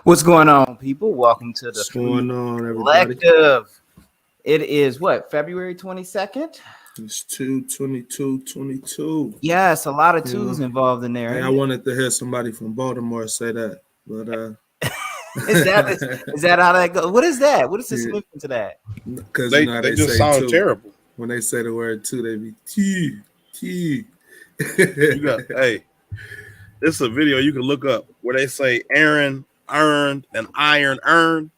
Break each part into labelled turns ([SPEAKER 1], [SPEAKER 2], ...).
[SPEAKER 1] What's going on, people? Welcome to the
[SPEAKER 2] What's going
[SPEAKER 1] Freedmen
[SPEAKER 2] on, everybody?
[SPEAKER 1] Collective. It is what, February 22nd?
[SPEAKER 2] It's 2/22/22.
[SPEAKER 1] Yes, a lot of
[SPEAKER 2] You
[SPEAKER 1] twos
[SPEAKER 2] know,
[SPEAKER 1] involved in there.
[SPEAKER 2] hey, I wanted to hear somebody from Baltimore say that, but
[SPEAKER 1] Is that how that goes? What is that? What is the
[SPEAKER 2] yeah,
[SPEAKER 1] significance to that?
[SPEAKER 2] because
[SPEAKER 3] They
[SPEAKER 2] how
[SPEAKER 3] they
[SPEAKER 2] they
[SPEAKER 3] just
[SPEAKER 2] say
[SPEAKER 3] sound
[SPEAKER 2] two.
[SPEAKER 3] terrible.
[SPEAKER 2] When they say the word two, they be T T.
[SPEAKER 3] You got it's a video you can look up where they say Aaron earned and iron earned.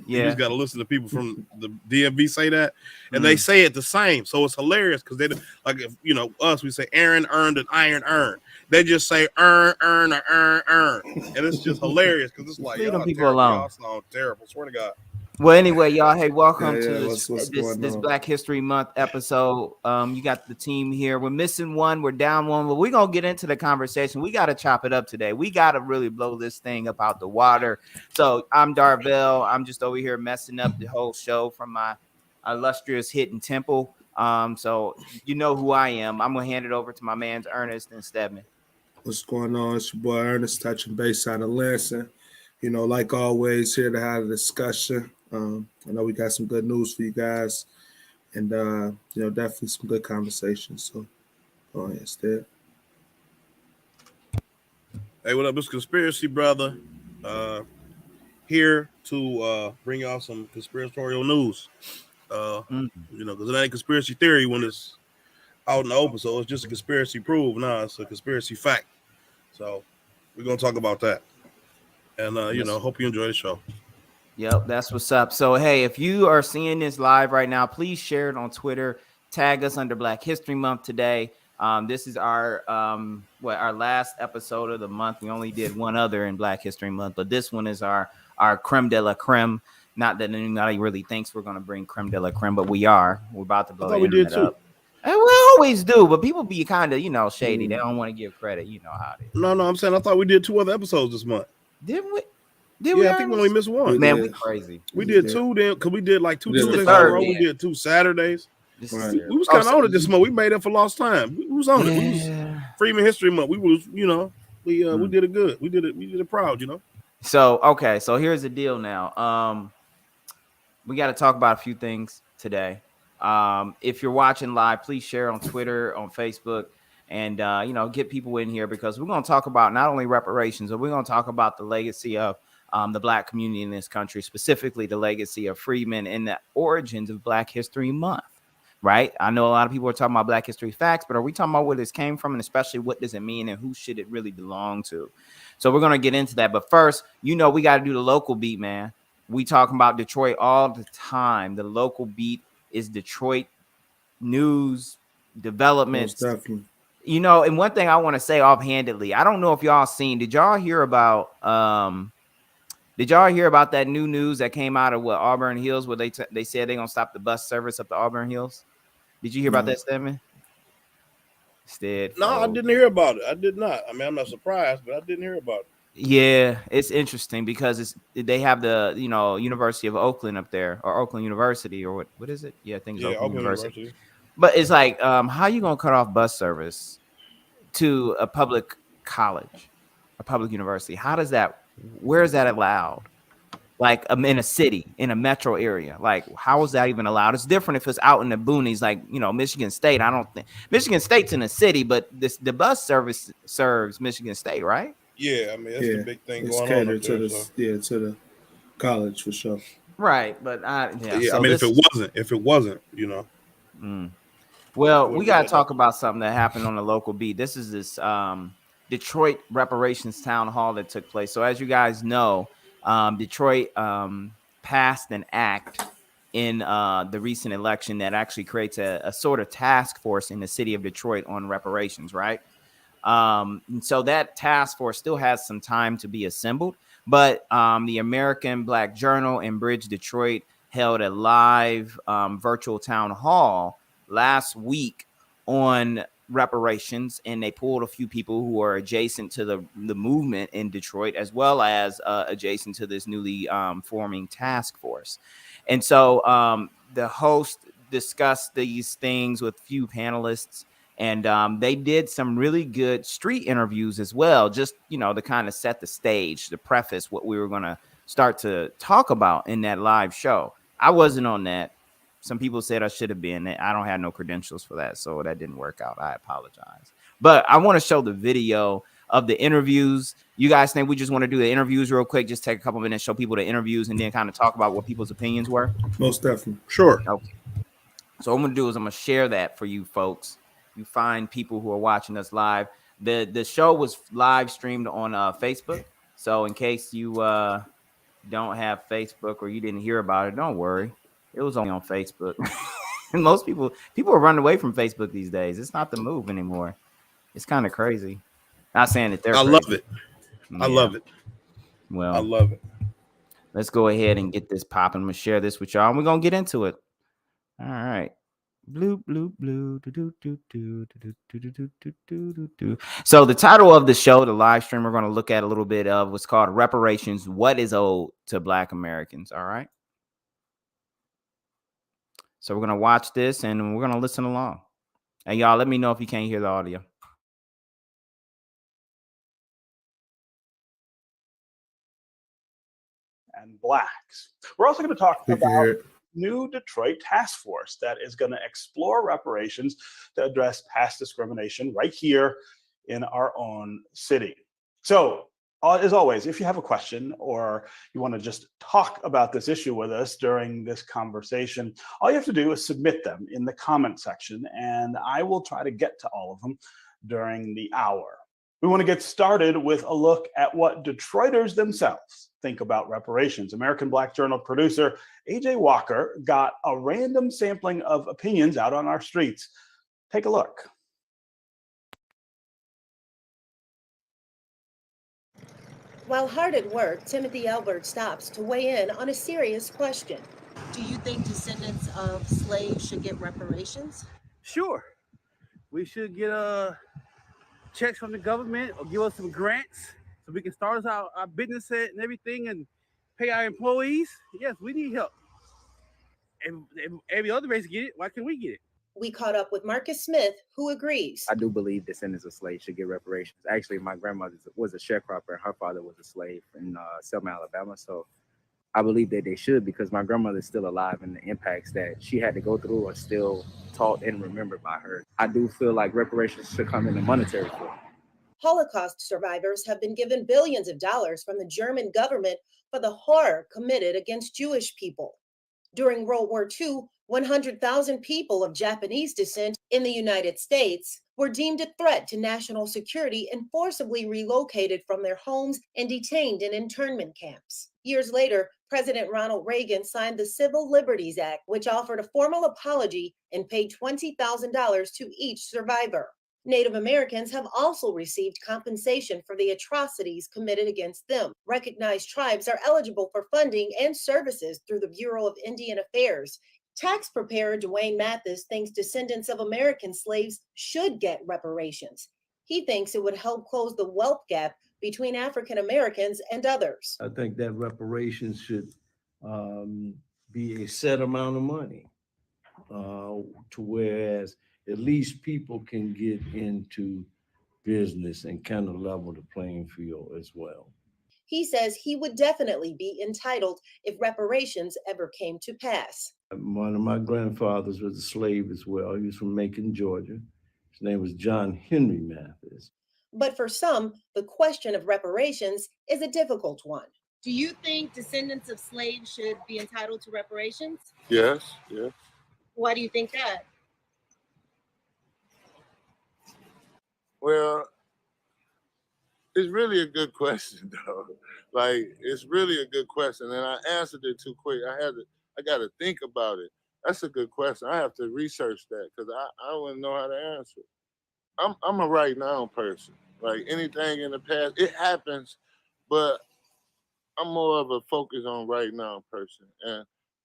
[SPEAKER 3] You
[SPEAKER 1] Yeah.
[SPEAKER 3] just got to listen to people from the DMV say that, and
[SPEAKER 1] Mm.
[SPEAKER 3] they say it the same. So it's hilarious because they like if us, we say Aaron earned and iron earned. They just say earn or earn, and it's just hilarious because it's like
[SPEAKER 1] Leave them
[SPEAKER 3] y'all
[SPEAKER 1] people
[SPEAKER 3] terrible.
[SPEAKER 1] alone.
[SPEAKER 3] Y'all sound terrible. Swear to God.
[SPEAKER 1] Well, anyway, y'all, hey, welcome to
[SPEAKER 2] Yeah,
[SPEAKER 1] this
[SPEAKER 2] what's going on?
[SPEAKER 1] Black History Month episode. You got the team here. We're missing one. We're down one, but we're gonna get into the conversation. We got to chop it up today. We got to really blow this thing up out the water. So I'm Darvell. I'm just over here messing up the whole show from my illustrious Hidden Temple. So you know who I am. I'm gonna hand it over to my man's Ernest and Stedman.
[SPEAKER 2] What's going on? It's your boy Ernest touching base out of Lansing. Like always, here to have a discussion. I know we got some good news for you guys, and definitely some good conversations. So go ahead, Steph.
[SPEAKER 3] Hey, what up? It's Conspiracy Brother. Here to bring y'all some conspiratorial news. Because it ain't conspiracy theory when it's out in the open, so it's just a conspiracy proof. Nah, it's a conspiracy fact. So we're gonna talk about that. And hope you enjoy the show.
[SPEAKER 1] Yep, that's what's up. So, hey, if you are seeing this live right now, please share it on Twitter. Tag us under Black History Month today. This is our last episode of the month. We only did one other in Black History Month, but this one is our creme de la creme. Not that anybody really thinks we're going to bring creme de la creme, but we are. We're about to blow the internet up. And we always do, but people be kind of, shady. They don't want to give credit. You know how it is.
[SPEAKER 3] No, I'm saying I thought we did 2 other episodes this month.
[SPEAKER 1] Didn't we?
[SPEAKER 3] I think we only missed one.
[SPEAKER 1] Man, we crazy.
[SPEAKER 3] We did 2 then because we did like 2 Tuesdays in a row. We did 2 Saturdays.
[SPEAKER 2] Right.
[SPEAKER 3] We was kind of on it this month. We made up for lost time. We was on it. We was Freedmen History Month. We was, we did it good. We did it proud,
[SPEAKER 1] So, okay. So here's the deal now. We got to talk about a few things today. If you're watching live, please share on Twitter, on Facebook, and, get people in here because we're going to talk about not only reparations, but we're going to talk about the legacy of the Black community in this country, specifically the legacy of freedmen and the origins of Black History Month. Right. I know a lot of people are talking about Black history facts, but are we talking about where this came from and especially what does it mean and who should it really belong to? So we're going to get into that. But first, we got to do the local beat, man. We talking about Detroit all the time. The local beat is Detroit news, developments.
[SPEAKER 2] Most definitely.
[SPEAKER 1] And one thing I want to say offhandedly, I don't know if y'all seen, did y'all hear about that new news that came out of Auburn Hills where they said they're going to stop the bus service up to Auburn Hills? Did you hear about that, Stedman?
[SPEAKER 3] No, I didn't hear about it. I did not. I mean, I'm not surprised, but I didn't hear about it.
[SPEAKER 1] Yeah, it's interesting because they have the University of Oakland up there, or Oakland University, or what is it? Yeah, I think it's Oakland University. But it's like, how you gonna cut off bus service to a public college, a public university? Where is that allowed? Like in a city, in a metro area, like how is that even allowed? It's different if it's out in the boonies, like Michigan State. I don't think Michigan State's in a city, but the bus service serves Michigan State, right?
[SPEAKER 3] Yeah, I mean that's the big thing going on.
[SPEAKER 2] It's catered to the college for sure.
[SPEAKER 1] Right, but so
[SPEAKER 3] I mean, if it wasn't,
[SPEAKER 1] Well, we got to talk about something that happened on the local beat. This is this Detroit reparations town hall that took place. So as you guys know, Detroit passed an act in the recent election that actually creates a sort of task force in the city of Detroit on reparations, right? And so that task force still has some time to be assembled, but the American Black Journal and Bridge Detroit held a live virtual town hall last week on reparations, and they pulled a few people who are adjacent to the movement in Detroit, as well as adjacent to this newly forming task force. And so the host discussed these things with few panelists, and they did some really good street interviews as well, just to kind of set the stage, to preface what we were going to start to talk about in that live show. I wasn't on that. Some people said I should have been. I don't have no credentials for that, so that didn't work out. I apologize. But I want to show the video of the interviews. You guys think we just want to do the interviews real quick? Just take a couple minutes, show people the interviews, and then kind of talk about what people's opinions were?
[SPEAKER 2] Most definitely.
[SPEAKER 3] Sure.
[SPEAKER 1] Okay. So what I'm gonna do is I'm gonna share that for you folks. You find people who are watching us live. The show was live streamed on Facebook. So in case you don't have Facebook or you didn't hear about it, don't worry. It was only on Facebook. And most people are running away from Facebook these days. It's not the move anymore. It's kind of crazy. Not saying that they're
[SPEAKER 3] I love
[SPEAKER 1] crazy.
[SPEAKER 3] it. I
[SPEAKER 1] Yeah.
[SPEAKER 3] love it. I
[SPEAKER 1] Well,
[SPEAKER 3] love it.
[SPEAKER 1] let's go ahead and get this popping. I'm gonna share this with y'all, and we're gonna get into it. All right. Blue, blue, blue. So the title of the show, the live stream, we're going to look at a little bit of what's called reparations. What is owed to Black Americans? All right. So we're going to watch this and we're going to listen along. And y'all, let me know if you can't hear the audio.
[SPEAKER 4] And blacks. We're also going to talk about new Detroit task force that is going to explore reparations to address past discrimination right here in our own city. So, as always, if you have a question or you want to just talk about this issue with us during this conversation, all you have to do is submit them in the comment section, and I will try to get to all of them during the hour. We want to get started with a look at what Detroiters themselves think about reparations. American Black Journal producer AJ Walker got a random sampling of opinions out on our streets. Take a look.
[SPEAKER 5] While hard at work, Timothy Albert stops to weigh in on a serious question. Do you think descendants of slaves should get reparations?
[SPEAKER 6] Sure. We should get checks from the government or give us some grants so we can start our business and everything and pay our employees. Yes, we need help. And every other race get it. Why can't we get it?
[SPEAKER 5] We caught up with Marcus Smith, who agrees.
[SPEAKER 7] I do believe descendants of slaves should get reparations. Actually, my grandmother was a sharecropper and her father was a slave in Selma, Alabama. So I believe that they should, because my grandmother is still alive and the impacts that she had to go through are still taught and remembered by her. I do feel like reparations should come in a monetary form.
[SPEAKER 5] Holocaust survivors have been given billions of dollars from the German government for the horror committed against Jewish people. During World War II, 100,000 people of Japanese descent in the United States were deemed a threat to national security and forcibly relocated from their homes and detained in internment camps. Years later, President Ronald Reagan signed the Civil Liberties Act, which offered a formal apology and paid $20,000 to each survivor. Native Americans have also received compensation for the atrocities committed against them. Recognized tribes are eligible for funding and services through the Bureau of Indian Affairs. Tax preparer Dwayne Mathis thinks descendants of American slaves should get reparations. He thinks it would help close the wealth gap between African Americans and others.
[SPEAKER 8] I think that reparations should be a set amount of money, to whereas at least people can get into business and kind of level the playing field as well.
[SPEAKER 5] He says he would definitely be entitled if reparations ever came to pass.
[SPEAKER 8] One of my grandfathers was a slave as well. He was from Macon, Georgia. His name was John Henry Mathis.
[SPEAKER 5] But for some, the question of reparations is a difficult one.
[SPEAKER 9] Do you think descendants of slaves should be entitled to reparations?
[SPEAKER 10] Yes, yes.
[SPEAKER 9] Why do you think that?
[SPEAKER 10] Well, it's really a good question, though. Like, it's really a good question, and I answered it too quick. I got to think about it. That's a good question. I have to research that because I wouldn't know how to answer it. I'm a right now person. Like anything in the past, it happens, but I'm more of a focus on right now person,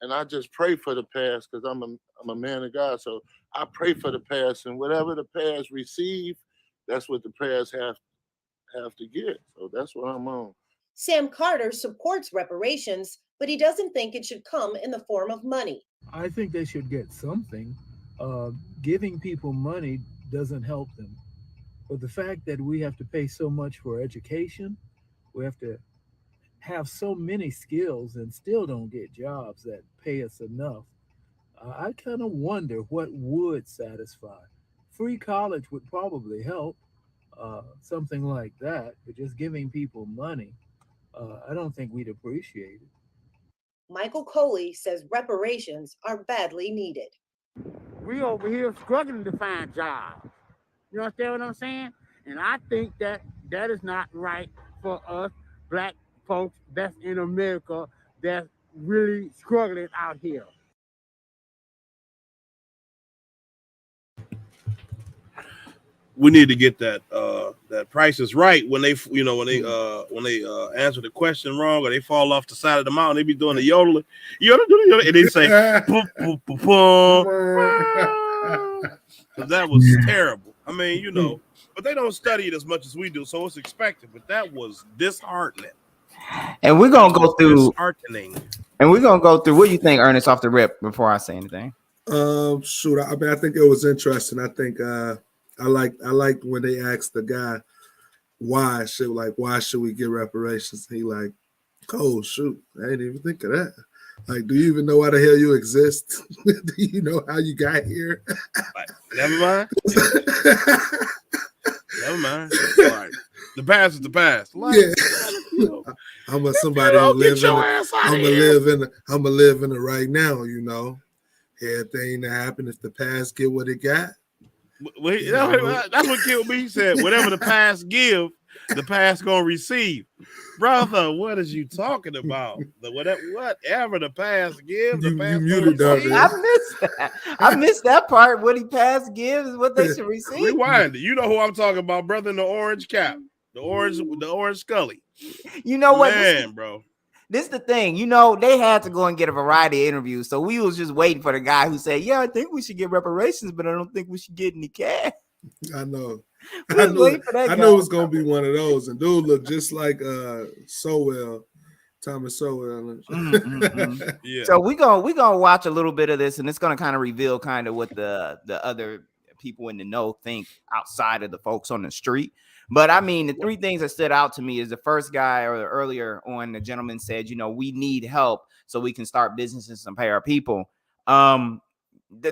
[SPEAKER 10] and I just pray for the past because I'm a man of God. So I pray for the past, and whatever the past receive, that's what the past have to get. So that's what I'm on.
[SPEAKER 5] Sam Carter supports reparations, but he doesn't think it should come in the form of money.
[SPEAKER 11] I think they should get something. Giving people money doesn't help them. But the fact that we have to pay so much for education, we have to have so many skills and still don't get jobs that pay us enough, I kind of wonder what would satisfy. Free college would probably help, something like that, but just giving people money, I don't think we'd appreciate it.
[SPEAKER 5] Michael Coley says reparations are badly needed.
[SPEAKER 12] We over here struggling to find jobs. You understand what I'm saying? And I think that that is not right for us black folks that's in America that's really struggling out here.
[SPEAKER 3] We need to get that that Price is Right when they answer the question wrong or they fall off the side of the mountain. They be doing the yodeling, and they say boom, boom, boom, boom. That was terrible. I mean, but they don't study it as much as we do, so it's expected. But that was disheartening.
[SPEAKER 1] And we're gonna go through.
[SPEAKER 3] Disheartening.
[SPEAKER 1] And we're gonna go through. What do you think, Ernest, off the rip before I say anything?
[SPEAKER 2] Shoot, I mean, I think it was interesting. I think I liked when they asked the guy why should we get reparations? He like, oh shoot, I didn't even think of that. Like, do you even know why the hell you exist? Do you know how you got here?
[SPEAKER 3] Never mind. Never mind. Like, the past is the past. Like,
[SPEAKER 2] yeah. I'm a somebody who live in. I'm a live in the right now. Everything that happened, if the past get what it got.
[SPEAKER 3] That's what killed me. He said, whatever the past give, the past gonna receive. Brother, what is you talking about? Whatever the past give, the past
[SPEAKER 2] muted
[SPEAKER 3] receive.
[SPEAKER 1] I missed that. I missed that part. What he past gives is what they should receive.
[SPEAKER 3] Rewind it. You know who I'm talking about, brother in the orange cap, the orange Scully.
[SPEAKER 1] You know what,
[SPEAKER 3] man, bro.
[SPEAKER 1] This is the thing, they had to go and get a variety of interviews. So we was just waiting for the guy who said, yeah, I think we should get reparations, but I don't think we should get any cash.
[SPEAKER 2] I know. I knew it was going to be one of those. And dude looked just like Thomas Sowell.
[SPEAKER 3] Yeah.
[SPEAKER 1] So we're gonna watch a little bit of this, and it's going to kind of reveal kind of what the other people in the know think outside of the folks on the street. But I mean, the three things that stood out to me is the first guy or earlier on, the gentleman said, we need help so we can start businesses and pay our people. The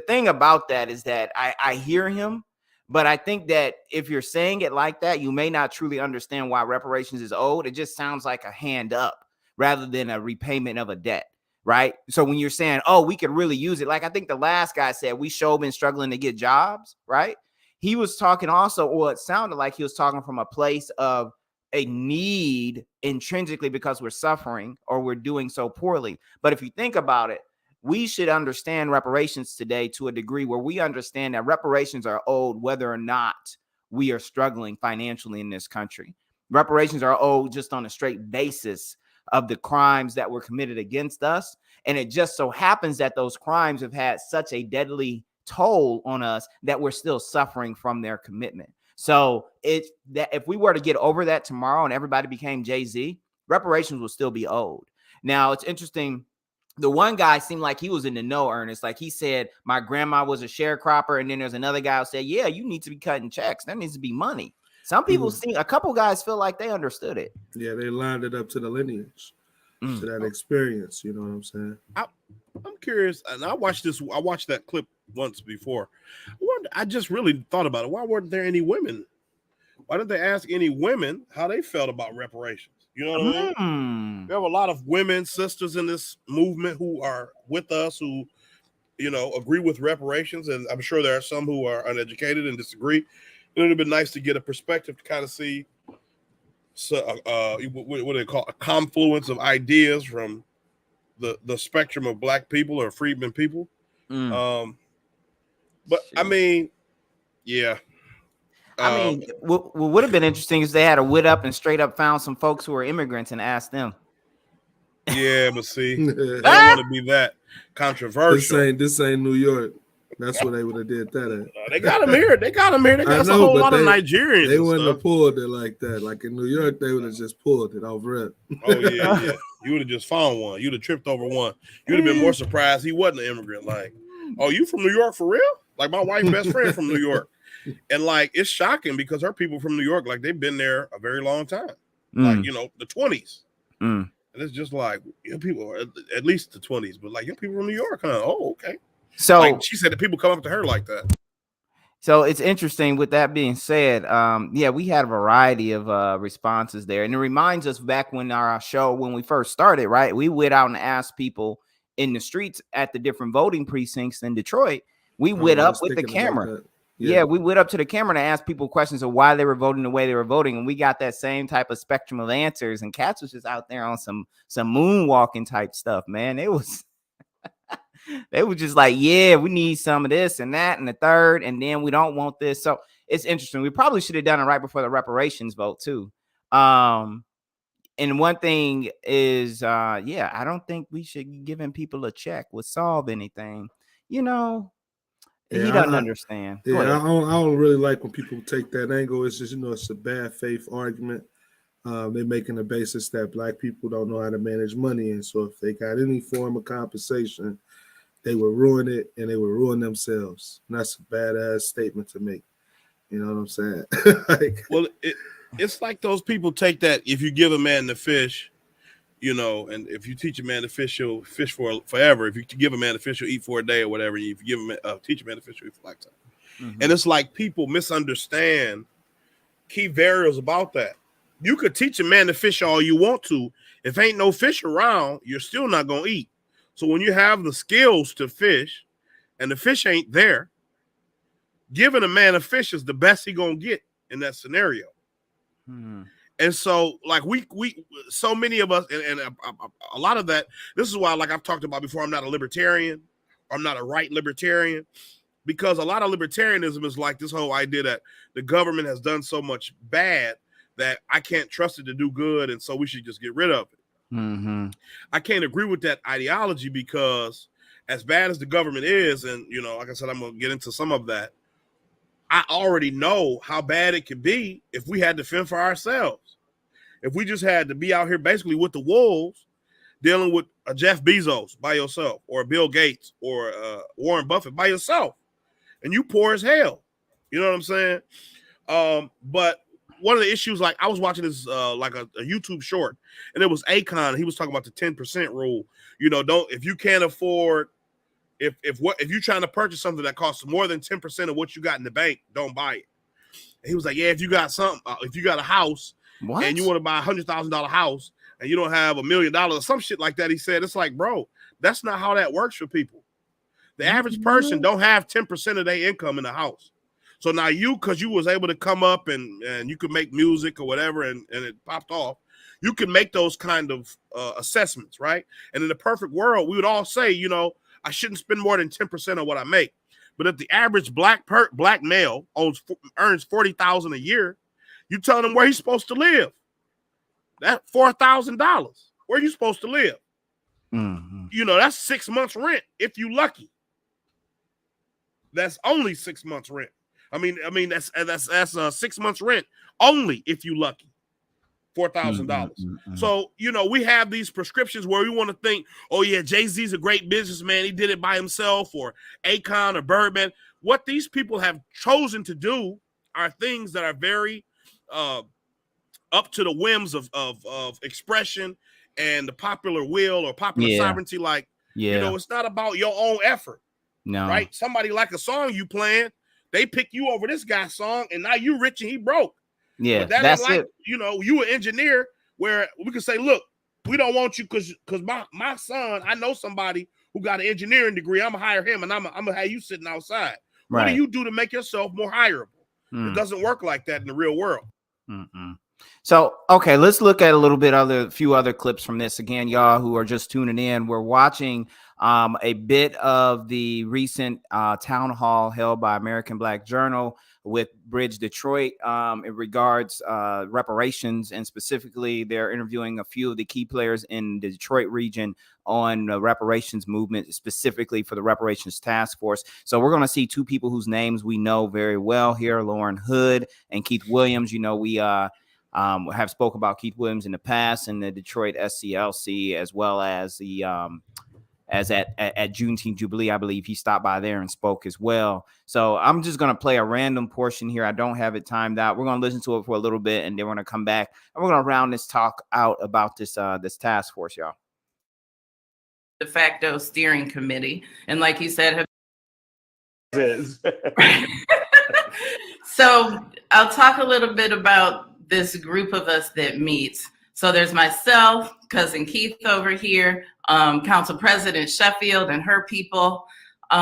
[SPEAKER 1] thing about that is that I hear him, but I think that if you're saying it like that, you may not truly understand why reparations is owed. It just sounds like a hand up rather than a repayment of a debt. Right. So when you're saying, oh, we could really use it, like I think the last guy said, we sure been struggling to get jobs. Right. He was talking also, or it sounded like he was talking from a place of a need intrinsically because we're suffering or we're doing so poorly. But if you think about it, we should understand reparations today to a degree where we understand that reparations are owed whether or not we are struggling financially in this country. Reparations are owed just on a straight basis of the crimes that were committed against us. And it just so happens that those crimes have had such a deadly toll on us that we're still suffering from their commitment. So it's that if we were to get over that tomorrow and everybody became Jay-Z, reparations will still be owed. Now, it's interesting. The one guy seemed like he was in the know, Ernest. Like he said, my grandma was a sharecropper. And then there's another guy who said, yeah, you need to be cutting checks. That needs to be money. Some people a couple guys feel like they understood it.
[SPEAKER 2] Yeah, they lined it up to the lineage, to that experience. You know what I'm saying?
[SPEAKER 3] I'm curious, and I watched that clip once before. I just really thought about it. Why weren't there any women? Why didn't they ask any women how they felt about reparations? You know what I mean? We have a lot of women, sisters in this movement who are with us, who, agree with reparations. And I'm sure there are some who are uneducated and disagree. It would have been nice to get a perspective to kind of see what do they call a confluence of ideas from the spectrum of black people or freedmen people. But I mean, yeah.
[SPEAKER 1] I mean, what would have been interesting is they had a wit up and straight up found some folks who are immigrants and asked them.
[SPEAKER 3] Yeah, but see, they don't want to be that controversial.
[SPEAKER 2] This ain't New York. That's where they would have did that at.
[SPEAKER 3] They got them here. They got a whole lot of Nigerians.
[SPEAKER 2] They wouldn't have pulled it like that. Like in New York, they would have just pulled it off rip.
[SPEAKER 3] Oh yeah. You would have just found one. You'd have tripped over one. You'd have been more surprised he wasn't an immigrant. Like, oh, you from New York for real? Like my wife's best friend from New York. And like it's shocking because her people from New York, like they've been there a very long time. Like, the 20s. And it's just like young people, at least the 20s, but like young people from New York, huh? Oh, okay.
[SPEAKER 1] So
[SPEAKER 3] like she said that people come up to her like that.
[SPEAKER 1] So it's interesting. With that being said, yeah, we had a variety of responses there, and it reminds us back when our show, when we first started, right? We went out and asked people in the streets at the different voting precincts in Detroit. We went up with the camera. Yeah, we went up to the camera and asked people questions of why they were voting the way they were voting, and we got that same type of spectrum of answers. And cats was just out there on some moonwalking type stuff, man. It was. They were just like, yeah, we need some of this and that and the third, and then we don't want this. So it's interesting. We probably should have done it right before the reparations vote too. And one thing is, yeah, I don't think we should be giving people a check would solve anything. You know, he doesn't understand.
[SPEAKER 2] Yeah, I don't really like when people take that angle. It's just, it's a bad faith argument. They're making the basis that Black people don't know how to manage money, and so if they got any form of compensation, they will ruin it, and they will ruin themselves. And that's a badass statement to make. You know what I'm saying?
[SPEAKER 3] Well, it's like those people take that. If you give a man the fish, and if you teach a man to fish, he'll fish for forever. If you give a man the fish, he'll eat for a day or whatever. If you give him teach a man to fish, he'll eat for a lifetime. Mm-hmm. And it's like people misunderstand key variables about that. You could teach a man to fish all you want to. If ain't no fish around, you're still not gonna eat. So when you have the skills to fish and the fish ain't there, giving a man a fish is the best he gonna get in that scenario. Hmm. And so, like we so many of us, and a lot of that. This is why, like I've talked about before, I'm not a libertarian. I'm not a right libertarian, because a lot of libertarianism is like this whole idea that the government has done so much bad that I can't trust it to do good, and so we should just get rid of it. Mm-hmm. I can't agree with that ideology, because as bad as the government is, and like I said, I'm going to get into some of that, I already know how bad it could be if we had to fend for ourselves. If we just had to be out here basically with the wolves, dealing with a Jeff Bezos by yourself, or Bill Gates, or Warren Buffett by yourself, and you poor as hell. You know what I'm saying? But one of the issues, like I was watching this like a YouTube short, and it was Akon. He was talking about the 10% rule. If you can't afford, if you're trying to purchase something that costs more than 10% of what you got in the bank, don't buy it. And he was like, yeah, if you got something, if you got a house and you want to buy $100,000 house and you don't have $1 million or some shit like that, he said, it's like, bro, that's not how that works for people. The average person don't have 10% of their income in the house. So now because you was able to come up and you could make music or whatever, and it popped off, you can make those kind of assessments, right? And in the perfect world, we would all say, I shouldn't spend more than 10% of what I make. But if the average black male earns $40,000 a year, you tell him where he's supposed to live. That's $4,000. Where are you supposed to live? Mm-hmm. That's 6 months rent if you lucky. That's only 6 months rent. I mean that's 6 months rent only if you lucky. $4,000. Mm-hmm. So we have these prescriptions where we want to think, oh yeah, Jay-Z's a great businessman, he did it by himself, or Akon or Birdman. What these people have chosen to do are things that are very up to the whims of expression and the popular will or popular sovereignty. Like it's not about your own effort. No, right? Somebody like a song you playing, they pick you over this guy's song, and now you rich and he broke. Yeah, but that's like it. You an engineer where we can say, look, we don't want you because my son, I know somebody who got an engineering degree. I'm gonna hire him, and I'm gonna have you sitting outside. Right. What do you do to make yourself more hireable? It doesn't work like that in the real world. Mm-mm.
[SPEAKER 1] So, okay, let's look at a few other clips from this. Again, y'all who are just tuning in, we're watching a bit of the recent town hall held by American Black Journal with Bridge Detroit in regards reparations, and specifically they're interviewing a few of the key players in the Detroit region on the reparations movement, specifically for the reparations task force. So we're going to see two people whose names we know very well here, Lauren Hood and Keith Williams. We have spoke about Keith Williams in the past in the Detroit SCLC, as well as the as at Juneteenth Jubilee, I believe he stopped by there and spoke as well. So I'm just going to play a random portion here. I don't have it timed out. We're going to listen to it for a little bit, and then we're going to come back and we're going to round this talk out about this task force, y'all.
[SPEAKER 13] De facto steering committee, and like you said, so I'll talk a little bit about this group of us that meets. So there's myself, cousin Keith over here, Council President Sheffield and her people. We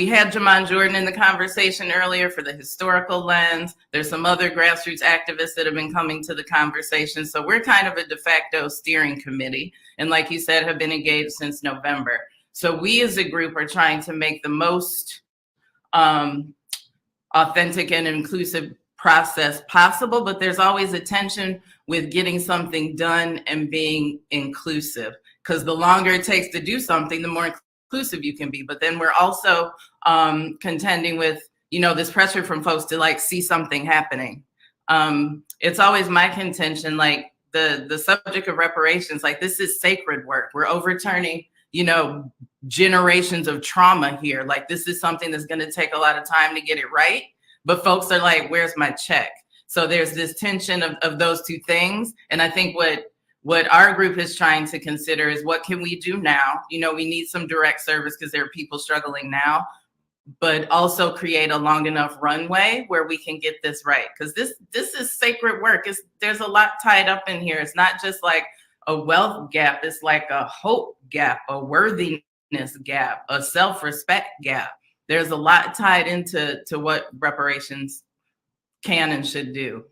[SPEAKER 13] had Jamon Jordan in the conversation earlier for the historical lens. There's some other grassroots activists that have been coming to the conversation. So we're kind of a de facto steering committee. And like you said, have been engaged since November. So we as a group are trying to make the most authentic and inclusive process possible, but there's always a tension with getting something done and being inclusive, because the longer it takes to do something, the more inclusive you can be. But then we're also contending with, this pressure from folks to like see something happening. It's always my contention, like the subject of reparations, like this is sacred work. We're overturning, generations of trauma here. Like this is something that's going to take a lot of time to get it right. But folks are like, where's my check? So there's this tension of those two things. And I think what our group is trying to consider is, what can we do now? We need some direct service because there are people struggling now, but also create a long enough runway where we can get this right. Because this is sacred work. There's a lot tied up in here. It's not just like a wealth gap. It's like a hope gap, a worthiness gap, a self-respect gap. There's a lot tied into what reparations can and should do.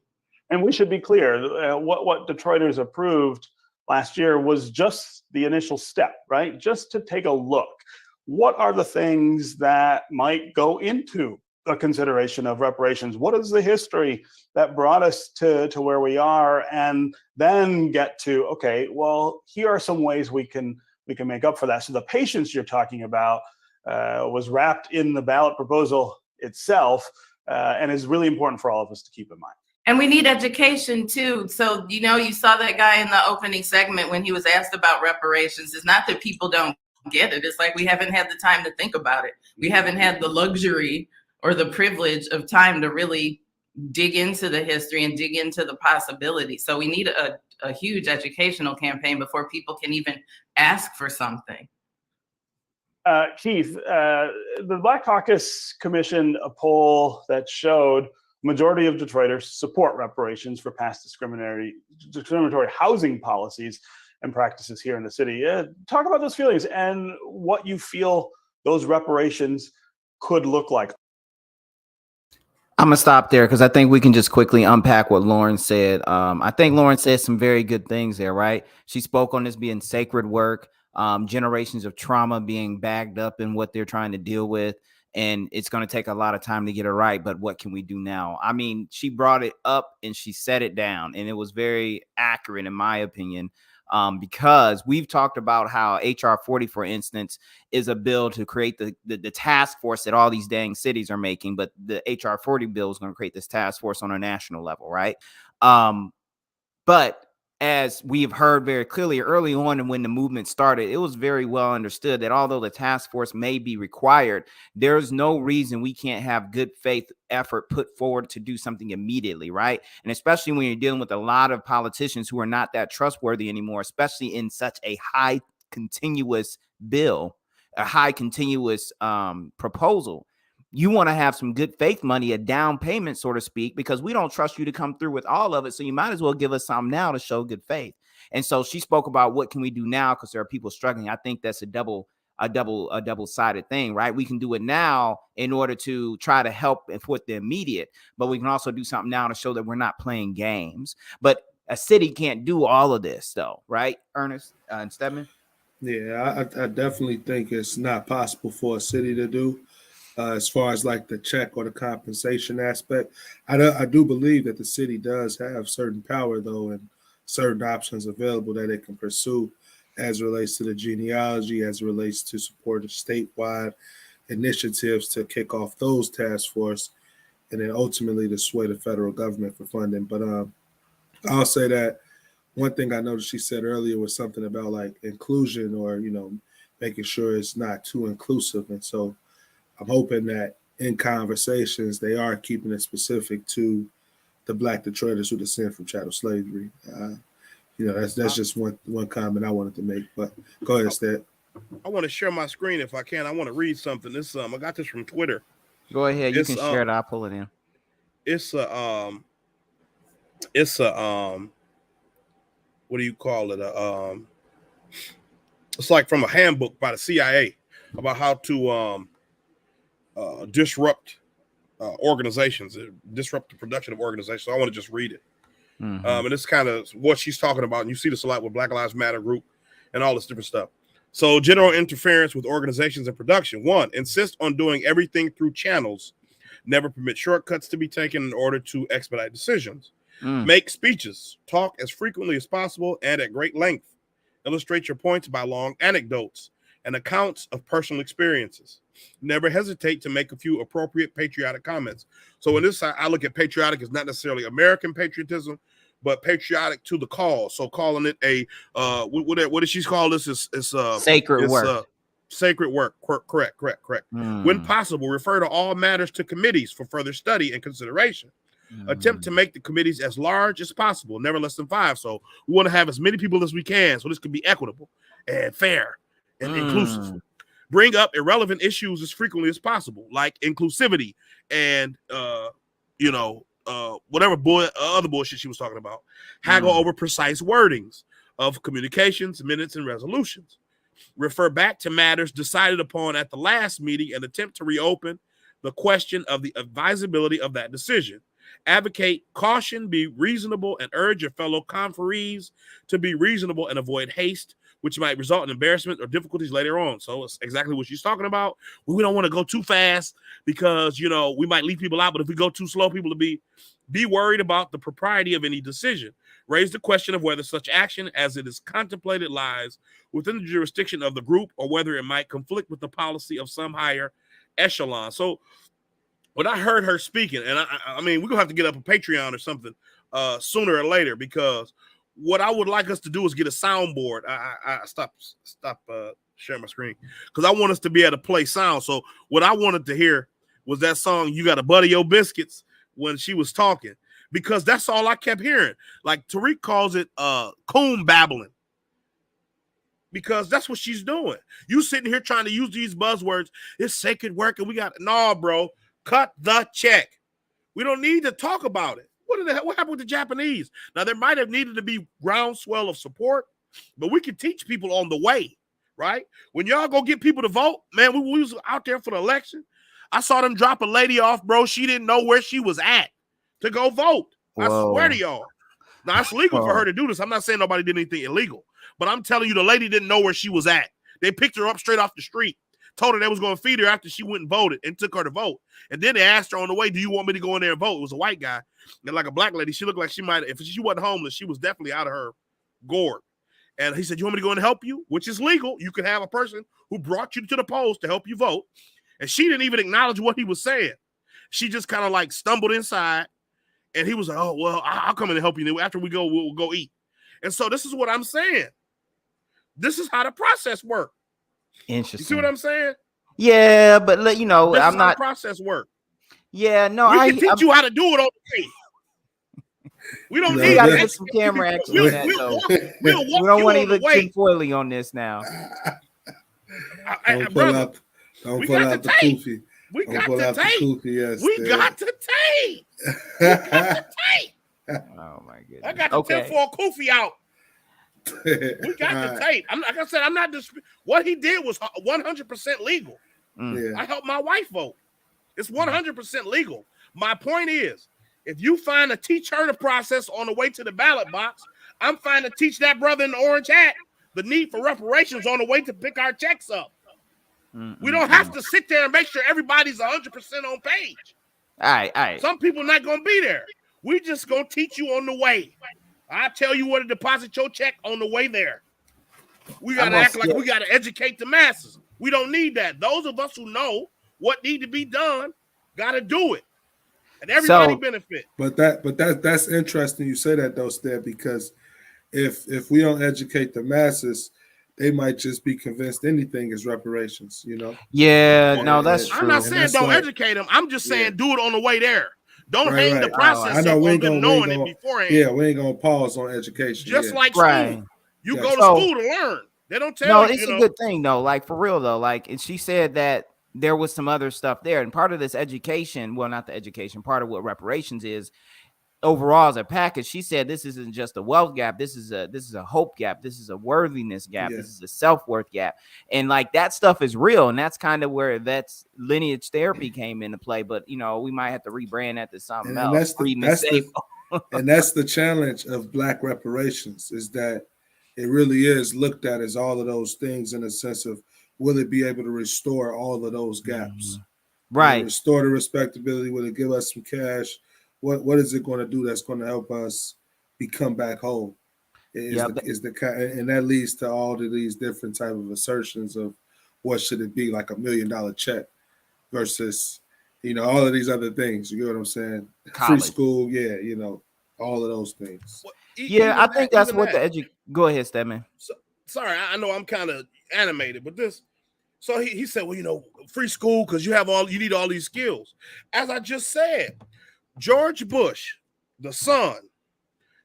[SPEAKER 4] And we should be clear, what Detroiters approved last year was just the initial step, right? Just to take a look. What are the things that might go into a consideration of reparations? What is the history that brought us to where we are? And then get to, okay, well, here are some ways we can make up for that. So the patience you're talking about was wrapped in the ballot proposal itself, and is really important for all of us to keep in mind.
[SPEAKER 13] And we need education too. So, you saw that guy in the opening segment when he was asked about reparations. It's not that people don't get it. It's like we haven't had the time to think about it. We haven't had the luxury or the privilege of time to really dig into the history and dig into the possibility. So we need a huge educational campaign before people can even ask for something.
[SPEAKER 4] Keith, the Black Caucus commissioned a poll that showed majority of Detroiters support reparations for past discriminatory housing policies and practices here in the city. Talk about those feelings and what you feel those reparations could look like.
[SPEAKER 1] I'm going to stop there because I think we can just quickly unpack what Lauren said. I think Lauren said some very good things there, right? She spoke on this being sacred work, generations of trauma being bagged up in what they're trying to deal with. And it's going to take a lot of time to get it right. But what can we do now? I mean, she brought it up and she set it down, and it was very accurate, in my opinion, because we've talked about how HR 40, for instance, is a bill to create the task force that all these dang cities are making. But the HR 40 bill is going to create this task force on a national level, right? But as we've heard very clearly early on, and when the movement started, it was very well understood that although the task force may be required, there's no reason we can't have good faith effort put forward to do something immediately, right? And especially when you're dealing with a lot of politicians who are not that trustworthy anymore, especially in such a high continuous bill, a high continuous proposal. You want to have some good faith money, a down payment, so to speak, because we don't trust you to come through with all of it. So you might as well give us some now to show good faith. And so she spoke about what can we do now because there are people struggling. I think that's a double-sided thing, right? We can do it now in order to try to help with the immediate, but we can also do something now to show that we're not playing games. But a city can't do all of this, though, right, Ernest and Stedman?
[SPEAKER 2] Yeah, I definitely think it's not possible for a city to do. As far as like the check or the compensation aspect, I do believe that the city does have certain power, though, and certain options available that it can pursue as it relates to the genealogy, as it relates to supporting statewide initiatives to kick off those task force, and then ultimately to sway the federal government for funding. But I'll say that one thing I noticed she said earlier was something about like inclusion or, making sure it's not too inclusive. And so I'm hoping that in conversations, they are keeping it specific to the Black Detroiters who descend from chattel slavery. That's just one comment I wanted to make. But go ahead, Sted.
[SPEAKER 3] I want to share my screen if I can. I want to read something. This I got this from Twitter.
[SPEAKER 1] Go ahead. You can share it. I'll pull it in.
[SPEAKER 3] It's a what do you call it? It's like from a handbook by the CIA about how to disrupt organizations, disrupt the production of organizations. So I want to just read it.
[SPEAKER 1] Mm-hmm.
[SPEAKER 3] And it's kind of what she's talking about. And you see this a lot with Black Lives Matter group and all this different stuff. So general interference with organizations and production. 1, insist on doing everything through channels. Never permit shortcuts to be taken in order to expedite decisions. Make speeches. Talk as frequently as possible and at great length. Illustrate your points by long anecdotes and accounts of personal experiences. Never hesitate to make a few appropriate patriotic comments. So in this, I look at patriotic as not necessarily American patriotism, but patriotic to the cause. So calling it a what did she call this? Is
[SPEAKER 1] sacred work.
[SPEAKER 3] Sacred work. Correct. When possible, refer to all matters to committees for further study and consideration. Attempt to make the committees as large as possible, never less than 5. So we want to have as many people as we can, so this can be equitable and fair and inclusive. Bring up irrelevant issues as frequently as possible, like inclusivity and whatever other bullshit she was talking about. Haggle over precise wordings of communications, minutes, and resolutions. Refer back to matters decided upon at the last meeting and attempt to reopen the question of the advisability of that decision. Advocate caution, be reasonable, and urge your fellow conferees to be reasonable and avoid haste, which might result in embarrassment or difficulties later on. So it's exactly what she's talking about. We don't want to go too fast because, we might leave people out, but if we go too slow, people will be worried about the propriety of any decision. Raise the question of whether such action as it is contemplated lies within the jurisdiction of the group or whether it might conflict with the policy of some higher echelon. So when I heard her speaking, and I mean, we're going to have to get up a Patreon or something sooner or later, because what I would like us to do is get a soundboard. I stop sharing my screen because I want us to be able to play sound. So what I wanted to hear was that song, You Gotta Butter Your Biscuits, when she was talking, because that's all I kept hearing. Like Tariq calls it coon babbling, because that's what she's doing. You sitting here trying to use these buzzwords. It's sacred work, and we got bro. Cut the check. We don't need to talk about it. What happened with the Japanese? Now, there might have needed to be groundswell of support, but we can teach people on the way, right? When y'all go get people to vote, man, we was out there for the election. I saw them drop a lady off, bro. She didn't know where she was at to go vote. Whoa. I swear to y'all. Now, it's legal for her to do this. I'm not saying nobody did anything illegal, but I'm telling you, the lady didn't know where she was at. They picked her up straight off the street, told her they was going to feed her after she went and voted, and took her to vote. And then they asked her on the way, do you want me to go in there and vote? It was a white guy. And like a black lady, she looked like she might, if she wasn't homeless, she was definitely out of her gourd. And he said, you want me to go in and help you? Which is legal. You could have a person who brought you to the polls to help you vote. And she didn't even acknowledge what he was saying. She just kind of like stumbled inside. And he was like, oh, well, I'll come in and help you. After we go, we'll go eat. And so this is what I'm saying. This is how the process works.
[SPEAKER 1] Interesting.
[SPEAKER 3] You see what I'm saying?
[SPEAKER 1] Yeah, but
[SPEAKER 3] this
[SPEAKER 1] I'm
[SPEAKER 3] is
[SPEAKER 1] not.
[SPEAKER 3] How the process work.
[SPEAKER 1] Yeah, no,
[SPEAKER 3] we can teach you how to do it on the way. We don't need
[SPEAKER 1] to put some camera action on that, though. We don't want to look tinfoily on this now.
[SPEAKER 2] Don't pull out the kufi.
[SPEAKER 3] We got the tape. Yes, we got the tape. We got the tape.
[SPEAKER 1] Oh my goodness!
[SPEAKER 3] I got the tinfoil kufi out. We got the tape. Like I said, I'm not what he did was 100% legal. I helped my wife vote. It's 100% legal. My point is, if you find to teach her the process on the way to the ballot box, I'm fine to teach that brother in the orange hat the need for reparations on the way to pick our checks up. We don't have to sit there and make sure everybody's 100% on page.
[SPEAKER 1] All right.
[SPEAKER 3] Some people not going to be there. We just going to teach you on the way. I tell you where to deposit your check on the way there. We got to act like we got to educate the masses. We don't need that. Those of us who know what need to be done got to do it. And everybody benefit.
[SPEAKER 2] But that's interesting you say that, though, Steph, because if we don't educate the masses, they might just be convinced anything is reparations, you know.
[SPEAKER 1] Yeah,
[SPEAKER 3] Well,
[SPEAKER 1] no, that's
[SPEAKER 3] I'm not
[SPEAKER 1] true.
[SPEAKER 2] And
[SPEAKER 3] saying
[SPEAKER 2] that's
[SPEAKER 3] don't
[SPEAKER 2] like,
[SPEAKER 3] educate them. I'm just saying
[SPEAKER 2] yeah,
[SPEAKER 3] do it on the way there. Don't
[SPEAKER 2] right,
[SPEAKER 3] hang the
[SPEAKER 2] right.
[SPEAKER 1] Oh, I
[SPEAKER 2] I
[SPEAKER 3] process
[SPEAKER 2] know
[SPEAKER 3] up
[SPEAKER 2] we
[SPEAKER 3] on
[SPEAKER 2] ain't
[SPEAKER 3] them
[SPEAKER 2] gonna we ain't
[SPEAKER 3] knowing it
[SPEAKER 2] gonna
[SPEAKER 3] beforehand.
[SPEAKER 2] yeah, we ain't gonna pause on education.
[SPEAKER 3] Just
[SPEAKER 2] Yeah,
[SPEAKER 3] like
[SPEAKER 1] right.
[SPEAKER 3] school. You go
[SPEAKER 2] gotcha.
[SPEAKER 3] to
[SPEAKER 1] So
[SPEAKER 3] school to learn. They don't tell
[SPEAKER 1] no,
[SPEAKER 3] you,
[SPEAKER 1] it's a good thing though. Like for real though. Like, and she said that there was some other stuff there, and part of this education, well, not the education, part of what reparations is overall as a package. She said this isn't just a wealth gap. This is a hope gap. This is a worthiness gap.
[SPEAKER 2] Yeah.
[SPEAKER 1] This is a self-worth gap, and like that stuff is real, and that's kind of where that's lineage therapy came into play. But you know, we might have to rebrand that to something
[SPEAKER 2] And
[SPEAKER 1] else.
[SPEAKER 2] that's the
[SPEAKER 1] Freedmen safe.
[SPEAKER 2] and that's the challenge of Black reparations, is that it really is looked at as all of those things in a sense of, will it be able to restore all of those gaps? Will it
[SPEAKER 1] Right.
[SPEAKER 2] restore the respectability? Will it give us some cash? What is it going to do that's going to help us become back whole? Is
[SPEAKER 1] Yeah.
[SPEAKER 2] the and that leads to all of these different type of assertions of what should it be, like $1 million check versus, you know, all of these other things. You get what I'm saying? Free
[SPEAKER 1] College.
[SPEAKER 2] school, yeah, you know, all of those things.
[SPEAKER 1] Yeah, I
[SPEAKER 3] even that,
[SPEAKER 1] think that's
[SPEAKER 3] even
[SPEAKER 1] what
[SPEAKER 3] that.
[SPEAKER 1] go ahead, Stedman.
[SPEAKER 3] So, sorry, I know I'm kind of animated, but this. So he said, well, you know, free school because you need all these skills. As I just said, George Bush, the son,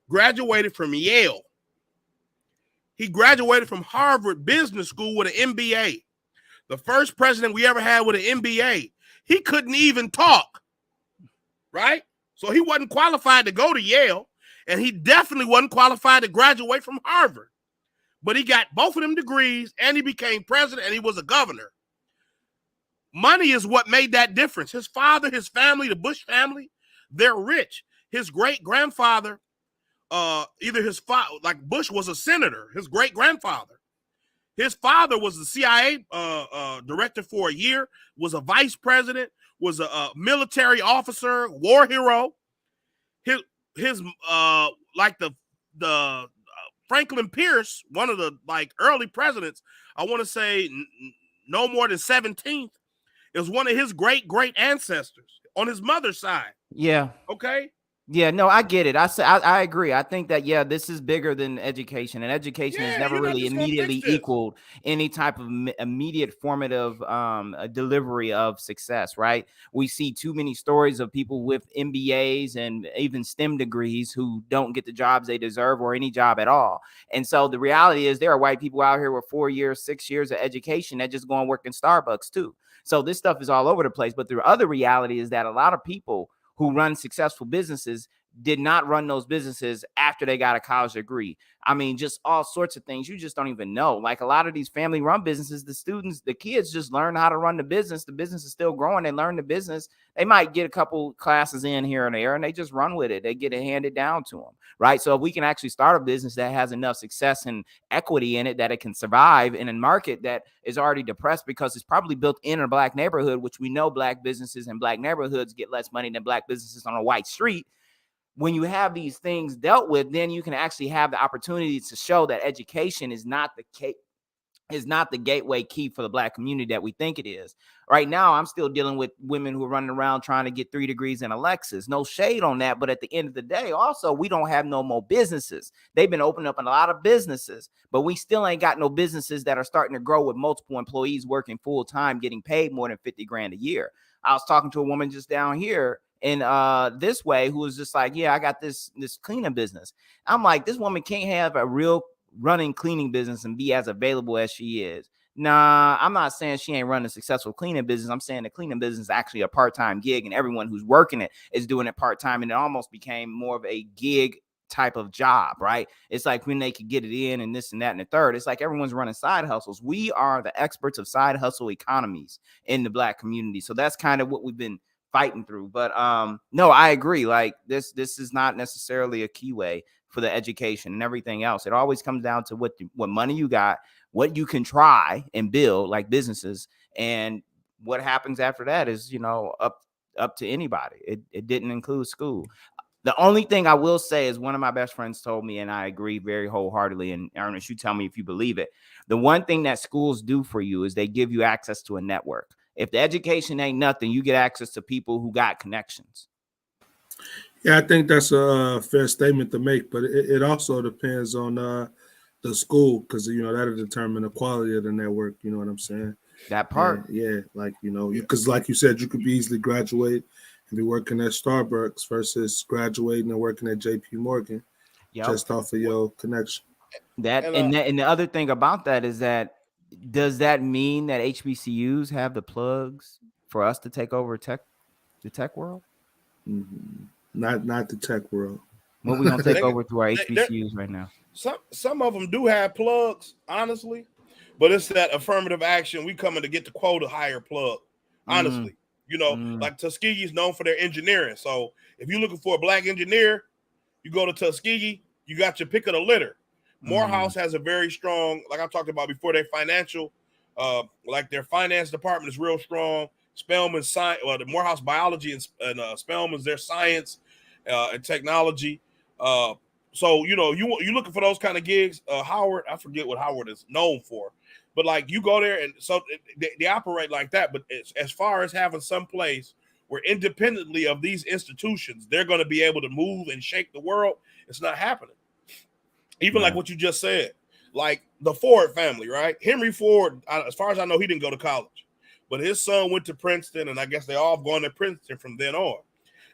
[SPEAKER 3] graduated from Yale. He graduated from Harvard Business School with an MBA. The first president we ever had with an MBA. He couldn't even talk, right? So he wasn't qualified to go to Yale, and he definitely wasn't qualified to graduate from Harvard. But he got both of them degrees, and he became president, and he was a governor. Money is what made that difference. His father, his family, the Bush family, they're rich. His great-grandfather, either his father, like Bush was a senator, his great-grandfather. His father was the CIA director for a year, was a vice president, was a military officer, war hero. His like the Franklin Pierce, one of the like early presidents, I want to say no more than 17th, is one of his great ancestors on his mother's side.
[SPEAKER 1] Yeah.
[SPEAKER 3] Okay.
[SPEAKER 1] Yeah, no, I get it. I agree. I think that this is bigger than education, and education has never
[SPEAKER 3] you're not
[SPEAKER 1] really
[SPEAKER 3] just gonna fix
[SPEAKER 1] immediately
[SPEAKER 3] this.
[SPEAKER 1] equaled any type of immediate formative delivery of success. Right? We see too many stories of people with MBAs and even STEM degrees who don't get the jobs they deserve or any job at all. And so the reality is, there are white people out here with 4 years, 6 years of education that just go and work in Starbucks too. So this stuff is all over the place. But the other reality is that a lot of people who run successful businesses did not run those businesses after they got a college degree. I mean, just all sorts of things you just don't even know. Like a lot of these family run businesses, the kids just learn how to run the business. The business is still growing. They learn the business. They might get a couple classes in here and there, and they just run with it. They get it handed down to them, right? So if we can actually start a business that has enough success and equity in it that it can survive in a market that is already depressed because it's probably built in a Black neighborhood, which we know Black businesses in Black neighborhoods get less money than Black businesses on a white street. When you have these things dealt with, then you can actually have the opportunity to show that education is not the gateway key for the Black community that we think it is. Right now, I'm still dealing with women who are running around trying to get 3 degrees in a Lexus. No shade on that, but at the end of the day, also, we don't have no more businesses. They've been opening up a lot of businesses, but we still ain't got no businesses that are starting to grow with multiple employees working full time, getting paid more than 50 grand a year. I was talking to a woman just down here in this way who was just like, yeah, I got this cleaning business. I'm like, this woman can't have a real running cleaning business and be as available as she is. Nah, I'm not saying she ain't running a successful cleaning business. I'm saying the cleaning business is actually a part-time gig, and everyone who's working it is doing it part-time, and it almost became more of a gig type of job, right? It's like when they could get it in and this and that and the third. It's like everyone's running side hustles. We are the experts of side hustle economies in the Black community. So that's kind of what we've been fighting through. But no, I agree. Like this is not necessarily a key way for the education and everything else. It always comes down to what money you got, what you can try and build, like businesses, and what happens after that is, up to anybody. It didn't include school. The only thing I will say is one of my best friends told me, and I agree very wholeheartedly, and Ernest, you tell me if you believe it. The one thing that schools do for you is they give you access to a network. If the education ain't nothing, you get access to people who got connections.
[SPEAKER 2] Yeah, I think that's a fair statement to make, but it also depends on the school, because that'll determine the quality of the network. You know what I'm saying?
[SPEAKER 1] That
[SPEAKER 2] And
[SPEAKER 1] part.
[SPEAKER 2] yeah, like because like you said, you could be easily graduate and be working at Starbucks versus graduating and working at J.P. Morgan
[SPEAKER 1] Yep.
[SPEAKER 2] just off of your connection.
[SPEAKER 1] That
[SPEAKER 3] And
[SPEAKER 1] and the other thing about that is that, does that mean that HBCUs have the plugs for us to take over the tech world?
[SPEAKER 2] Mhm. Not the tech world.
[SPEAKER 1] What we gonna take
[SPEAKER 3] they,
[SPEAKER 1] over through our
[SPEAKER 3] they,
[SPEAKER 1] HBCUs right now?
[SPEAKER 3] some of them do have plugs, honestly, but it's that affirmative action. We coming to get the quota higher plug,
[SPEAKER 1] Mm,
[SPEAKER 3] honestly.
[SPEAKER 1] mm,
[SPEAKER 3] Like Tuskegee's known for their engineering. So if you're looking for a black engineer, you go to Tuskegee, you got your pick of the litter.
[SPEAKER 1] mm,
[SPEAKER 3] Morehouse has a very strong, like I talked about before, their financial, like their finance department is real strong. Spelman's science, well, the Morehouse biology and Spelman's their science and technology. Uh, so you looking for those kind of gigs. Howard, I forget what Howard is known for, but like you go there and so they operate like that. But as far as having some place where independently of these institutions, they're going to be able to move and shake the world, it's not happening. Even like
[SPEAKER 1] right.
[SPEAKER 3] what you just said, like the Ford family, right? Henry Ford, as far as I know, he didn't go to college, but his son went to Princeton, and I guess they all have gone to Princeton from then on.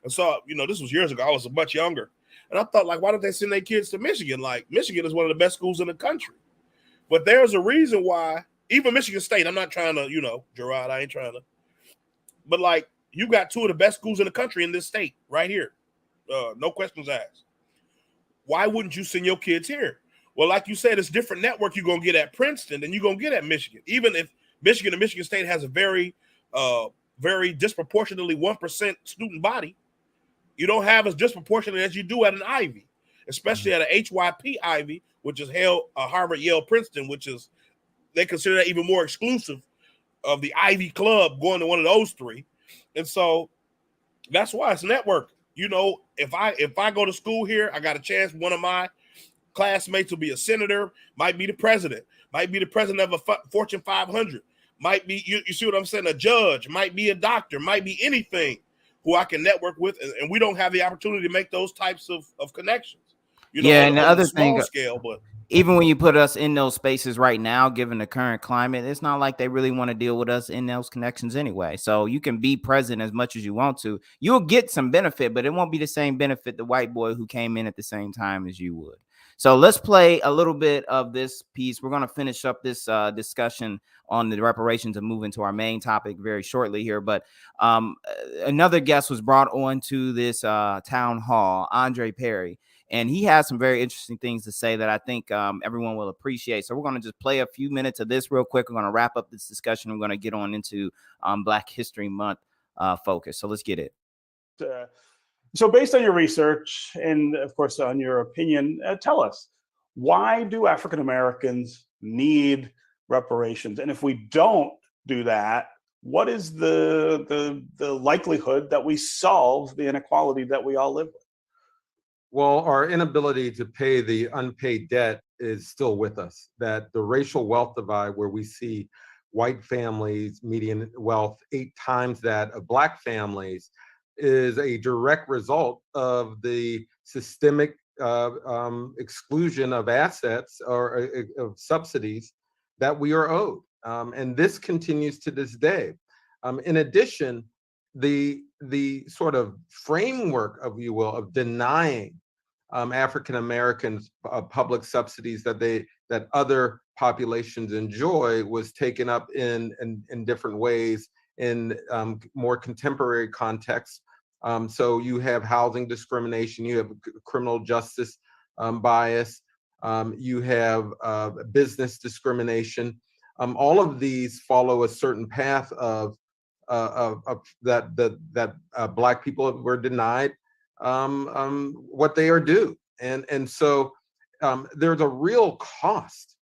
[SPEAKER 3] And so, this was years ago. I was much younger. And I thought, like, why don't they send their kids to Michigan? Like, Michigan is one of the best schools in the country. But there's a reason why, even Michigan State, I'm not trying to, Gerard, I ain't trying to. But, like, you got two of the best schools in the country in this state right here. No questions asked. Why wouldn't you send your kids here? Well, like you said, it's different network you're going to get at Princeton than you're going to get at Michigan. Even if Michigan and Michigan State has a very disproportionately 1% student body, you don't have as disproportionate as you do at an Ivy, especially at an HYP Ivy, which is Harvard, Yale, Princeton, which is, they consider that even more exclusive of the Ivy Club going to one of those three. And so that's why it's network. If I go to school here, I got a chance. One of my classmates will be a senator, might be the president, might be the president of a Fortune 500, might be, you see what I'm saying, a judge, might be a doctor, might be anything who I can network with. And we don't have the opportunity to make those types of connections,
[SPEAKER 1] Yeah, and the
[SPEAKER 3] on the
[SPEAKER 1] other
[SPEAKER 3] small
[SPEAKER 1] thing,
[SPEAKER 3] scale. But
[SPEAKER 1] even when you put us in those spaces right now, given the current climate, it's not like they really want to deal with us in those connections anyway. So you can be present as much as you want to. You'll get some benefit, but it won't be the same benefit the white boy who came in at the same time as you would. So let's play a little bit of this piece. We're going to finish up this discussion on the reparations and move into our main topic very shortly here. But another guest was brought on to this town hall, Andre Perry. And he has some very interesting things to say that I think everyone will appreciate. So we're going to just play a few minutes of this real quick. We're going to wrap up this discussion. We're going to get on into Black History Month focus. So let's get it.
[SPEAKER 4] So based on your research and, of course, on your opinion, tell us, why do African Americans need reparations? And if we don't do that, what is the likelihood that we solve the inequality that we all live with?
[SPEAKER 14] Well, our inability to pay the unpaid debt is still with us. That the racial wealth divide, where we see white families median wealth 8 times that of Black families, is a direct result of the systemic exclusion of assets or of subsidies that we are owed. And this continues to this day. In addition, the sort of framework, of you will, of denying African Americans public subsidies that other populations enjoy was taken up in different ways in more contemporary contexts. So you have housing discrimination, you have criminal justice bias, you have business discrimination. All of these follow a certain path of that Black people were denied what they are due, and so there's a real cost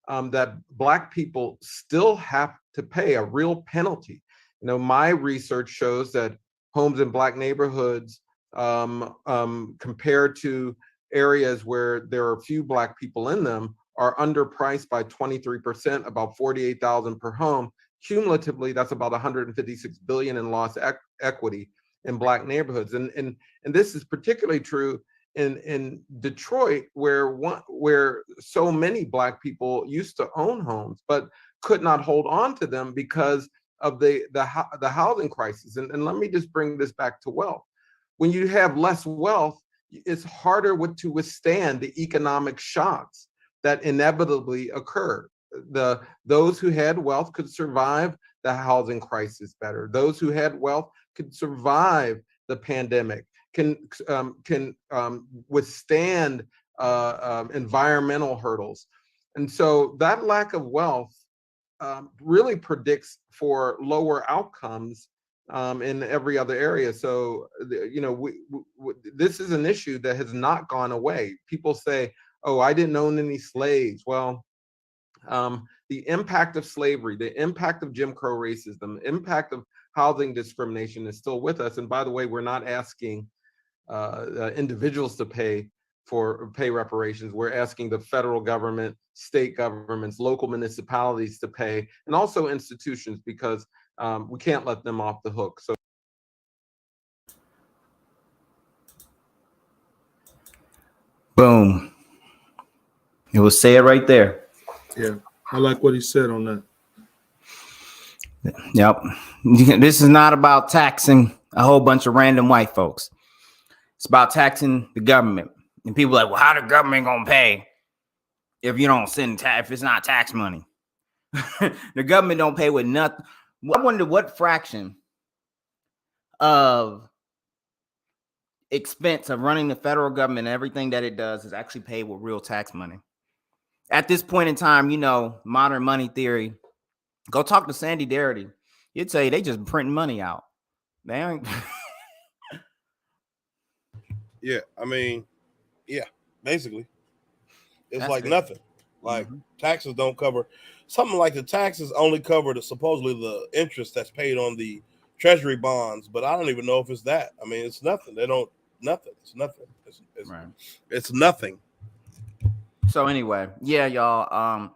[SPEAKER 14] that Black people still have to pay, a real penalty. My research shows that homes in Black neighborhoods, compared to areas where there are few Black people in them, are underpriced by 23%, about $48,000 per home. Cumulatively, that's about $156 billion in lost equity in Black neighborhoods. And this is particularly true in Detroit, where so many Black people used to own homes, but could not hold on to them because of the housing crisis. And let me just bring this back to wealth. When you have less wealth, it's harder to withstand the economic shocks that inevitably occur. Those who had wealth could survive the housing crisis better. Those who had wealth could survive the pandemic, can withstand environmental hurdles. And so that lack of wealth really predicts for lower outcomes in every other area. So, this is an issue that has not gone away. People say, oh, I didn't own any slaves. Well, the impact of slavery, the impact of Jim Crow racism, the impact of housing discrimination is still with us. And by the way, we're not asking individuals to pay reparations. We're asking the federal government, state governments, local municipalities to pay, and also institutions, because we can't let them off the hook. So,
[SPEAKER 1] boom. It will say it right there.
[SPEAKER 2] Yeah, I like what he said on that.
[SPEAKER 1] Yep. This is not about taxing a whole bunch of random white folks. It's about taxing the government. And people are like, well, how the government gonna pay if you don't send tax, if it's not tax money? The government don't pay with nothing. I wonder what fraction of expense of running the federal government and everything that it does is actually paid with real tax money. At this point in time, modern money theory, go talk to Sandy Darity. He'd tell you they just printing money out. They ain't.
[SPEAKER 3] Yeah, I mean, yeah, basically. It's
[SPEAKER 1] That's
[SPEAKER 3] like
[SPEAKER 1] it.
[SPEAKER 3] nothing. Like taxes don't cover something like the taxes only cover supposedly the interest that's paid on the treasury bonds, but I don't even know if it's that. I mean, it's nothing. Nothing. It's nothing. It's nothing.
[SPEAKER 1] So anyway, yeah, y'all.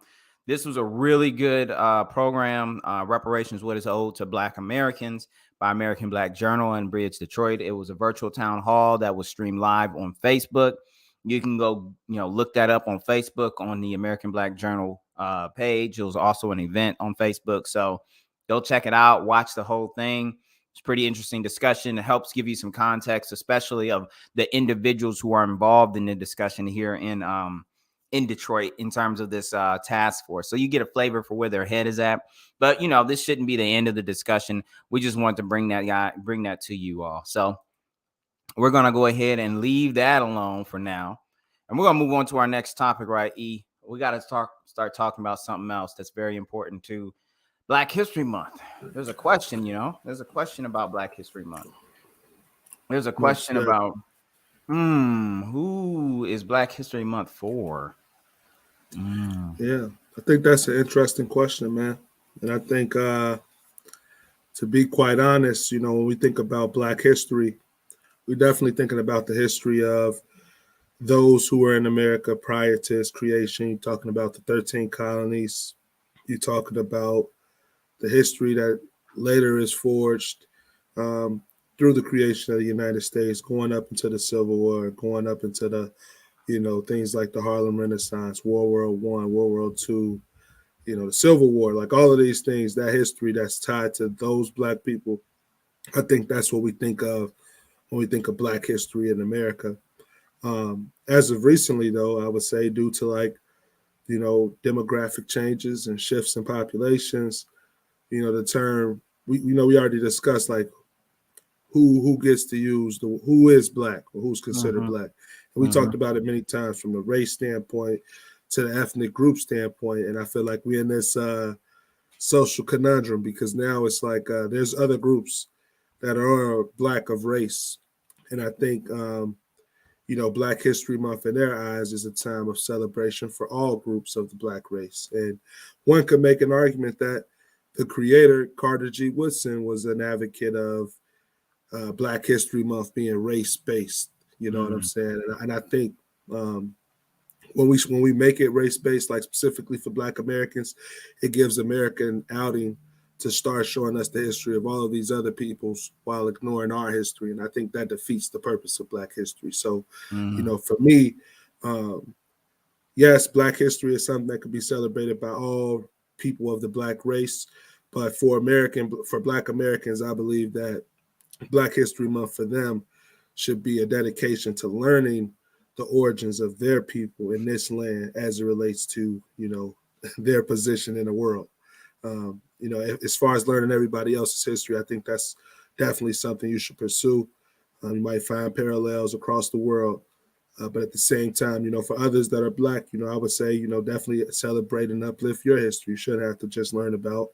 [SPEAKER 1] This was a really good program. Reparations: What is Owed to Black Americans by American Black Journal and Bridge Detroit. It was a virtual town hall that was streamed live on Facebook. You can go, look that up on Facebook on the American Black Journal page. It was also an event on Facebook. So go check it out. Watch the whole thing. It's pretty interesting discussion. It helps give you some context, especially of the individuals who are involved in the discussion here in Detroit in terms of this task force. So you get a flavor for where their head is at. But, this shouldn't be the end of the discussion. We just want to bring that to you all. So we're going to go ahead and leave that alone for now. And we're going to move on to our next topic, right, E? We got to start talking about something else that's very important to Black History Month. There's a question, there's a question about Black History Month. There's a question about, who is Black History Month for?
[SPEAKER 2] Yeah, I think that's an interesting question, man. And I think, to be quite honest, when we think about Black history, we're definitely thinking about the history of those who were in America prior to its creation. You're talking about the 13 colonies. You're talking about the history that later is forged through the creation of the United States, going up into the Civil War, going up into the, things like the Harlem Renaissance, World War I, World War II, the Civil War, like all of these things, that history that's tied to those Black people. I think that's what we think of when we think of Black history in America. As of recently, though, I would say due to demographic changes and shifts in populations, the term we already discussed, like who gets to use who is Black or who's considered Black. And we talked about it many times from the race standpoint to the ethnic group standpoint. And I feel like we're in this social conundrum because now it's like there's other groups that are Black of race. And I think, Black History Month in their eyes is a time of celebration for all groups of the Black race. And one could make an argument that the creator, Carter G. Woodson, was an advocate of Black History Month being race-based. You know what I'm saying? And I think when we make it race-based, like specifically for Black Americans, it gives America an outing to start showing us the history of all of these other peoples while ignoring our history. And I think that defeats the purpose of Black history. So, for me, yes, Black history is something that could be celebrated by all people of the Black race. But for Black Americans, I believe that Black History Month for them should be a dedication to learning the origins of their people in this land as it relates to, their position in the world. As far as learning everybody else's history, I think that's definitely something you should pursue. You might find parallels across the world. But at the same time, for others that are Black, I would say, definitely celebrate and uplift your history. You shouldn't have to just learn about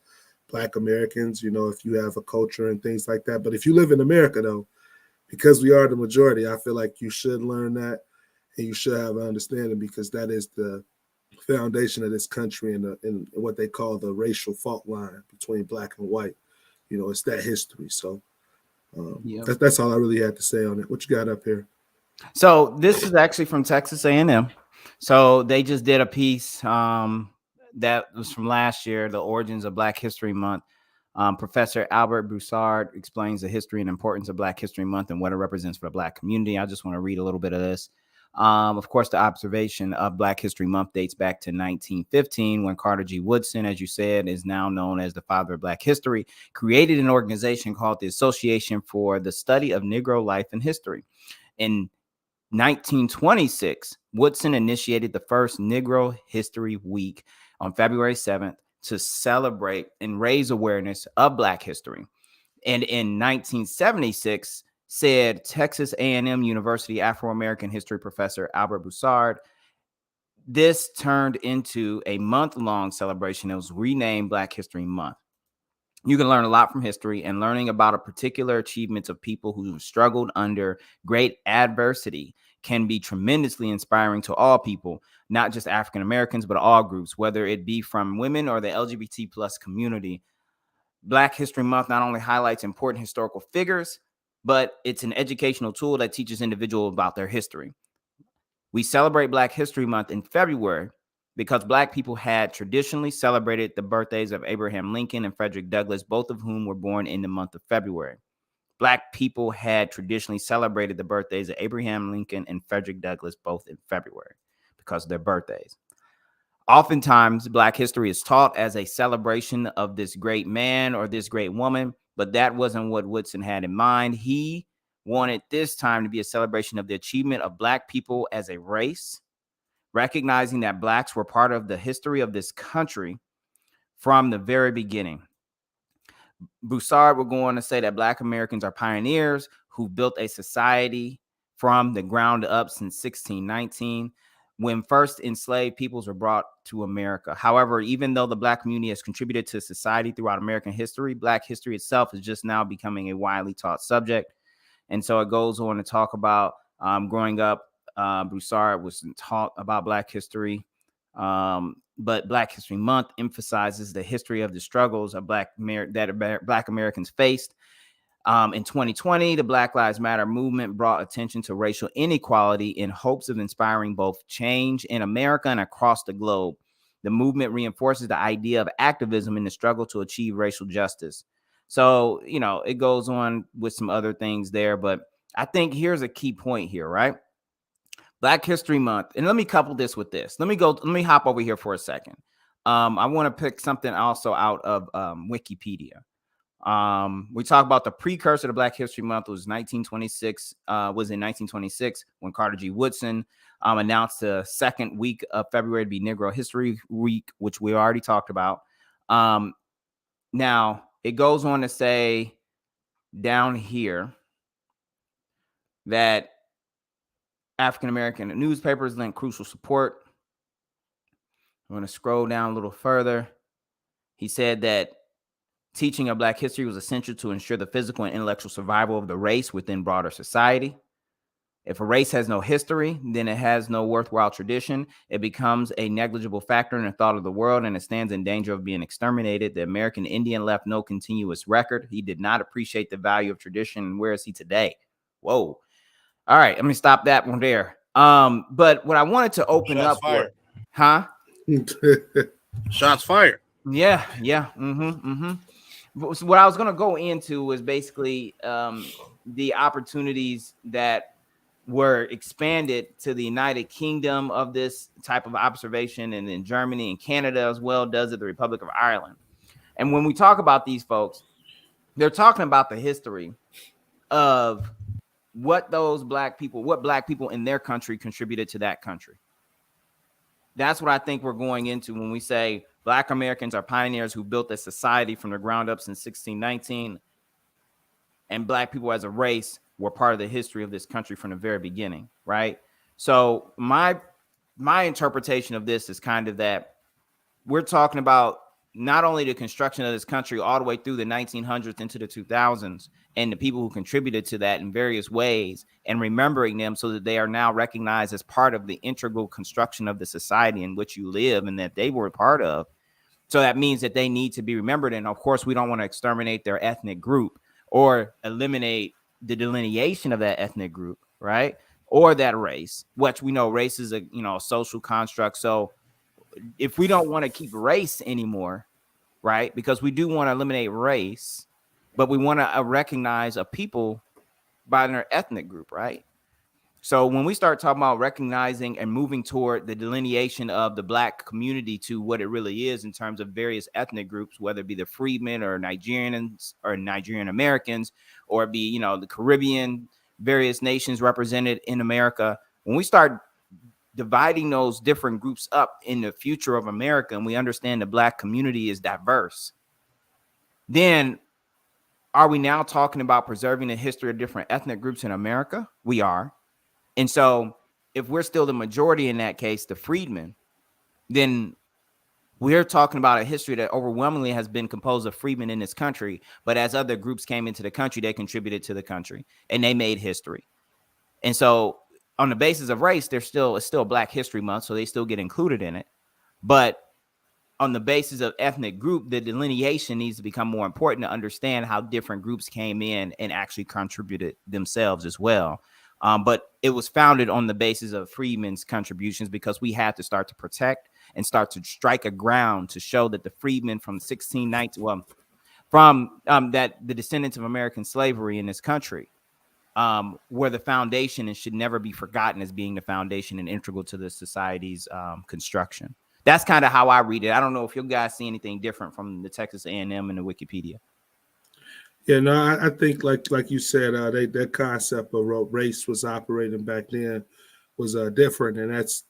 [SPEAKER 2] Black Americans, if you have a culture and things like that. But if you live in America, though, because we are the majority, I feel like you should learn that and you should have an understanding, because that is the foundation of this country and what they call the racial fault line between Black and white. It's that history. So that's all I really had to say on it. What you got up here?
[SPEAKER 1] So this is actually from Texas A&M. So they just did a piece that was from last year, the origins of Black History Month. Professor Albert Broussard explains the history and importance of Black History Month and what it represents for the Black community. I just want to read a little bit of this. Of course, the observation of Black History Month dates back to 1915, when Carter G. Woodson, as you said, is now known as the father of Black history, created an organization called the Association for the Study of Negro Life and History. In 1926, Woodson initiated the first Negro History Week on February 7th to celebrate and raise awareness of Black history. And in 1976, said Texas A&M University Afro-American history professor Albert Broussard, this turned into a month-long celebration that was renamed Black History Month. You can learn a lot from history, and learning about a particular achievements of people who struggled under great adversity can be tremendously inspiring to all people, not just African Americans, but all groups, whether it be from women or the LGBT plus community. Black History Month not only highlights important historical figures, but it's an educational tool that teaches individuals about their history. We celebrate Black History Month in February because Black people had traditionally celebrated the birthdays of Abraham Lincoln and Frederick Douglass, both of whom were born in the month of February. Black people had traditionally celebrated the birthdays of Abraham Lincoln and Frederick Douglass, both in February, because of their birthdays. Oftentimes, Black history is taught as a celebration of this great man or this great woman, but that wasn't what Woodson had in mind. He wanted this time to be a celebration of the achievement of Black people as a race, recognizing that Blacks were part of the history of this country from the very beginning. Broussard will go on to say that Black Americans are pioneers who built a society from the ground up since 1619, when first enslaved peoples were brought to America. However, even though the Black community has contributed to society throughout American history, Black history itself is just now becoming a widely taught subject. And so it goes on to talk about growing up, Broussard was taught about Black history. But Black History Month emphasizes the history of the struggles of Black Americans faced. In 2020, the Black Lives Matter movement brought attention to racial inequality in hopes of inspiring both change in America and across the globe. The movement reinforces the idea of activism in the struggle to achieve racial justice. So, it goes on with some other things there, but I think here's a key point here, right? Black History Month. And let me couple this with this. Let me hop over here for a second. I want to pick something also out of Wikipedia. We talk about the precursor to Black History Month was in 1926 when Carter G. Woodson announced the second week of February to be Negro History Week, which we already talked about. Now, it goes on to say down here that African-American newspapers lent crucial support. I'm going to scroll down a little further. He said that teaching of Black history was essential to ensure the physical and intellectual survival of the race within broader society. If a race has no history, then it has no worthwhile tradition. It becomes a negligible factor in the thought of the world, and it stands in danger of being exterminated. The American Indian left no continuous record. He did not appreciate the value of tradition. And where is he today? Whoa. All right, let me stop that one there. But what I wanted to open
[SPEAKER 3] Shots
[SPEAKER 1] up
[SPEAKER 3] fired.
[SPEAKER 1] Huh?
[SPEAKER 3] Shots fired.
[SPEAKER 1] Yeah. what I was going to go into was basically the opportunities that were expanded to the United Kingdom of this type of observation, and in Germany and Canada as well does it, the Republic of Ireland. And when we talk about these folks, they're talking about the history of what black people in their country contributed to that country. That's what I think we're going into when we say Black Americans are pioneers who built a society from the ground up since 1619, and Black people as a race were part of the history of this country from the very beginning, right? So my interpretation of this is kind of that we're talking about not only the construction of this country all the way through the 1900s into the 2000s, and the people who contributed to that in various ways, and remembering them so that they are now recognized as part of the integral construction of the society in which you live and that they were a part of. So that means that they need to be remembered. And of course, we don't want to exterminate their ethnic group or eliminate the delineation of that ethnic group, right? Or that race, which we know race is a social construct. So if we don't want to keep race anymore, right? Because we do want to eliminate race, but we want to recognize a people by their ethnic group, right? So when we start talking about recognizing and moving toward the delineation of the Black community to what it really is in terms of various ethnic groups, whether it be the Freedmen or Nigerians or Nigerian Americans, or it be, the Caribbean, various nations represented in America, when we start dividing those different groups up in the future of America, and we understand the Black community is diverse, then are we now talking about preserving the history of different ethnic groups in America? We are. And so if we're still the majority in that case, the freedmen, then we're talking about a history that overwhelmingly has been composed of freedmen in this country. But as other groups came into the country, they contributed to the country and they made history. And so on the basis of race, it's still Black History Month, so they still get included in it. But on the basis of ethnic group, the delineation needs to become more important to understand how different groups came in and actually contributed themselves as well. But it was founded on the basis of freedmen's contributions because we had to start to protect and start to strike a ground to show that the freedmen from 1619, that the descendants of American slavery in this country were the foundation and should never be forgotten as being the foundation and integral to the society's construction. That's kind of how I read it. I don't know if you guys see anything different from the Texas A&M and the Wikipedia.
[SPEAKER 2] Yeah, no, I think like you said, that concept of race was operating back then was different, and that's,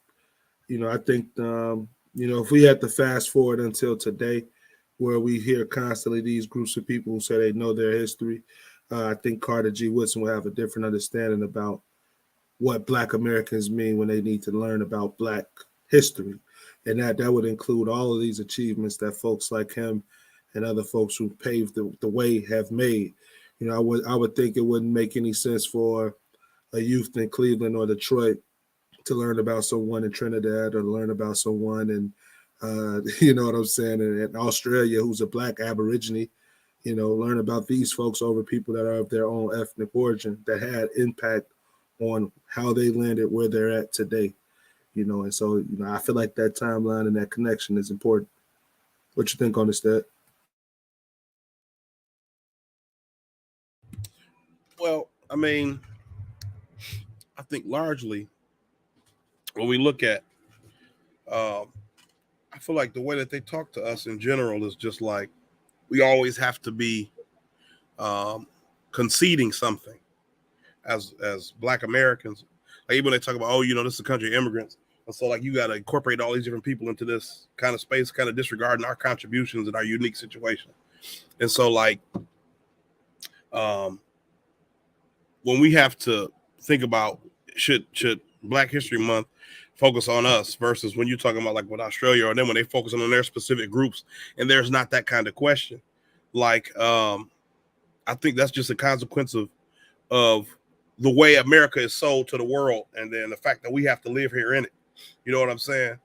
[SPEAKER 2] I think, if we had to fast forward until today, where we hear constantly these groups of people who say they know their history, I think Carter G. Woodson will have a different understanding about what Black Americans mean when they need to learn about Black history, and that would include all of these achievements that folks like him and other folks who paved the way have made. I would think it wouldn't make any sense for a youth in Cleveland or Detroit to learn about someone in Trinidad or learn about someone in, you know what I'm saying, in Australia who's a Black Aborigine, learn about these folks over people that are of their own ethnic origin that had impact on how they landed where they're at today. And so, I feel like that timeline and that connection is important. What you think on this, Dad?
[SPEAKER 3] Well, I mean, I think largely when we look at, I feel like the way that they talk to us in general is just like we always have to be conceding something as Black Americans. Like even when they talk about, this is a country of immigrants. And so like you got to incorporate all these different people into this kind of space, kind of disregarding our contributions and our unique situation. And so like when we have to think about should Black History Month focus on us versus when you're talking about like with Australia or then when they focus on their specific groups and there's not that kind of question. Like I think that's just a consequence of the way America is sold to the world and then the fact that we have to live here in it. You know what I'm saying?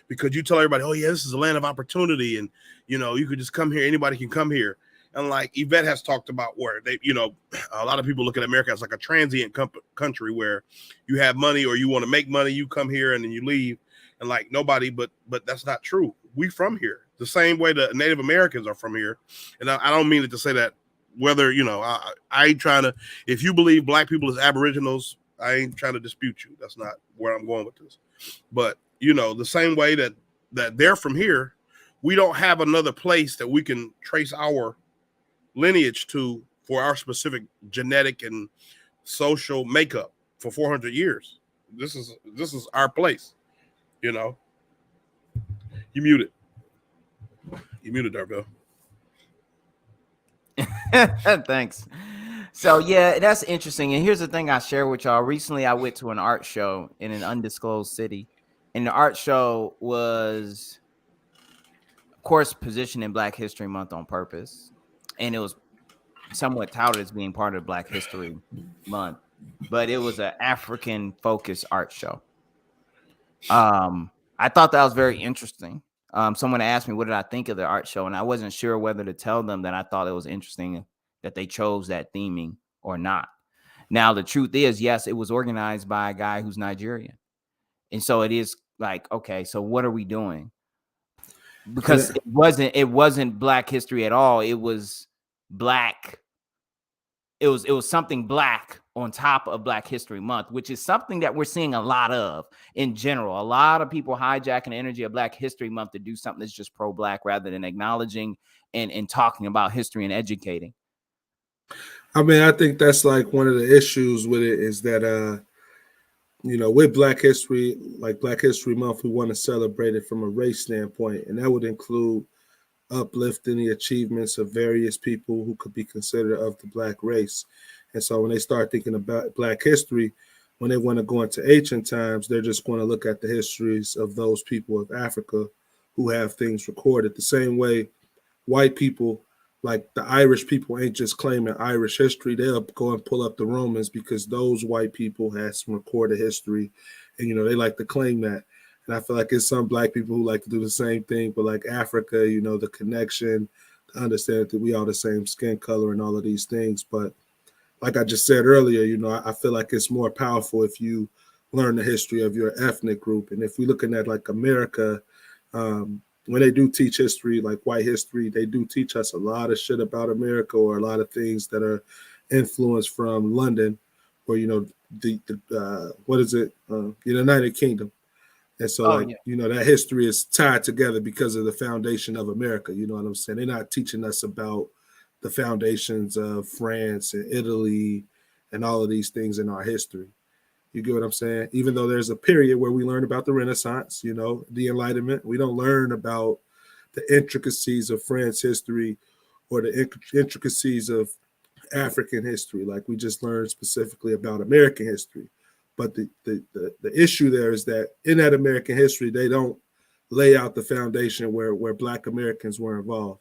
[SPEAKER 3] Because you tell everybody, oh yeah, this is a land of opportunity and you could just come here, anybody can come here. And like Yvette has talked about where they, a lot of people look at America as like a transient country where you have money or you want to make money, you come here and then you leave. And like nobody, but that's not true. We from here. the same way the Native Americans are from here. And I don't mean it to say that whether, I ain't trying to, if you believe black people as aboriginals, I ain't trying to dispute you. That's not where I'm going with this. But, the same way that they're from here, we don't have another place that we can trace our lineage to for our specific genetic and social makeup for 400 years. This is our place. You muted. You muted, Darville.
[SPEAKER 1] Thanks. So yeah, that's interesting. And here's the thing I share with y'all. Recently, I went to an art show in an undisclosed city, and the art show was, of course, positioned in Black History Month on purpose, and it was somewhat touted as being part of Black History Month, but it was an African-focused art show. I thought that was very interesting. Someone asked me what did I think of the art show, and I wasn't sure whether to tell them that I thought it was interesting that they chose that theming or not. Now, the truth is, yes, it was organized by a guy who's Nigerian. And so it is like, okay, so what are we doing? Because it wasn't Black history at all. It was Black. It was something Black on top of Black History Month, which is something that we're seeing a lot of in general. A lot of people hijacking the energy of Black History Month to do something that's just pro-Black rather than acknowledging and talking about history and educating.
[SPEAKER 2] I mean, I think that's like one of the issues with it is that, with Black History, like Black History Month, we want to celebrate it from a race standpoint, and that would include uplifting the achievements of various people who could be considered of the Black race. And so when they start thinking about Black history, when they want to go into ancient times, they're just going to look at the histories of those people of Africa who have things recorded. The same way white people, like the Irish people, ain't just claiming Irish history. They'll go and pull up the Romans because those white people had some recorded history, and they like to claim that. And I feel like it's some Black people who like to do the same thing, but like Africa, the connection, to understand that we all the same skin color and all of these things. But like I just said earlier, I feel like it's more powerful if you learn the history of your ethnic group. And if we're looking at like America, when they do teach history, like white history, they do teach us a lot of shit about America or a lot of things that are influenced from London or, what is it? The United Kingdom. And so, that history is tied together because of the foundation of America. You know what I'm saying? They're not teaching us about the foundations of France and Italy and all of these things in our history. You get what I'm saying? Even though there's a period where we learn about the Renaissance, the Enlightenment, we don't learn about the intricacies of France history or the intricacies of African history. Like we just learned specifically about American history. But the issue there is that in that American history, they don't lay out the foundation where Black Americans were involved.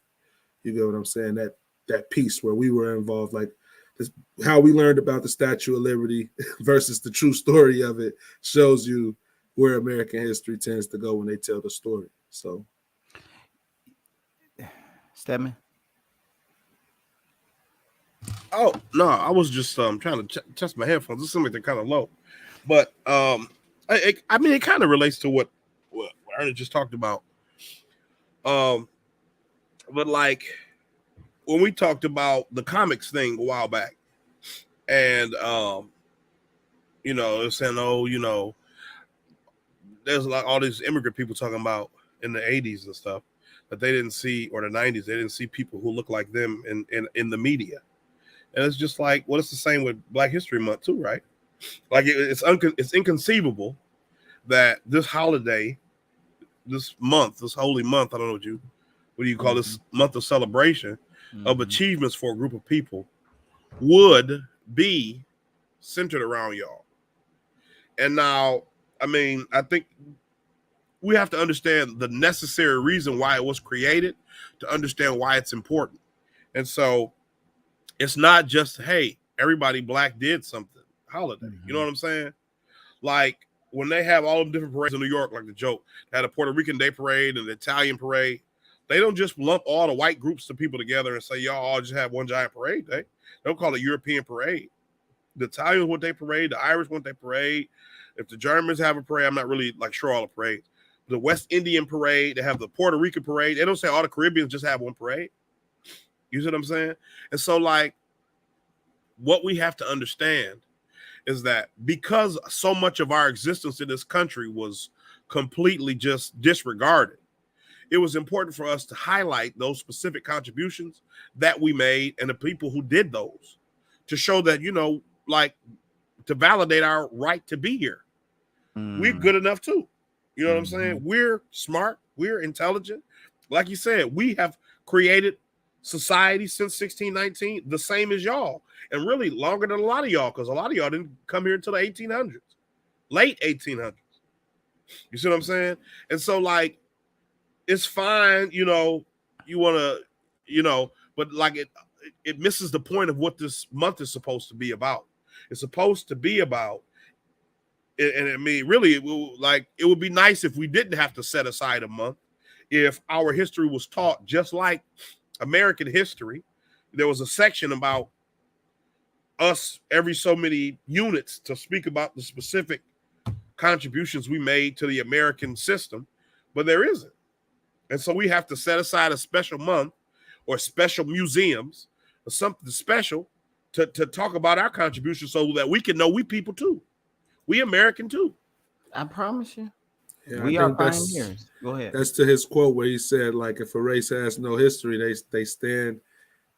[SPEAKER 2] You get what I'm saying? That piece where we were involved, like this, how we learned about the Statue of Liberty versus the true story of it shows you where American history tends to go when they tell the story. So,
[SPEAKER 1] Stedman?
[SPEAKER 3] Oh, no, I was just trying to test my headphones. This seems like they're kind of low. But I mean, it kind of relates to what Ernest just talked about. But like when we talked about the comics thing a while back, and they're saying, there's like all these immigrant people talking about in the 80s and stuff that they didn't see, or the 90s, they didn't see people who look like them in the media. And it's just like, well, it's the same with Black History Month too, right? Like it's inconceivable that this holiday, this month, this holy month, I don't know what do you call this month of celebration of achievements for a group of people would be centered around y'all. And now, I mean, I think we have to understand the necessary reason why it was created to understand why it's important. And so it's not just, hey, everybody Black did something holiday. You know what I'm saying? Like when they have all the different parades in New York, like the joke, they had a Puerto Rican Day parade and the Italian parade. They don't just lump all the white groups of people together and say, y'all all just have one giant parade. They don't call it European parade. The Italians want their parade. The Irish want their parade. If the Germans have a parade, I'm not really like sure all the parades. the West Indian parade. They have the Puerto Rican parade. They don't say all the Caribbeans just have one parade. You see what I'm saying? And so, like, what we have to understand is that because so much of our existence in this country was completely just disregarded, it was important for us to highlight those specific contributions that we made and the people who did those, to show that, you know, like, to validate our right to be here. We're good enough too. You know what I'm saying? We're smart. We're intelligent. Like you said, we have created society since 1619, the same as y'all, and really longer than a lot of y'all, because a lot of y'all didn't come here until the 1800s, late 1800s. You see what I'm saying? And so, like, it's fine, you know, you want to, you know, but like it misses the point of what this month is supposed to be about. It's supposed to be about, and I mean, really, it would be nice if we didn't have to set aside a month, if our history was taught just like American history. There was a section about us every so many units to speak about the specific contributions we made to the American system, but there isn't. And so we have to set aside a special month or special museums or something special to talk about our contributions, so that we can know we people too. We American too.
[SPEAKER 1] I promise you.
[SPEAKER 2] Yeah,
[SPEAKER 1] We
[SPEAKER 2] I
[SPEAKER 1] are
[SPEAKER 2] think that's,
[SPEAKER 1] pioneers. Go ahead.
[SPEAKER 2] That's to his quote where he said, like, if a race has no history, they stand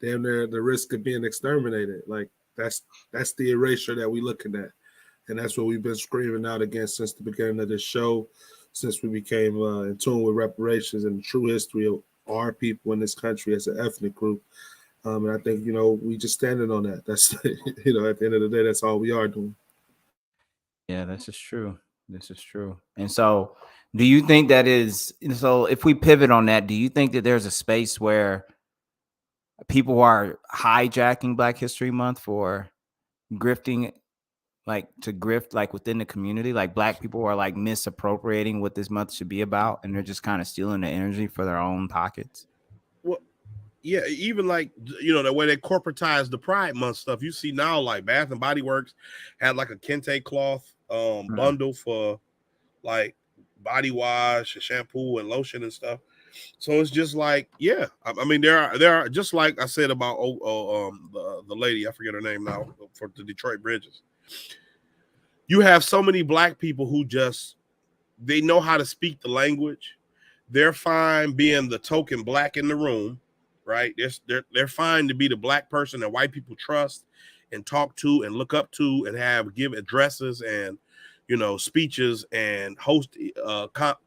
[SPEAKER 2] damn near the risk of being exterminated. Like, that's the erasure that we're looking at. And that's what we've been screaming out against since the beginning of this show, since we became in tune with reparations and the true history of our people in this country as an ethnic group. And I think, you know, we just standing on that. That's, you know, at the end of the day, that's all we are doing.
[SPEAKER 1] Yeah, this is true. This is true. And so, do you think that is so? If we pivot on that, do you think that there's a space where people are hijacking Black History Month for grifting, like to grift, like within the community, like Black people are like misappropriating what this month should be about, and they're just kind of stealing the energy for their own pockets?
[SPEAKER 3] Well, yeah, even like, you know, the way they corporatize the Pride Month stuff. You see now, like Bath and Body Works had like a kente cloth bundle for like body wash, shampoo, and lotion and stuff. So it's just like, yeah, I mean, there are just like I said about the lady, I forget her name now, for the Detroit Bridges. You have so many Black people who just, they know how to speak the language. They're fine being the token Black in the room, right? They're fine to be the Black person that white people trust and talk to and look up to and give addresses and, you know, speeches and host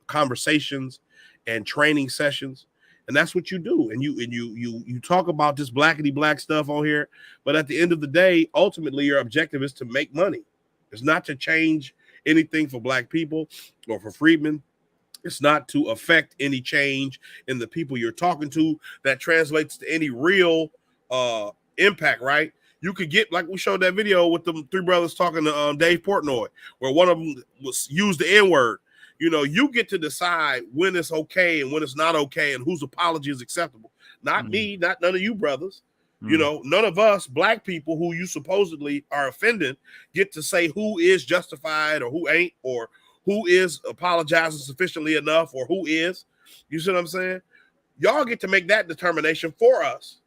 [SPEAKER 3] conversations and training sessions. And that's what you do. And you talk about this blackity black stuff on here, but at the end of the day, ultimately your objective is to make money. It's not to change anything for Black people or for freedmen. It's not to affect any change in the people you're talking to that translates to any real impact, right? You could get, like we showed that video with the three brothers talking to Dave Portnoy, where one of them was used the N-word. You know, you get to decide when it's okay and when it's not okay and whose apology is acceptable. Not me, not none of you brothers. You know, none of us Black people who you supposedly are offending get to say who is justified or who ain't, or who is apologizing sufficiently enough, or who is. You see what I'm saying? Y'all get to make that determination for us.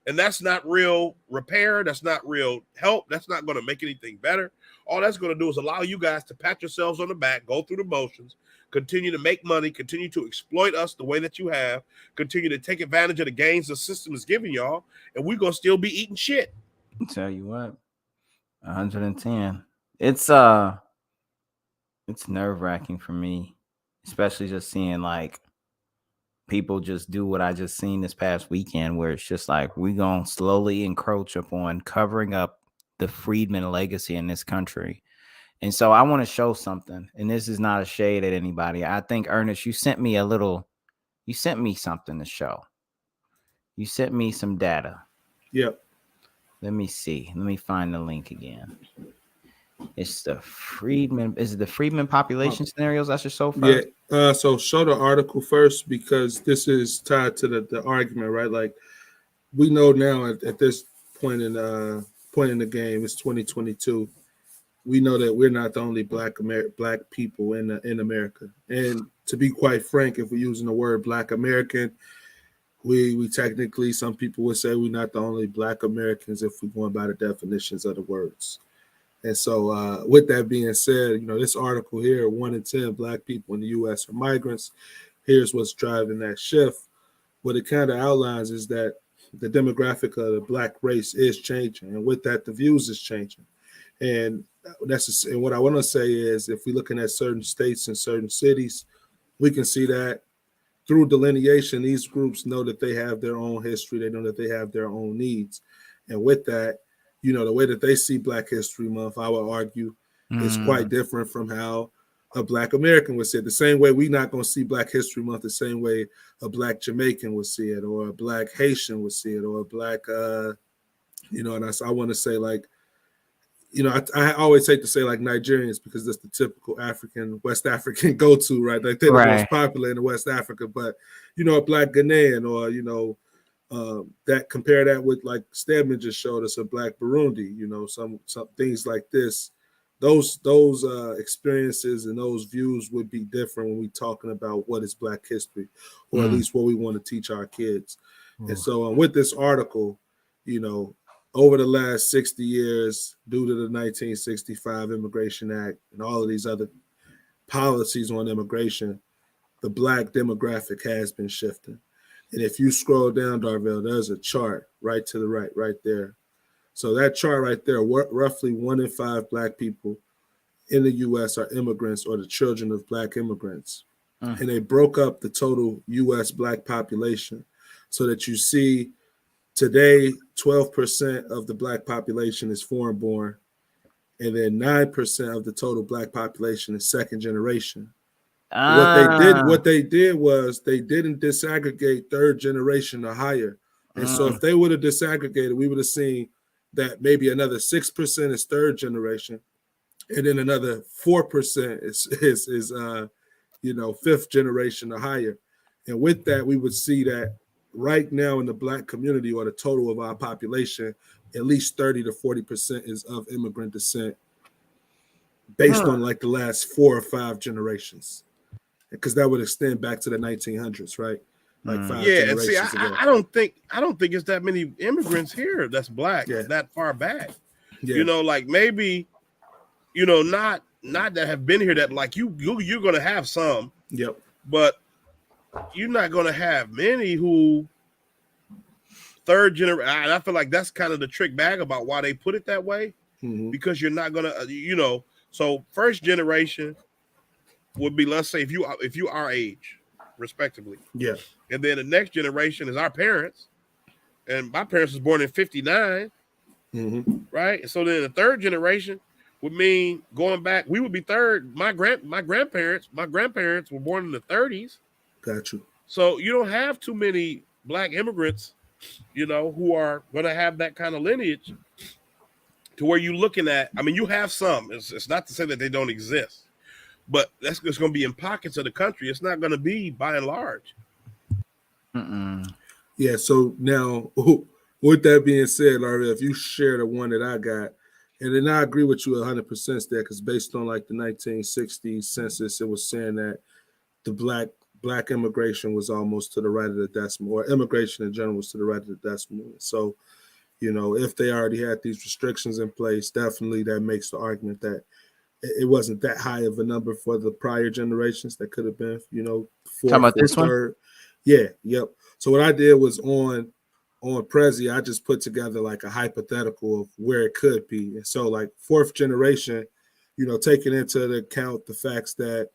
[SPEAKER 3] And that's not real repair. That's not real help. That's not going to make anything better. All that's going to do is allow you guys to pat yourselves on the back, go through the motions, continue to make money, continue to exploit us the way that you have, continue to take advantage of the gains the system is giving y'all, and we're going to still be eating shit.
[SPEAKER 1] I'll tell you what, 110. It's nerve-wracking for me, especially just seeing like people just do what I just seen this past weekend, where it's just like we gonna slowly encroach upon covering up the freedman legacy in this country. And so I want to show something, and this is not a shade at anybody. I think, Ernest, you sent me something to show. You sent me some data.
[SPEAKER 2] Yep.
[SPEAKER 1] Let me see. Let me find the link again. It's the Freedmen. Is it the Freedmen population scenarios I should show first?
[SPEAKER 2] Yeah. So show the article first, because this is tied to the argument, right? Like, we know now at this point in the game, it's 2022. we know that we're not the only black people in America. And to be quite frank, if we're using the word Black American, we technically, some people would say we're not the only Black Americans if we're going by the definitions of the words. And so, with that being said, this article here, 1 in 10 Black people in the U.S. are migrants. Here's what's driving that shift. What it kind of outlines is that the demographic of the Black race is changing, and with that, the views is changing. And and what I want to say is, if we're looking at certain states and certain cities, we can see that through delineation, these groups know that they have their own history. They know that they have their own needs. And with that, the way that they see Black History Month, I would argue, is quite different from how a Black American would see it. The same way we're not going to see Black History Month the same way a Black Jamaican would see it, or a Black Haitian would see it, or a Black, and I want to say, like, I always hate to say like Nigerians because that's the typical West African go-to, right? Like they're the most popular in West Africa. But a Black Ghanaian, or that compare that with like Stedman just showed us a Black Burundi. Some things like this. Those experiences and those views would be different when we're talking about what is Black history, or at least what we want to teach our kids. And so with this article, over the last 60 years, due to the 1965 Immigration Act and all of these other policies on immigration, the Black demographic has been shifting. And if you scroll down, Darvell, there's a chart right to the right there. So that chart right there, roughly 1 in 5 Black people in the U.S. are immigrants or the children of Black immigrants. And they broke up the total U.S. Black population so that you see today, 12% of the Black population is foreign born, and then 9% of the total Black population is second generation. What they did was they didn't disaggregate third generation or higher. And so if they would have disaggregated, we would have seen that maybe another 6% is third generation, and then another 4% is fifth generation or higher. And with that, we would see that right now in the Black community, or the total of our population, at least 30 to 40% is of immigrant descent based on like the last 4 or 5 generations. Because that would extend back to the 1900s, right? Like 5 generations
[SPEAKER 3] see,
[SPEAKER 2] ago.
[SPEAKER 3] I don't think it's that many immigrants here that's Black that far back. Like maybe, not that have been here that like you're gonna have some.
[SPEAKER 2] Yep.
[SPEAKER 3] But you're not going to have many who third generation. And I feel like that's kind of the trick bag about why they put it that way, because you're not going to, so first generation would be, let's say if you our age, respectively.
[SPEAKER 2] Yeah.
[SPEAKER 3] And then the next generation is our parents. And my parents was born in 59. Right. So then the third generation would mean going back, we would be third. My grandparents were born in the 30s.
[SPEAKER 2] Got you.
[SPEAKER 3] So you don't have too many Black immigrants, who are going to have that kind of lineage to where you're looking at. I mean, you have some. It's not to say that they don't exist, but that's just going to be in pockets of the country. It's not going to be by and large.
[SPEAKER 2] Yeah. So now, with that being said, Larry, if you share the one that I got, and then I agree with you 100% there, because based on like the 1960s census, it was saying that the Black immigration was almost to the right of the decimal, or immigration in general was to the right of the decimal. So, if they already had these restrictions in place, definitely that makes the argument that it wasn't that high of a number for the prior generations. That could have been,
[SPEAKER 1] talking about this
[SPEAKER 2] third.
[SPEAKER 1] one?
[SPEAKER 2] Yeah, yep. So what I did was on Prezi, I just put together like a hypothetical of where it could be. And so like fourth generation, taking into account the facts that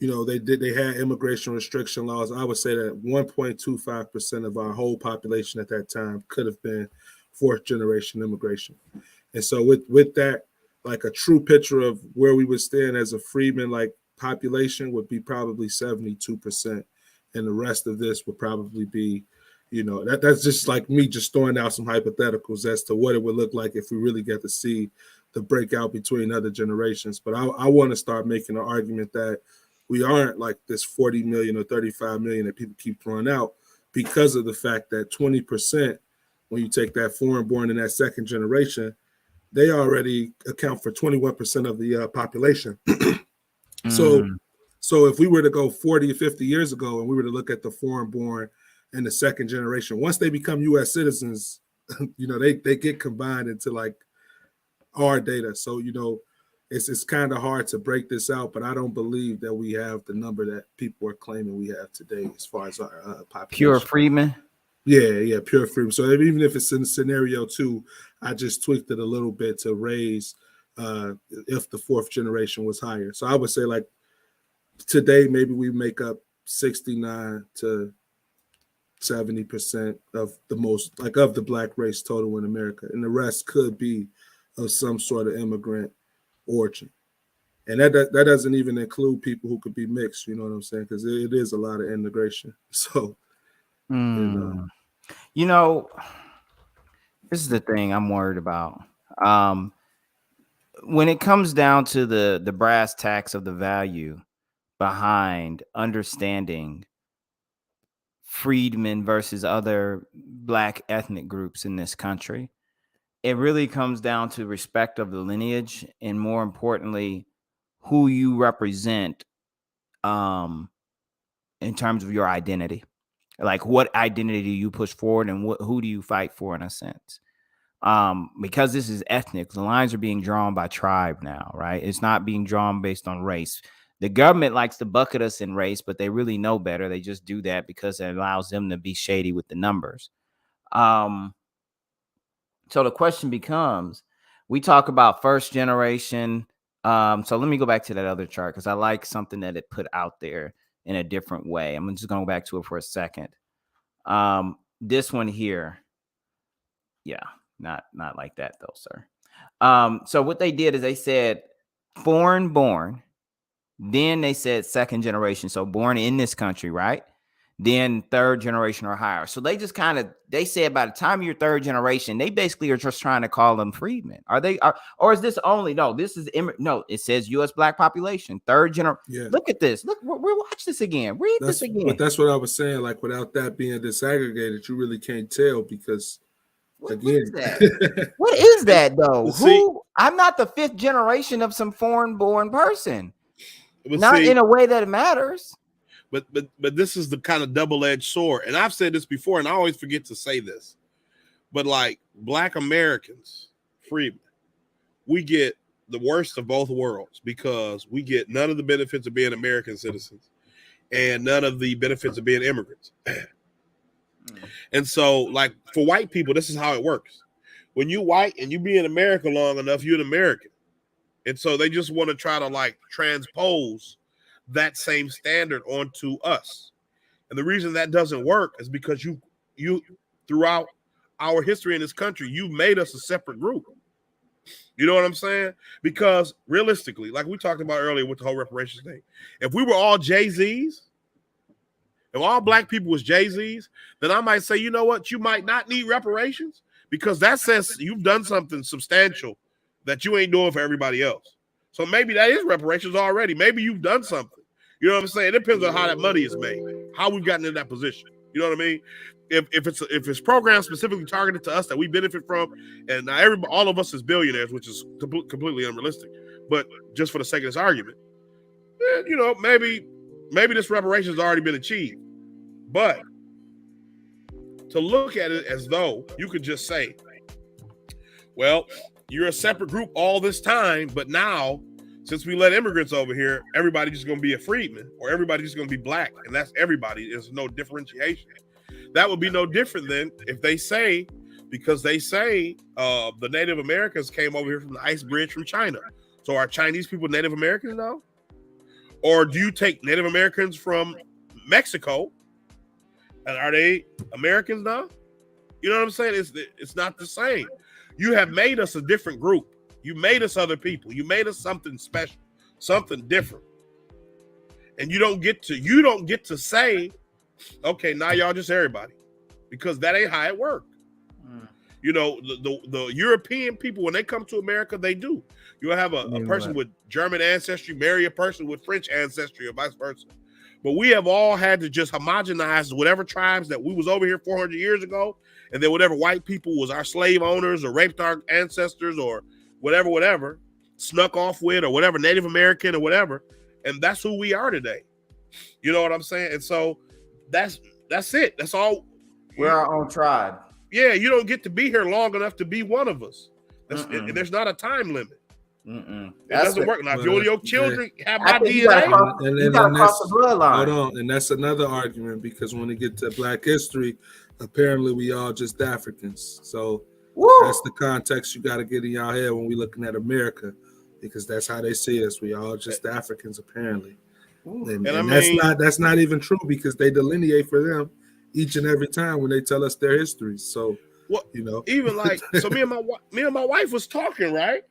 [SPEAKER 2] they had immigration restriction laws. I would say that 1.25% of our whole population at that time could have been fourth generation immigration. And so with that, like a true picture of where we would stand as a freedman like population would be probably 72%. And the rest of this would probably be, that's just like me just throwing out some hypotheticals as to what it would look like if we really get to see the breakout between other generations. But I want to start making an argument that we aren't like this 40 million or 35 million that people keep throwing out, because of the fact that 20%, when you take that foreign born in that second generation, they already account for 21% of the population. So,
[SPEAKER 1] Mm.
[SPEAKER 2] so if we were to go 40 or 50 years ago and we were to look at the foreign-born and the second generation, once they become U.S. citizens, they get combined into like our data. So, it's kind of hard to break this out, but I don't believe that we have the number that people are claiming we have today as far as our population.
[SPEAKER 1] Pure freedmen?
[SPEAKER 2] Yeah, pure freedom. So even if it's in scenario 2, I just tweaked it a little bit to raise if the fourth generation was higher. So I would say like today, maybe we make up 69 to 70% of of the black race total in America. And the rest could be of some sort of immigrant origin. And that doesn't even include people who could be mixed, you know what I'm saying? Because it is a lot of integration. So,
[SPEAKER 1] this is the thing I'm worried about. When it comes down to the brass tacks of the value behind understanding freedmen versus other black ethnic groups in this country, it really comes down to respect of the lineage and, more importantly, who you represent in terms of your identity. Like, what identity do you push forward and who do you fight for, in a sense? Because this is ethnic, the lines are being drawn by tribe now, right? It's not being drawn based on race. The government likes to bucket us in race, but they really know better. They just do that because it allows them to be shady with the numbers. So the question becomes, we talk about first generation. So let me go back to that other chart because I like something that it put out there in a different way. I'm just going to go back to it for a second. This one here. Yeah, not like that though, sir. So what they did is they said foreign born, then they said second generation, so born in this country, right? Then third generation or higher. So they just they said by the time you're third generation, they basically are just trying to call them freedmen. Or is this only? No, this is no. It says U.S. black population, third generation.
[SPEAKER 2] Yeah.
[SPEAKER 1] Look at this. Look, we'll watch this again. Read this again.
[SPEAKER 2] But that's what I was saying. Like without that being disaggregated, you really can't tell because.
[SPEAKER 1] What is that? What is that though? I'm not the fifth generation of some foreign-born person. Not in a way that it matters.
[SPEAKER 3] But this is the kind of double-edged sword. And I've said this before, and I always forget to say this. But like black Americans, freedmen, we get the worst of both worlds because we get none of the benefits of being American citizens and none of the benefits of being immigrants. And so, like, for white people, this is how it works. When you white and you be in America long enough, you're an American. And so they just want to try to, like, transpose that same standard onto us. And the reason that doesn't work is because you throughout our history in this country, you've made us a separate group. You know what I'm saying? Because realistically, like we talked about earlier with the whole reparations thing, if we were all Jay-Z's, if all black people was Jay-Z's, then I might say, you know what? You might not need reparations because that says you've done something substantial that you ain't doing for everybody else. So maybe that is reparations already. Maybe you've done something. You know what I'm saying? It depends on how that money is made, how we've gotten in that position. You know what I mean? If it's programs specifically targeted to us that we benefit from, and now all of us is billionaires, which is completely unrealistic. But just for the sake of this argument, you know, maybe this reparations has already been achieved. But to look at it as though you could just say, well, you're a separate group all this time, but now, since we let immigrants over here, everybody's just going to be a freedman or everybody's just going to be black. And that's everybody. There's no differentiation. That would be no different than if they say, because they say the Native Americans came over here from the ice bridge from China. So are Chinese people Native Americans now? Or do you take Native Americans from Mexico and are they Americans now? You know what I'm saying? It's not the same. You have made us a different group. You made us other people. You made us something special, something different. And you don't get to say, okay, now y'all just everybody, because that ain't how it works. You know, the European people, when they come to America, they do. You'll have a person with German ancestry marry a person with French ancestry or vice versa. But we have all had to just homogenize whatever tribes that we was over here 400 years ago, and then whatever white people was our slave owners or raped our ancestors or whatever, snuck off with, or whatever, Native American or whatever, and that's who we are today. You know what I'm saying? And so that's it. That's all.
[SPEAKER 1] We're our own tribe.
[SPEAKER 3] Yeah, you don't get to be here long enough to be one of us. There's not a time limit. It doesn't work. Now, if your children have my DNA,
[SPEAKER 1] you gotta cross the bloodline.
[SPEAKER 2] Hold on, and that's another argument, because when it get to Black history, apparently we all just Africans. So that's the context you got to get in your head when we looking at America, because that's how they see us. We all just Africans, apparently. And that's not even true, because they delineate for them each and every time when they tell us their histories. So,
[SPEAKER 3] even like, so me and my wife was talking, right?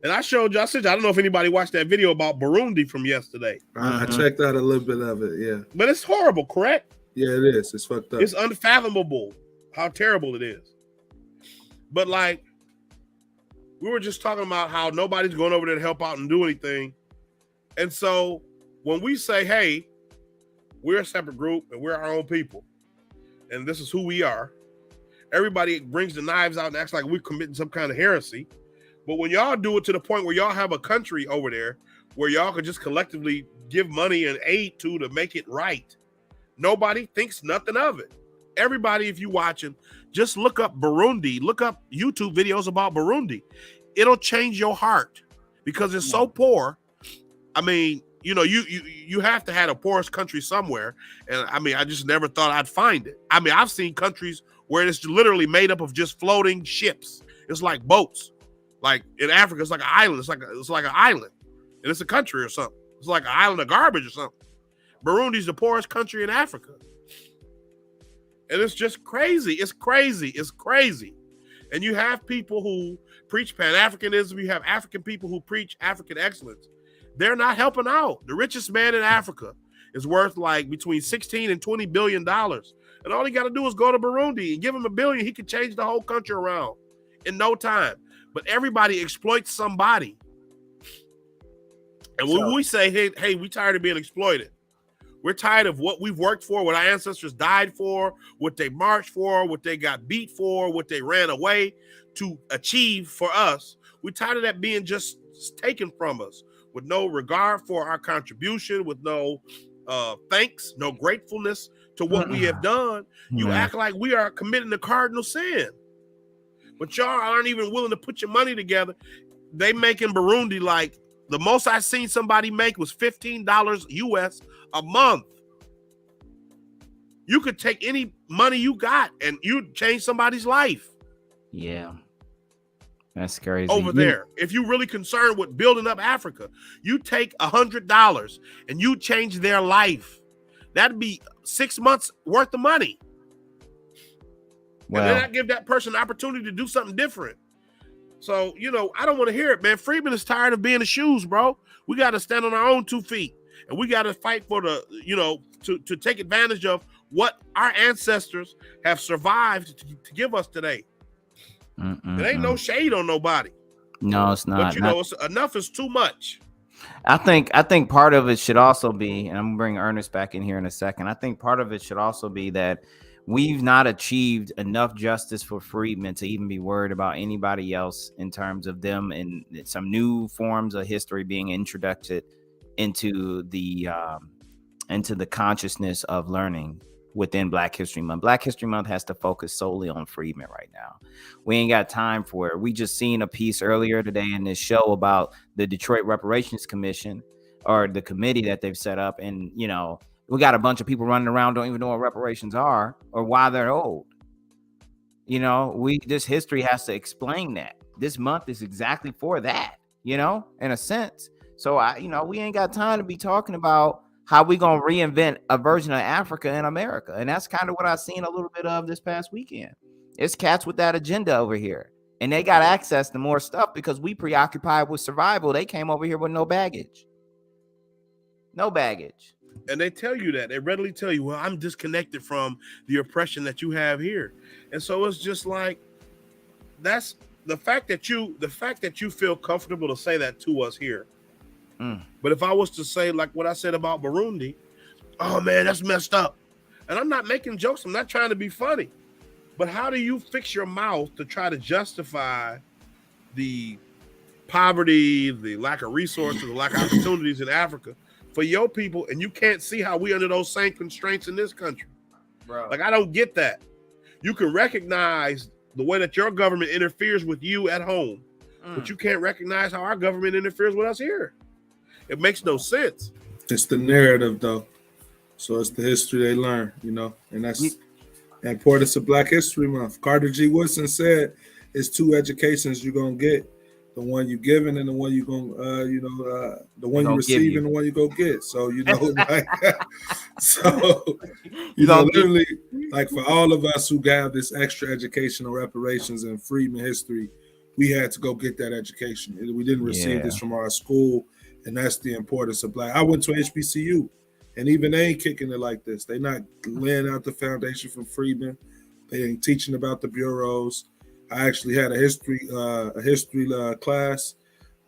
[SPEAKER 3] And I showed you, I said, I don't know if anybody watched that video about Burundi from yesterday.
[SPEAKER 2] I checked out a little bit of it, yeah.
[SPEAKER 3] But it's horrible, correct?
[SPEAKER 2] Yeah, it is. It's fucked up.
[SPEAKER 3] It's unfathomable how terrible it is. But like, we were just talking about how nobody's going over there to help out and do anything. And so when we say, hey, we're a separate group and we're our own people, and this is who we are, everybody brings the knives out and acts like we're committing some kind of heresy. But when y'all do it to the point where y'all have a country over there where y'all could just collectively give money and aid to make it right, nobody thinks nothing of it. Everybody, if you're watching, just look up Burundi, look up YouTube videos about Burundi. It'll change your heart because it's so poor. I mean, you have to have a poorest country somewhere. And I mean, I just never thought I'd find it. I mean, I've seen countries where it's literally made up of just floating ships. It's like boats. Like in Africa, it's like an island. It's like an island, and it's a country or something. It's like an island of garbage or something. Burundi's the poorest country in Africa, and it's just crazy. It's crazy. It's crazy. And you have people who preach Pan-Africanism. You have African people who preach African excellence. They're not helping out. The richest man in Africa is worth like between $16 and $20 billion, and all he got to do is go to Burundi and give him $1 billion. He could change the whole country around in no time. But everybody exploits somebody. And when we say, hey, we tired of being exploited. We're tired of what we've worked for, what our ancestors died for, what they marched for, what they got beat for, what they ran away to achieve for us. We're tired of that being just taken from us with no regard for our contribution, with no thanks, no gratefulness to what we have done. You act like we are committing the cardinal sin. But y'all aren't even willing to put your money together. They make in Burundi, like the most I seen somebody make was $15 US a month. You could take any money you got and you'd change somebody's life.
[SPEAKER 1] Yeah. That's crazy.
[SPEAKER 3] Over there. If you're really concerned with building up Africa, you take $100 and you change their life. That'd be 6 months worth of money. And then I give that person an opportunity to do something different. So, I don't want to hear it, man. Freedmen is tired of being the shoes, bro. We got to stand on our own 2 feet. And we got to fight for to take advantage of what our ancestors have survived to give us today. There ain't no shade on nobody.
[SPEAKER 1] No, it's not.
[SPEAKER 3] But, enough is too much.
[SPEAKER 1] I think part of it should also be, and I'm going to bring Ernest back in here in a second. I think part of it should also be that we've not achieved enough justice for freedmen to even be worried about anybody else in terms of them and some new forms of history being introduced into the consciousness of learning within Black History Month. Black History Month has to focus solely on freedmen right now. We ain't got time for it. We just seen a piece earlier today in this show about the Detroit Reparations Commission, or the committee that they've set up, and we got a bunch of people running around don't even know what reparations are or why they're old. This history has to explain that. This month is exactly for that, in a sense. So we ain't got time to be talking about how we gonna reinvent a version of Africa in America. And that's kind of what I've seen a little bit of this past weekend. It's cats with that agenda over here. And they got access to more stuff because we preoccupied with survival. They came over here with no baggage. No baggage.
[SPEAKER 3] And they tell you that. They readily tell you, well, I'm disconnected from the oppression that you have here. And so it's just like, that's the fact that you feel comfortable to say that to us here. But if I was to say like what I said about Burundi, oh man, that's messed up. And I'm not making jokes. I'm not trying to be funny. But how do you fix your mouth to try to justify the poverty, the lack of resources, the lack of opportunities in Africa for your people, and you can't see how we under those same constraints in this country.
[SPEAKER 1] Bro.
[SPEAKER 3] Like, I don't get that. You can recognize the way that your government interferes with you at home, but you can't recognize how our government interferes with us here. It makes no sense.
[SPEAKER 2] It's the narrative, though. So it's the history they learn, you know, and that's the importance of Black History Month. Carter G. Woodson said, "It's two educations you're gonna get: the one you giving and the one you gonna, the one you receive and the one you go get." So you know, like, so you know, literally, like for all of us who have this extra educational reparations and Freedmen history, we had to go get that education. We didn't receive this from our school, and that's the importance of Black. I went to HBCU. And even they ain't kicking it like this. They not laying out the foundation from Freedmen. They ain't teaching about the bureaus. I actually had a history class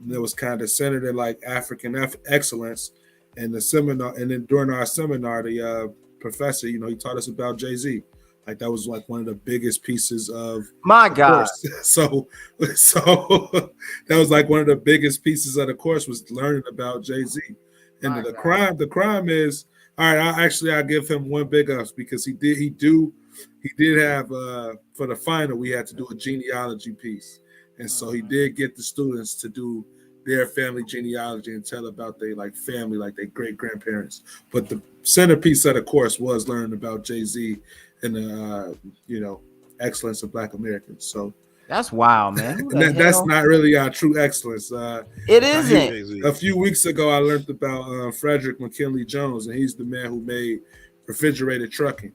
[SPEAKER 2] that was kind of centered in like African excellence. And the seminar, and then during our seminar, the professor, you know, he taught us about Jay-Z. Like that was like one of the biggest pieces of
[SPEAKER 1] my God.
[SPEAKER 2] So that was like one of the biggest pieces of the course was learning about Jay-Z. And the crime is, all right, I'll give him one big ups because he did have for the final we had to do a genealogy piece. And so he did get the students to do their family genealogy and tell about their like family, like their great grandparents. But the centerpiece of the course was learning about Jay-Z and the excellence of Black Americans. So
[SPEAKER 1] that's wild, man.
[SPEAKER 2] That's not really our true excellence.
[SPEAKER 1] It isn't.
[SPEAKER 2] A few weeks ago, I learned about Frederick McKinley Jones, and he's the man who made refrigerated trucking.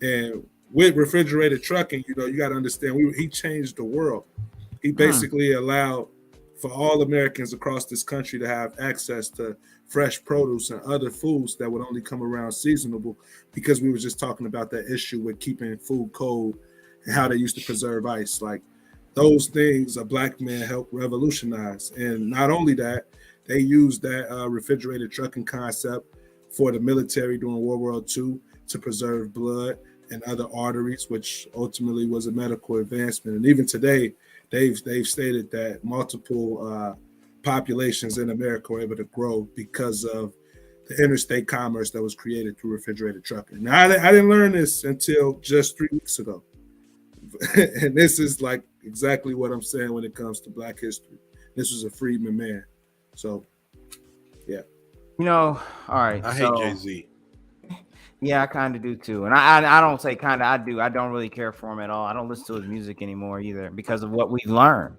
[SPEAKER 2] And with refrigerated trucking, you know, you got to understand, he changed the world. He basically allowed for all Americans across this country to have access to fresh produce and other foods that would only come around seasonable, because we were just talking about that issue with keeping food cold and how they used to preserve ice. Like, those things a Black man helped revolutionize. And not only that, they used that refrigerated trucking concept for the military during World War II to preserve blood and other arteries, which ultimately was a medical advancement. And even today, they've stated that multiple populations in America were able to grow because of the interstate commerce that was created through refrigerated trucking. Now, I didn't learn this until just 3 weeks ago. And this is like exactly what I'm saying when it comes to Black history. This was a Freedman man. So, yeah.
[SPEAKER 1] You know, all right.
[SPEAKER 3] I hate Jay-Z.
[SPEAKER 1] Yeah, I kind of do too. And I don't say kind of, I do. I don't really care for him at all. I don't listen to his music anymore either because of what we've learned.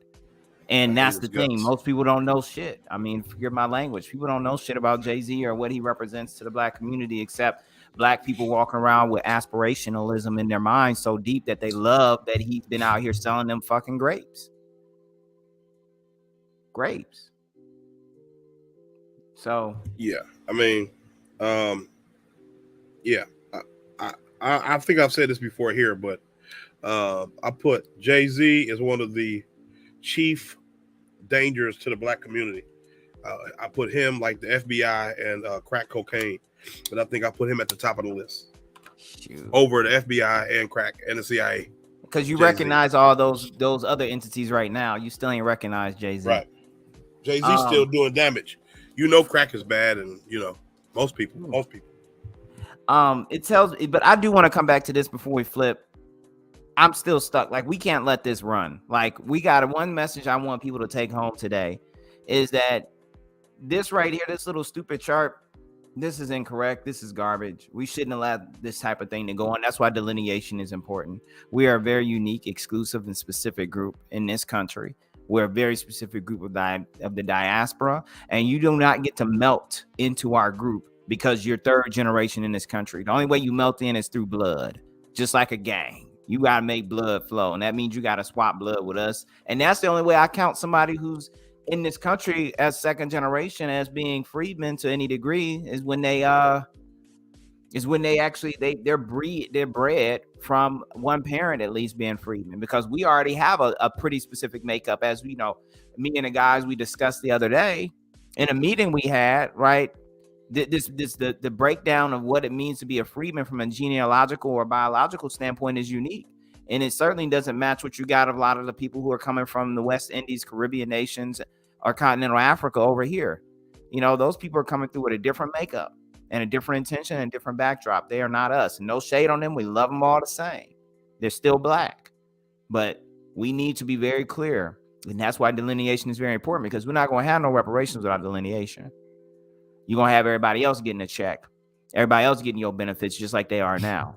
[SPEAKER 1] And that's the thing. Most people don't know shit. I mean, forget my language. People don't know shit about Jay-Z or what he represents to the Black community, except Black people walking around with aspirationalism in their mind so deep that they love that he's been out here selling them fucking grapes. So
[SPEAKER 3] yeah, I mean, yeah, I think I've said this before here, but I put Jay-Z as one of the chief dangers to the Black community. I put him like the FBI and crack cocaine, but I think I put him at the top of the list.
[SPEAKER 1] Shoot.
[SPEAKER 3] Over the FBI and crack and the CIA.
[SPEAKER 1] Because you recognize all those other entities right now, you still ain't recognize Jay-Z.
[SPEAKER 3] Right. Jay-Z's still doing damage. You know, crack is bad, and you know most people.
[SPEAKER 1] It tells, but I do want to come back to this before we flip. I'm still stuck. Like, we can't let this run. Like, we got one message I want people to take home today is that this right here, this little stupid chart, this is incorrect. This is garbage. We shouldn't allow this type of thing to go on. That's why delineation is important. We are a very unique, exclusive, and specific group in this country. We're a very specific group of the diaspora, and you do not get to melt into our group because you're third generation in this country. The only way you melt in is through blood, just like a gang. You got to make blood flow, and that means you got to swap blood with us. And that's the only way I count somebody who's in this country as second generation as being freedmen to any degree is when they actually they're bred from one parent at least being freedmen, because we already have a pretty specific makeup, as we know. Me and the guys we discussed the other day in a meeting we had, right? The breakdown of what it means to be a freedman from a genealogical or biological standpoint is unique. And it certainly doesn't match what you got of a lot of the people who are coming from the West Indies, Caribbean nations, or continental Africa over here. You know, those people are coming through with a different makeup and a different intention and a different backdrop. They are not us. No shade on them. We love them all the same. They're still black. But we need to be very clear. And that's why delineation is very important, because we're not going to have no reparations without delineation. You're going to have everybody else getting a check. Everybody else getting your benefits just like they are now.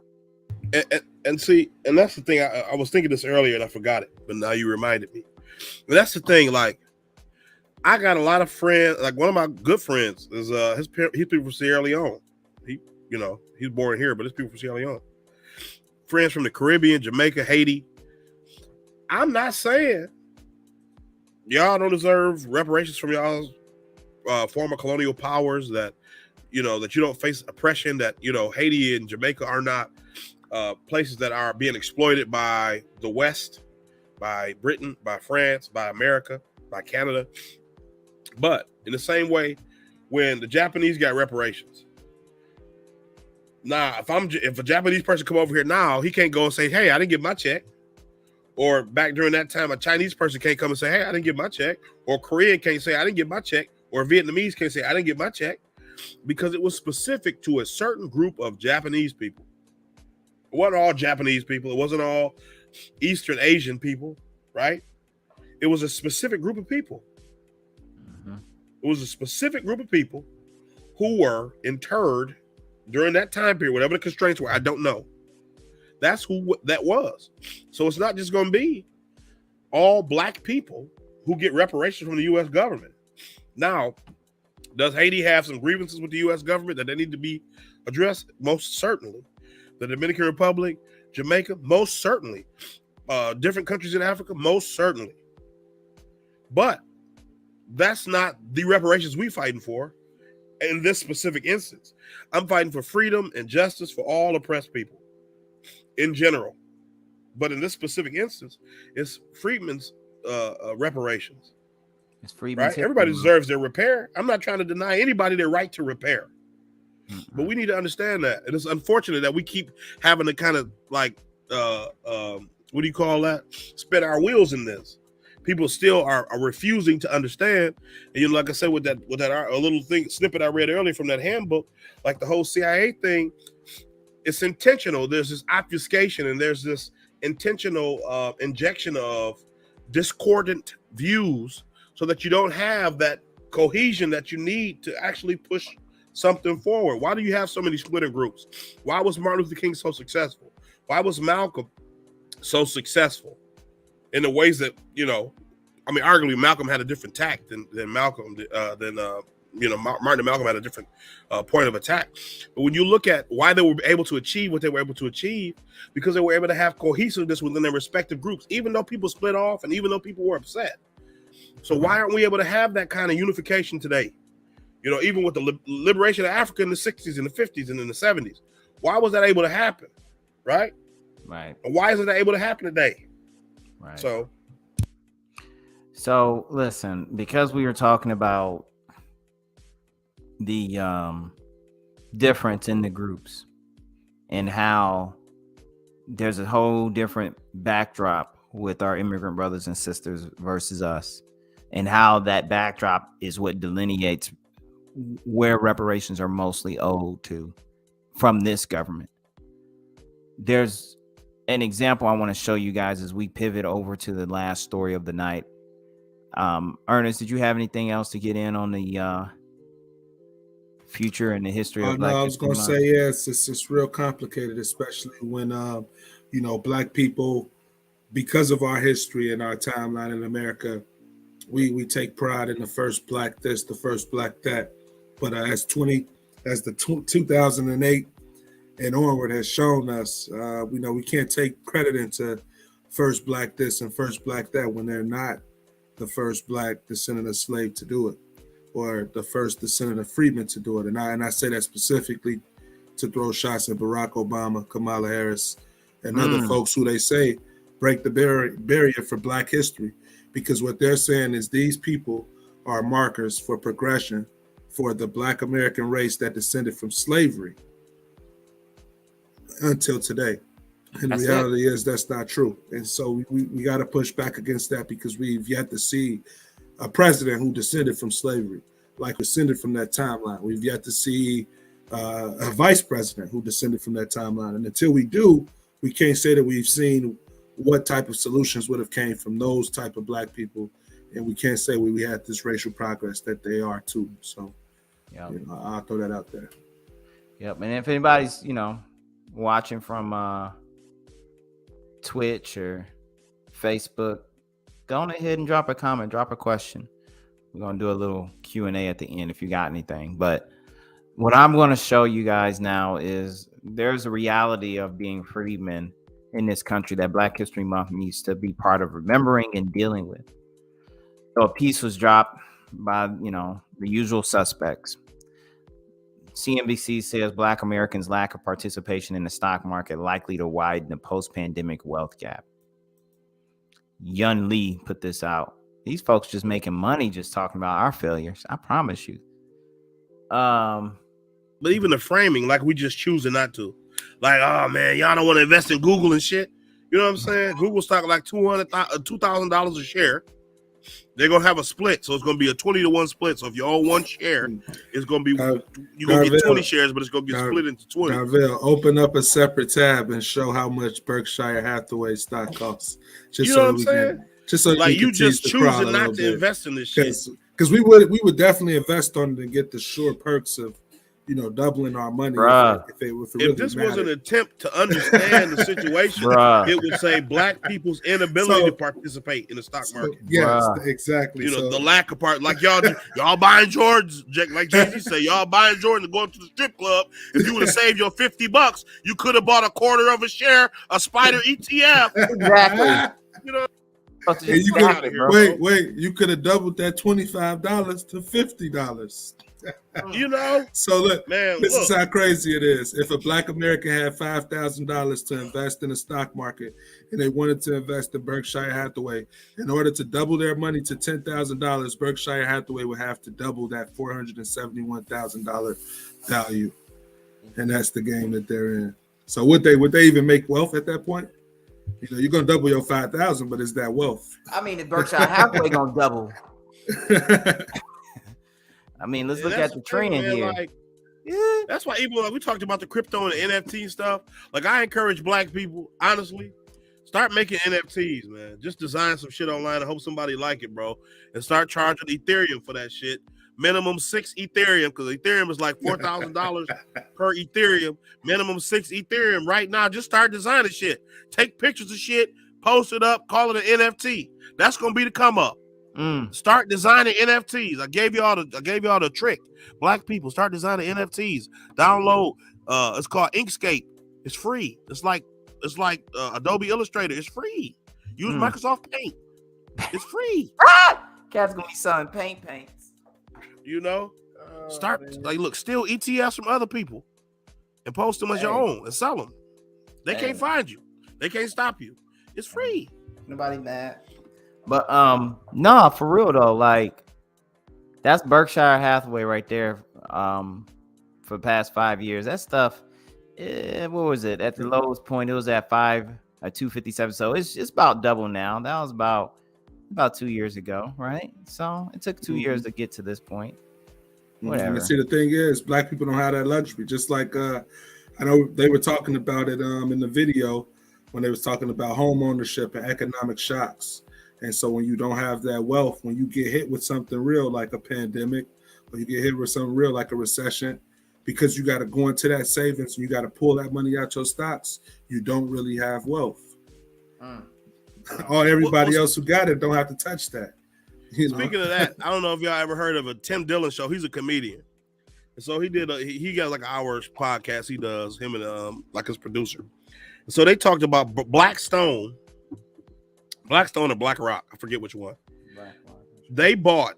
[SPEAKER 3] And see, and that's the thing. I was thinking this earlier and I forgot it, but now you reminded me. But that's the thing. Like, I got a lot of friends. Like, one of my good friends is he's people from Sierra Leone. He's born here, but his people from Sierra Leone. Friends from the Caribbean, Jamaica, Haiti. I'm not saying y'all don't deserve reparations from y'all's former colonial powers, that that you don't face oppression, that Haiti and Jamaica are not places that are being exploited by the West, by Britain, by France, by America, by Canada. But in the same way, when the Japanese got reparations, now if a Japanese person come over here now, he can't go and say, "Hey, I didn't get my check." Or back during that time, a Chinese person can't come and say, "Hey, I didn't get my check." Or Korean can't say, "I didn't get my check." Or Vietnamese can't say, "I didn't get my check," because it was specific to a certain group of Japanese people. It wasn't all Japanese people. It wasn't all Eastern Asian people, right? It was a specific group of people. Mm-hmm. It was a specific group of people who were interred during that time period, whatever the constraints were. I don't know. That's who that was. So it's not just going to be all black people who get reparations from the U.S. government. Now, does Haiti have some grievances with the U.S. government that they need to be addressed? Most certainly. The Dominican Republic, Jamaica, most certainly. Different countries in Africa, most certainly. But that's not the reparations we're fighting for in this specific instance. I'm fighting for freedom and justice for all oppressed people in general. But in this specific instance, it's Freedmen's reparations.
[SPEAKER 1] It's Freedmen's,
[SPEAKER 3] right? Everybody deserves their repair. I'm not trying to deny anybody their right to repair. But we need to understand that. And it's unfortunate that we keep having to kind of like, what do you call that? Spin our wheels in this. People still are refusing to understand. And like I said, with that a little thing snippet I read earlier from that handbook, like the whole CIA thing, it's intentional. There's this obfuscation and there's this intentional injection of discordant views so that you don't have that cohesion that you need to actually push something forward. Why do you have so many splinter groups? Why was Martin Luther King so successful? Why was Malcolm so successful in the ways that, arguably Malcolm had a different tact than Malcolm, Martin and Malcolm had a different point of attack. But when you look at why they were able to achieve what they were able to achieve, because they were able to have cohesiveness within their respective groups, even though people split off and even though people were upset. So why aren't we able to have that kind of unification today? Even with the liberation of Africa in the 60s and the 50s and in the 70s, why was that able to happen? Right. And why isn't that able to happen today?
[SPEAKER 1] Right. So listen, because we were talking about the difference in the groups and how there's a whole different backdrop with our immigrant brothers and sisters versus us, and how that backdrop is what delineates where reparations are mostly owed to from this government. There's an example I want to show you guys as we pivot over to the last story of the night. Ernest, did you have anything else to get in on the future and the history of Black
[SPEAKER 2] No, I was going to say, yes, it's real complicated, especially when, Black people, because of our history and our timeline in America, we take pride in the first Black this, the first Black that. But as 2008 and onward has shown us, we can't take credit into first Black this and first Black that when they're not the first Black descendant of slave to do it, or the first descendant of freedmen to do it. And I say that specifically to throw shots at Barack Obama, Kamala Harris, and other folks who they say break the barrier for Black history, because what they're saying is these people are markers for progression for the Black American race that descended from slavery until today. And the reality is that's not true. And so we got to push back against that, because we've yet to see a president who descended from slavery, like descended from that timeline. We've yet to see a vice president who descended from that timeline. And until we do, we can't say that we've seen what type of solutions would have came from those type of black people. And we can't say we had this racial progress that they are too. So I'll throw that out there.
[SPEAKER 1] Yep. And if anybody's, watching from Twitch or Facebook, go on ahead and drop a comment, drop a question. We're going to do a little Q&A at the end if you got anything. But what I'm going to show you guys now is there's a reality of being freedmen in this country that Black History Month needs to be part of remembering and dealing with. So a piece was dropped by, the usual suspects. CNBC says Black Americans' lack of participation in the stock market likely to widen the post-pandemic wealth gap. Yun Lee put this out. These folks just making money just talking about our failures. I promise you.
[SPEAKER 3] But even the framing, like we just choosing not to. Like, oh man, y'all don't want to invest in Google and shit. You know what I'm saying? Google stock like $2,000 a share. They're gonna have a split, so it's gonna be a 20-to-1 split. So if you own one share, it's gonna be you're gonna get 20 shares, but it's gonna get split into 20.
[SPEAKER 2] Darvell, open up a separate tab and show how much Berkshire Hathaway stock costs.
[SPEAKER 3] Just so what I'm saying? Just so like you just choosing not to invest in this shit.
[SPEAKER 2] Because we would definitely invest on it and get the sure perks of doubling our money.
[SPEAKER 3] If this was an attempt to understand the situation, it would say Black people's inability to participate in the stock market.
[SPEAKER 2] Yes, exactly.
[SPEAKER 3] The lack of part, like y'all buying Jordans, like Jay-Z say, y'all buying Jordan to go to the strip club. If you would have saved your $50, you could have bought a quarter of a share of Spider ETF.
[SPEAKER 1] Exactly.
[SPEAKER 2] You could have doubled that $25 to $50. So look, man, this is how crazy it is. If a Black American had $5,000 to invest in the stock market and they wanted to invest in Berkshire Hathaway, in order to double their money to $10,000, Berkshire Hathaway would have to double that $471,000 value, and that's the game that they're in. So would they even make wealth at that point? You're gonna double your 5,000, but is that wealth?
[SPEAKER 1] I mean, is Berkshire Hathaway gonna double? I mean, let's look at the trend here.
[SPEAKER 3] Like, that's why even like we talked about the crypto and the NFT stuff. Like, I encourage Black people, honestly, start making NFTs, man. Just design some shit online and hope somebody like it, bro. And start charging Ethereum for that shit. Minimum 6 Ethereum, because Ethereum is like $4,000 per Ethereum. Minimum 6 Ethereum right now. Just start designing shit. Take pictures of shit, post it up, call it an NFT. That's gonna be the come up. Start designing NFTs. I gave you all the trick. Black people, start designing NFTs. Download. It's called Inkscape. It's free. It's like Adobe Illustrator. It's free. Use Microsoft Paint. It's free.
[SPEAKER 1] Cat's gonna be selling paints.
[SPEAKER 3] Start steal ETFs from other people and post them as your own and sell them. They can't find you. They can't stop you. It's free.
[SPEAKER 1] Nobody mad. But no, for real though, like that's Berkshire Hathaway right there. For the past 5 years, that stuff. What was it at the lowest point? It was at 257. So it's about double now. That was about 2 years ago, right? So it took 2 years to get to this point. Whatever.
[SPEAKER 2] And see, the thing is, Black people don't have that luxury. Just like I know they were talking about it in the video when they was talking about home ownership and economic shocks. And so when you don't have that wealth, when you get hit with something real like a pandemic, or you get hit with something real like a recession, because you got to go into that savings and you got to pull that money out your stocks, you don't really have wealth. Everybody else who got it don't have to touch that.
[SPEAKER 3] Speaking of that, I don't know if y'all ever heard of a Tim Dillon show. He's a comedian. And so he got like an hour podcast he does, him and like his producer. And so they talked about Blackstone or BlackRock, I forget which one. They bought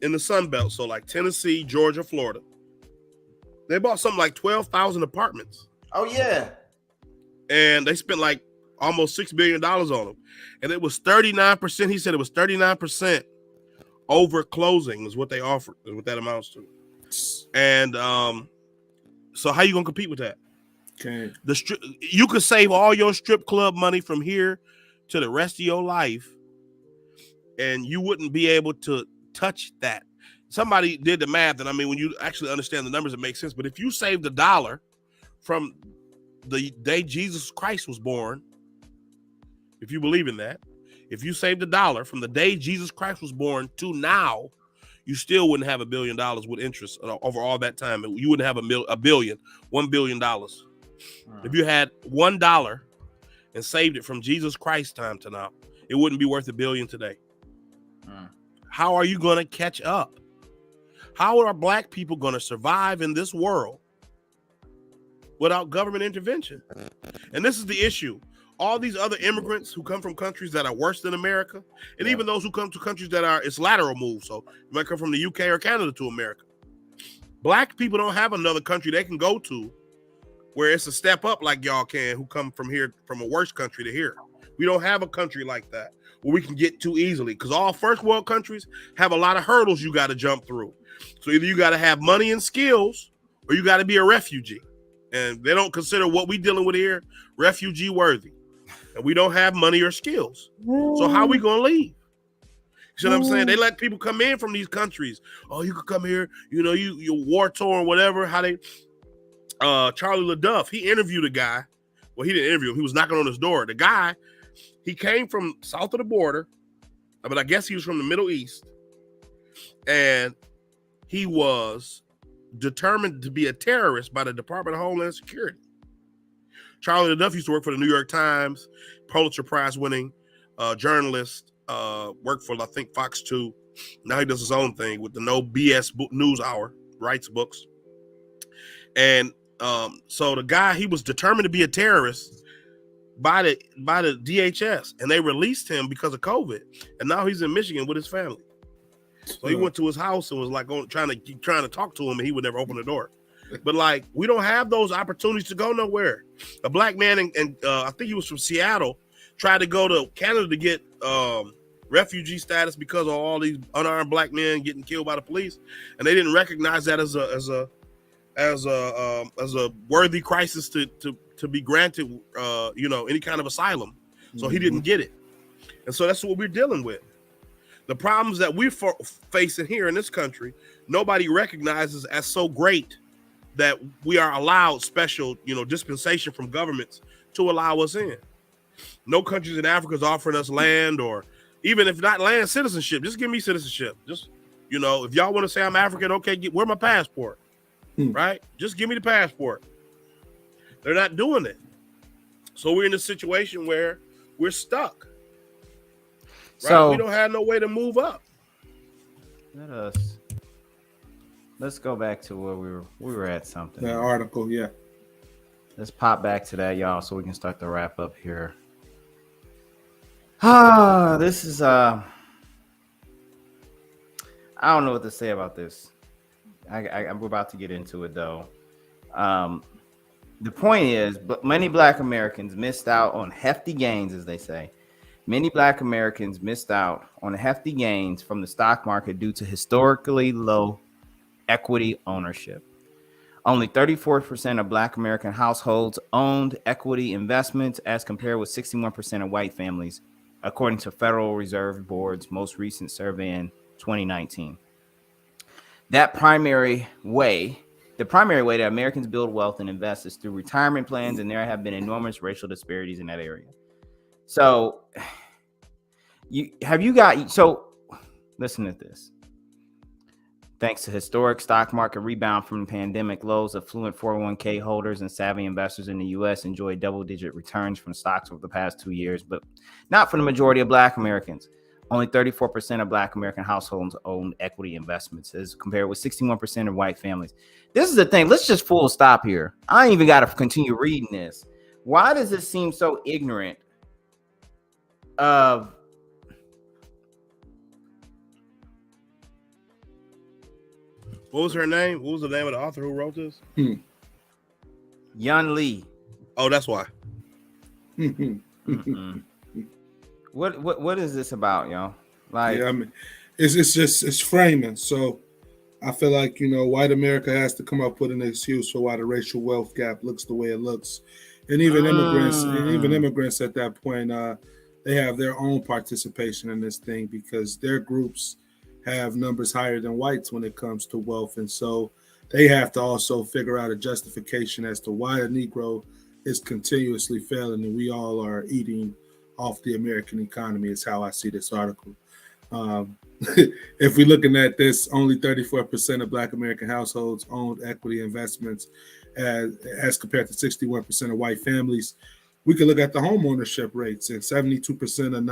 [SPEAKER 3] in the Sun Belt, so like Tennessee, Georgia, Florida. They bought something like 12,000 apartments.
[SPEAKER 1] Oh yeah.
[SPEAKER 3] And they spent like almost $6 billion on them. And it was 39%. He said it was 39% over closing is what they offered, is what that amounts to. And so how you gonna compete with that?
[SPEAKER 2] Okay.
[SPEAKER 3] You could save all your strip club money from here to the rest of your life and you wouldn't be able to touch that. Somebody did the math, and I mean, when you actually understand the numbers, it makes sense. But if you saved $1 from the day Jesus Christ was born, if you believe in that, if you saved $1 from the day Jesus Christ was born to now, you still wouldn't have $1 billion with interest over all that time. You wouldn't have $1 billion. If you had $1 and saved it from Jesus Christ time to now, it wouldn't be worth $1 billion today. How are you going to catch up? How are Black people going to survive in this world without government intervention? And this is the issue. All these other immigrants who come from countries that are worse than America, and even those who come to countries that are, it's lateral move. So you might come from the UK or Canada to America. Black people don't have another country they can go to where it's a step up like y'all can, who come from here, from a worse country to here. We don't have a country like that where we can get to easily, because all first world countries have a lot of hurdles you got to jump through. So either you got to have money and skills, or you got to be a refugee. And they don't consider what we dealing with here refugee worthy. And we don't have money or skills. So how are we going to leave? You see what I'm saying? They let people come in from these countries. Oh, you could come here, you know, you're war torn, whatever. How they Charlie LaDuff, he interviewed a guy. Well, he didn't interview him. He was knocking on his door. The guy, he came from south of the border, but I guess he was from the Middle East. And he was determined to be a terrorist by the Department of Homeland Security. Charlie LaDuff used to work for the New York Times, Pulitzer Prize winning journalist, worked for, I think, Fox 2. Now he does his own thing with the No BS News Hour, writes books. And so the guy, he was determined to be a terrorist by the DHS, and they released him because of COVID. And now he's in Michigan with his family. So he went to his house and was like trying to talk to him, and he would never open the door. But like, we don't have those opportunities to go nowhere. A Black man, and I think he was from Seattle, tried to go to Canada to get refugee status because of all these unarmed Black men getting killed by the police, and they didn't recognize that as a worthy crisis to be granted, any kind of asylum. So he didn't get it, and so that's what we're dealing with. The problems that we're facing here in this country, nobody recognizes as so great that we are allowed special, dispensation from governments to allow us in. No countries in Africa is offering us land, or even if not land, citizenship. Just give me citizenship. Just, if y'all want to say I'm African, okay, where's my passport? Right? Just give me the passport. They're not doing it. So we're in a situation where we're stuck. Right? So we don't have no way to move up.
[SPEAKER 1] Let's go back to where we were at something.
[SPEAKER 2] That article, yeah.
[SPEAKER 1] Let's pop back to that, y'all, so we can start the wrap up here. This is I don't know what to say about this. I'm about to get into it though. The point is, many Black Americans missed out on hefty gains, as they say. Many Black Americans missed out on hefty gains from the stock market due to historically low equity ownership. Only 34% of Black American households owned equity investments, as compared with 61% of white families, according to Federal Reserve Board's most recent survey in 2019. The primary way that Americans build wealth and invest is through retirement plans, and there have been enormous racial disparities in that area. So listen to this. Thanks to historic stock market rebound from the pandemic lows, affluent 401k holders and savvy investors in the U.S. enjoyed double-digit returns from stocks over the past 2 years, but not for the majority of Black Americans. Only 34% of Black American households own equity investments, as compared with 61% of white families. This is the thing. Let's just full stop here. I ain't even got to continue reading this. Why does it seem so ignorant of
[SPEAKER 3] What was her name? What was the name of the author who wrote this?
[SPEAKER 1] Yun Lee.
[SPEAKER 3] Oh, that's why.
[SPEAKER 1] What is this about, y'all? Like,
[SPEAKER 2] yeah, I mean, it's framing. So I feel like, white America has to come up with an excuse for why the racial wealth gap looks the way it looks, and even immigrants at that point, they have their own participation in this thing because their groups have numbers higher than whites when it comes to wealth. And so they have to also figure out a justification as to why the Negro is continuously failing and we all are eating off the American economy, is how I see this article. Um, if we're looking at this, only 34% of Black American households owned equity investments as compared to 61% of white families. We could look at the home ownership rates, and 72% of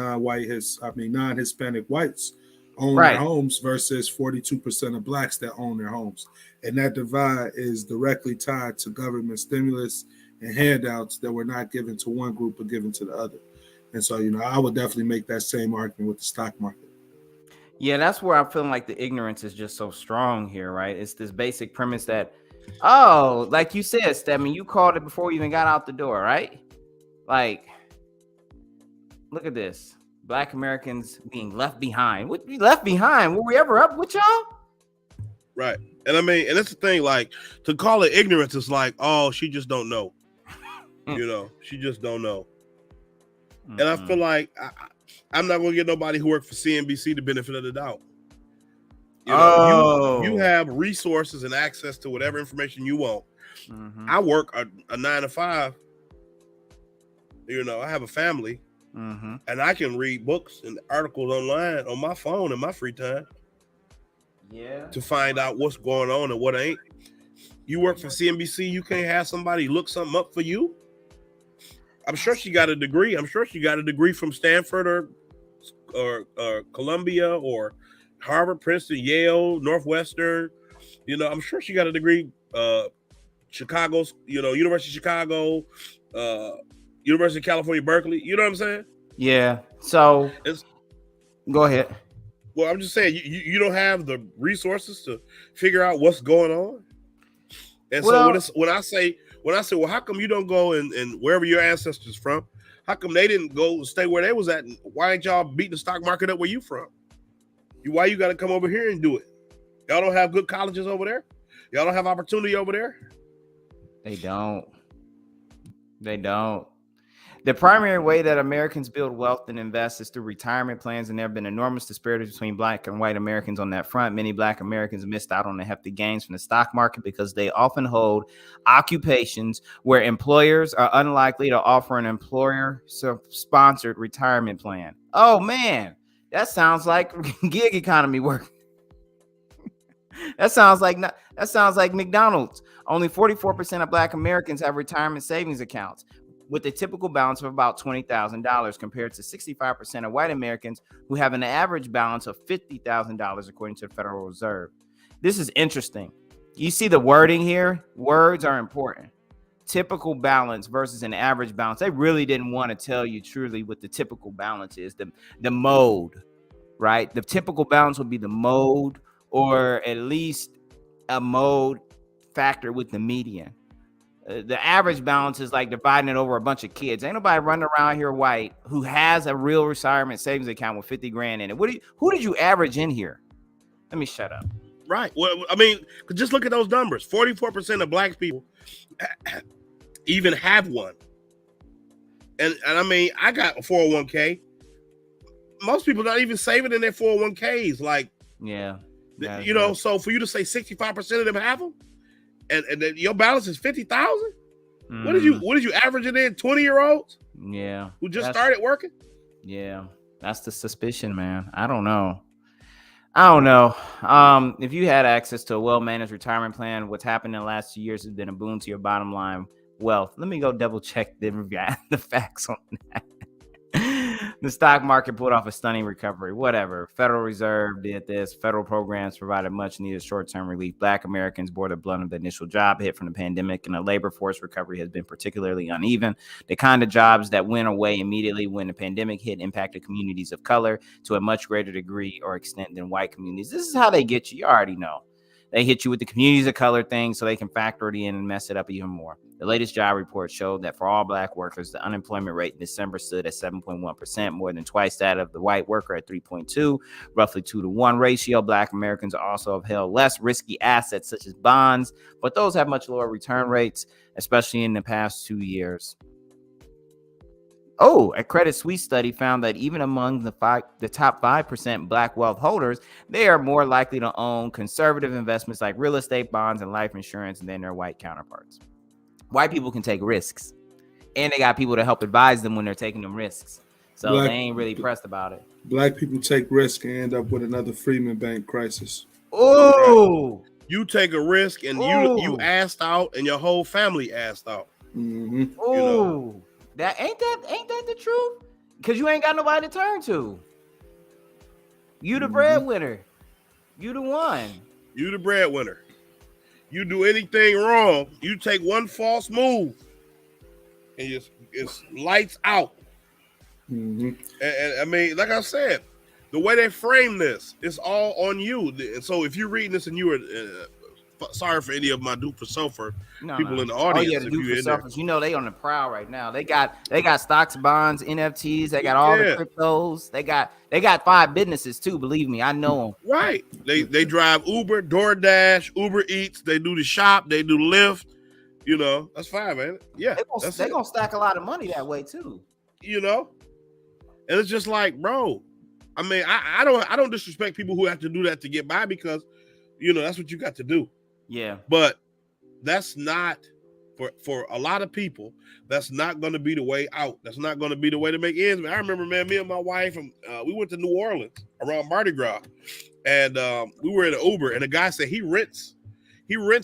[SPEAKER 2] non-Hispanic whites own their
[SPEAKER 1] Right.
[SPEAKER 2] homes versus 42% of blacks that own their homes. And that divide is directly tied to government stimulus and handouts that were not given to one group but given to the other. And so, I would definitely make that same argument with the stock market.
[SPEAKER 1] Yeah, that's where I'm feeling like the ignorance is just so strong here, right? It's this basic premise that, oh, like you said, Stedman, you called it before we even got out the door, right? Like, look at this. Black Americans being left behind. What we left behind? Were we ever up with y'all?
[SPEAKER 3] Right. And I mean, and that's the thing, like, to call it ignorance is like, oh, she just don't know. She just don't know. And I feel like I'm not going to get nobody who worked for CNBC the benefit of the doubt. You have resources and access to whatever information you want. I work a 9 to 5. I have a family, and I can read books and articles online on my phone in my free time.
[SPEAKER 1] Yeah.
[SPEAKER 3] To find out what's going on and what ain't. You work for CNBC, you can't have somebody look something up for you. I'm sure she got a degree. I'm sure she got a degree from Stanford or Columbia or Harvard, Princeton, Yale, Northwestern. I'm sure she got a degree. Chicago, University of Chicago, University of California, Berkeley. You know what I'm saying?
[SPEAKER 1] Yeah. So go ahead.
[SPEAKER 3] Well, I'm just saying you don't have the resources to figure out what's going on. And so when I say, well, how come you don't go and wherever your ancestors from? How come they didn't go stay where they was at? And why ain't y'all beating the stock market up where you from? Why you got to come over here and do it? Y'all don't have good colleges over there? Y'all don't have opportunity over there?
[SPEAKER 1] They don't. The primary way that Americans build wealth and invest is through retirement plans, and there have been enormous disparities between Black and white Americans on that front. Many Black Americans missed out on the hefty gains from the stock market because they often hold occupations where employers are unlikely to offer an employer-sponsored retirement plan. Oh, man, that sounds like gig economy work. That sounds like McDonald's. Only 44% of Black Americans have retirement savings accounts, with a typical balance of about $20,000 compared to 65% of white Americans who have an average balance of $50,000 according to the Federal Reserve. This is interesting. You see the wording here? Words are important. Typical balance versus an average balance. They really didn't want to tell you truly what the typical balance is, the mode, right? The typical balance would be the mode, or at least a mode factor with the median. The average balance is like dividing it over a bunch of kids. Ain't nobody running around here white who has a real retirement savings account with 50 grand in it. Who did you average in here? Let me shut up.
[SPEAKER 3] Right. Well, I mean, just look at those numbers. 44% of Black people even have one. And I mean, I got a 401k. Most people not even saving in their 401ks. Like,
[SPEAKER 1] yeah.
[SPEAKER 3] So for you to say 65% of them have them, and then your balance is 50,000. What did you average it in? 20-year-olds?
[SPEAKER 1] Yeah.
[SPEAKER 3] Who just started working?
[SPEAKER 1] Yeah. That's the suspicion, man. I don't know. If you had access to a well-managed retirement plan, what's happened in the last 2 years has been a boon to your bottom line wealth. Let me go double check the facts on that. The stock market pulled off a stunning recovery. Whatever. Federal Reserve did this. Federal programs provided much needed short-term relief. Black Americans bore the brunt of the initial job hit from the pandemic, and the labor force recovery has been particularly uneven. The kind of jobs that went away immediately when the pandemic hit impacted communities of color to a much greater degree or extent than white communities. This is how they get you. You already know. They hit you with the communities of color thing so they can factor it in and mess it up even more. The latest job report showed that for all Black workers, the unemployment rate in December stood at 7.1%, more than twice that of the white worker at 3.2, roughly 2-to-1 ratio. Black Americans also have held less risky assets such as bonds, but those have much lower return rates, especially in the past 2 years. Oh, a Credit Suisse study found that even among the top 5% Black wealth holders, they are more likely to own conservative investments like real estate, bonds, and life insurance than their white counterparts. White people can take risks, and they got people to help advise them when they're taking them risks. So they ain't really pressed about it.
[SPEAKER 2] Black people take risk and end up with another Freedmen Bank crisis.
[SPEAKER 1] Oh,
[SPEAKER 3] right. You take a risk and you asked out, and your whole family asked out.
[SPEAKER 2] Mm-hmm.
[SPEAKER 1] Oh, you know? That ain't that the truth? Because you ain't got nobody to turn to. You the breadwinner. You the one.
[SPEAKER 3] You the breadwinner. You do anything wrong, you take one false move, and it's lights out.
[SPEAKER 2] Mm-hmm.
[SPEAKER 3] And I mean, like I said, the way they frame this, it's all on you. And so if you're reading this and you were sorry for any of my do for selfer people in the audience.
[SPEAKER 1] Oh yeah, the do for selfers. You know they on the prowl right now. They got stocks, bonds, NFTs. They got all the cryptos. They got 5 businesses too. Believe me, I know them.
[SPEAKER 3] Right. They drive Uber, DoorDash, Uber Eats. They do the shop. They do Lyft. You know, that's fine, man. Yeah,
[SPEAKER 1] they're gonna stack a lot of money that way too.
[SPEAKER 3] You know, and it's just like, bro. I mean, I don't disrespect people who have to do that to get by because, you know, that's what you got to do.
[SPEAKER 1] Yeah.
[SPEAKER 3] But that's not for a lot of people. That's not going to be the way out. That's not going to be the way to make ends meet. I remember, man, me and my wife, we went to New Orleans around Mardi Gras, and we were in an Uber, and the guy said he rents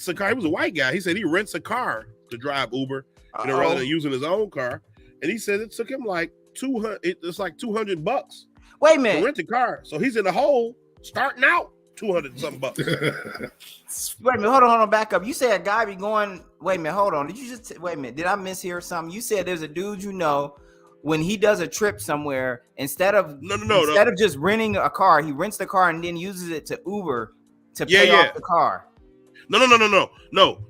[SPEAKER 3] a car. He was a white guy. He said he rents a car to drive Uber, you know, rather than using his own car. And he said it took him like $200. It's like $200.
[SPEAKER 1] Wait a minute.
[SPEAKER 3] To rent a car. So he's in the hole starting out $200 something bucks.
[SPEAKER 1] Wait a minute, hold on, back up. You said a guy be going. Wait a minute, hold on. Did you just wait a minute? Did I mishear something? You said there's a dude you know when he does a trip somewhere, instead of just renting a car, he rents the car and then uses it to Uber to pay off the car.
[SPEAKER 3] No.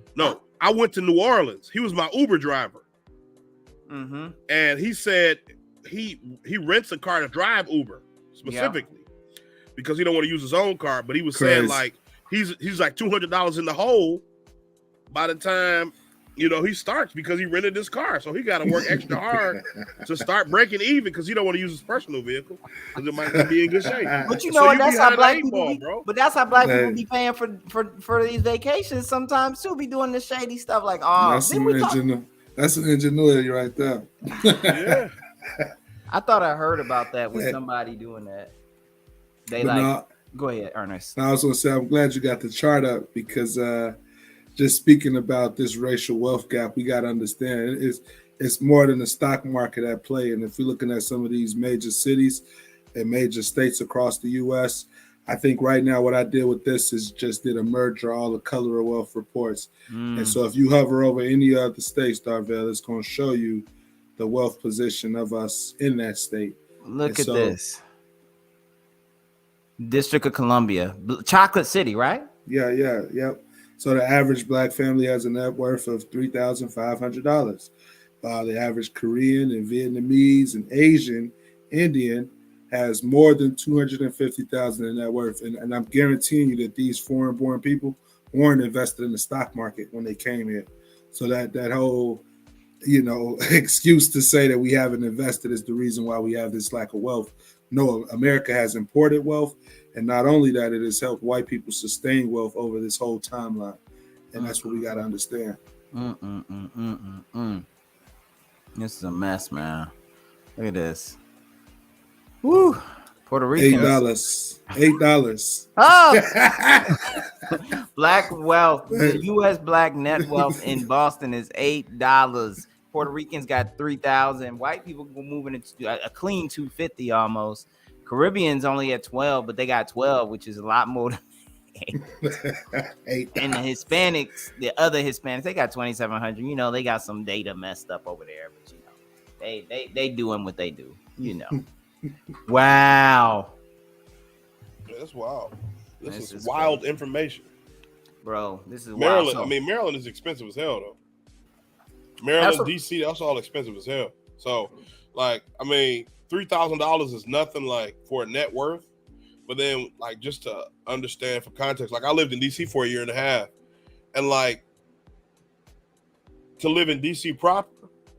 [SPEAKER 3] I went to New Orleans. He was my Uber driver.
[SPEAKER 1] Mm-hmm.
[SPEAKER 3] And he said he rents a car to drive Uber specifically because he don't want to use his own car. But he was saying like he's like $200 in the hole by the time, you know, he starts because he rented this car. So he got to work extra hard to start breaking even because he don't want to use his personal vehicle because it might not be in good shape.
[SPEAKER 1] But you know, that's how black people but that's how black people be paying for these vacations sometimes too, be doing this shady stuff like,
[SPEAKER 2] that's an ingenuity right there.
[SPEAKER 3] Yeah.
[SPEAKER 1] I thought I heard about that with somebody doing that. Go ahead, Ernest.
[SPEAKER 2] I was going to say, I'm glad you got the chart up because just speaking about this racial wealth gap, we got to understand it's more than the stock market at play. And if we're looking at some of these major cities and major states across the U.S., I think right now what I did with this is just did a merger of all the color of wealth reports. And so if you hover over any other states, Darvell, it's going to show you the wealth position of us in that state.
[SPEAKER 1] Look at this. District of Columbia, Chocolate City, right?
[SPEAKER 2] Yep. So the average black family has a net worth of $3,500. The average Korean and Vietnamese and Asian Indian has more than $250,000 in net worth. And I'm guaranteeing you that these foreign-born people weren't invested in the stock market when they came here. So that whole, you know, excuse to say that we haven't invested is the reason why we have this lack of wealth. No, America has imported wealth. And not only that, it has helped white people sustain wealth over this whole timeline. And that's what we got to understand.
[SPEAKER 1] This is a mess, man. Look at this. Woo. Puerto Rican.
[SPEAKER 2] $8.
[SPEAKER 1] Oh. Black wealth. The U.S. black net wealth in Boston is $8. Puerto Ricans got 3,000. White people moving into a clean 250 almost. Caribbeans only at 12, but they got 12, which is a lot more than 8. And the Hispanics, the other Hispanics, they got 2,700. You know, they got some data messed up over there, but you know, they doing what they do. You know. Wow.
[SPEAKER 3] Yeah, that's wild. This is wild crazy information,
[SPEAKER 1] bro. This is
[SPEAKER 3] Maryland.
[SPEAKER 1] wild.
[SPEAKER 3] I mean, Maryland is expensive as hell, though. Maryland, DC, that's all expensive as hell. So, like, I mean, $3,000 is nothing like for a net worth, but then like just to understand for context, like I lived in DC for 1.5 years, and like to live in DC proper,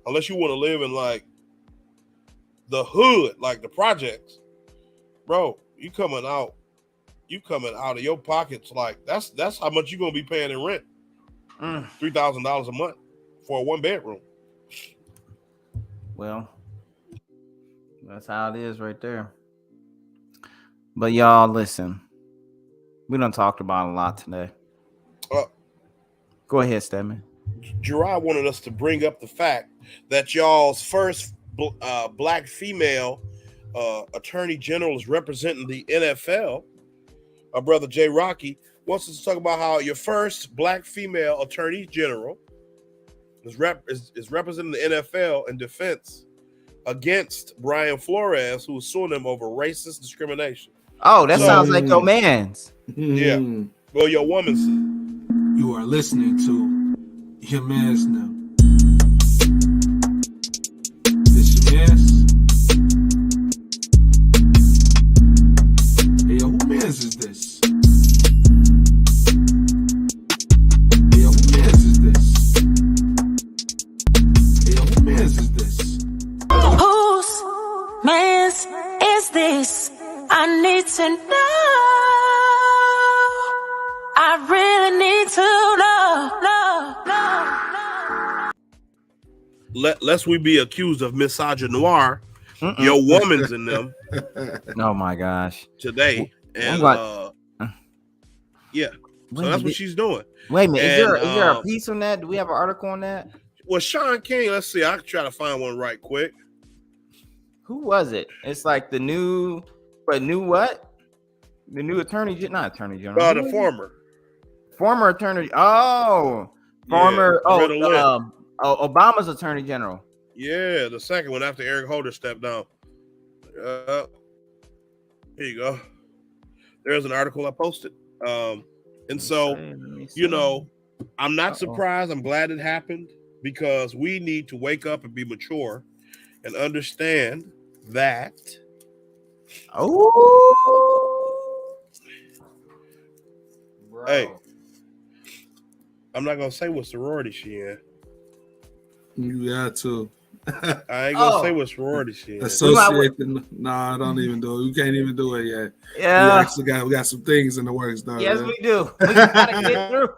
[SPEAKER 3] unless you want to live in like the hood, like the projects, bro, you coming out of your pockets, like that's how much you're gonna be paying in rent. $3,000 a month for a 1-bedroom.
[SPEAKER 1] Well, that's how it is right there. But y'all, listen, we done talked about a lot today. Go ahead, Stedman.
[SPEAKER 3] Gerard wanted us to bring up the fact that y'all's first black female attorney general is representing the NFL. Our brother Jay Rocky wants us to talk about how your first black female attorney general is representing the NFL in defense against Brian Flores, who was suing them over racist discrimination.
[SPEAKER 1] Oh, that sounds like your man's.
[SPEAKER 3] Yeah. Well, your woman's.
[SPEAKER 2] You are listening to your man's now. This your man's? Hey, yo, who man's is this? Hey, yo, who man's is this? Hey, yo, who man's is this?
[SPEAKER 15] Whose man's is this? I need to know. I really need to know.
[SPEAKER 3] Lest we be accused of misogynoir, your woman's in them.
[SPEAKER 1] Oh my gosh.
[SPEAKER 3] Today. And yeah. So that's what she's doing.
[SPEAKER 1] Wait a minute. Is there a piece on that? Do we have an article on that?
[SPEAKER 3] Well, Sean King, let's see. I can try to find one right quick.
[SPEAKER 1] Who was it? It's like the new what? The new attorney, not attorney general.
[SPEAKER 3] The
[SPEAKER 1] former attorney. Oh, former. Obama's attorney general.
[SPEAKER 3] Yeah, the second one after Eric Holder stepped down. Here you go. There's an article I posted. And so, you know, I'm not surprised. I'm glad it happened because we need to wake up and be mature and understand that. Hey, I'm not gonna say what sorority she in.
[SPEAKER 2] You got to.
[SPEAKER 3] I ain't gonna say what sorority she in.
[SPEAKER 2] Nah, don't even do it. We can't even do it yet.
[SPEAKER 1] Yeah,
[SPEAKER 2] we got some things in the works now.
[SPEAKER 1] Yes,
[SPEAKER 2] man.
[SPEAKER 1] we do. We gotta get through.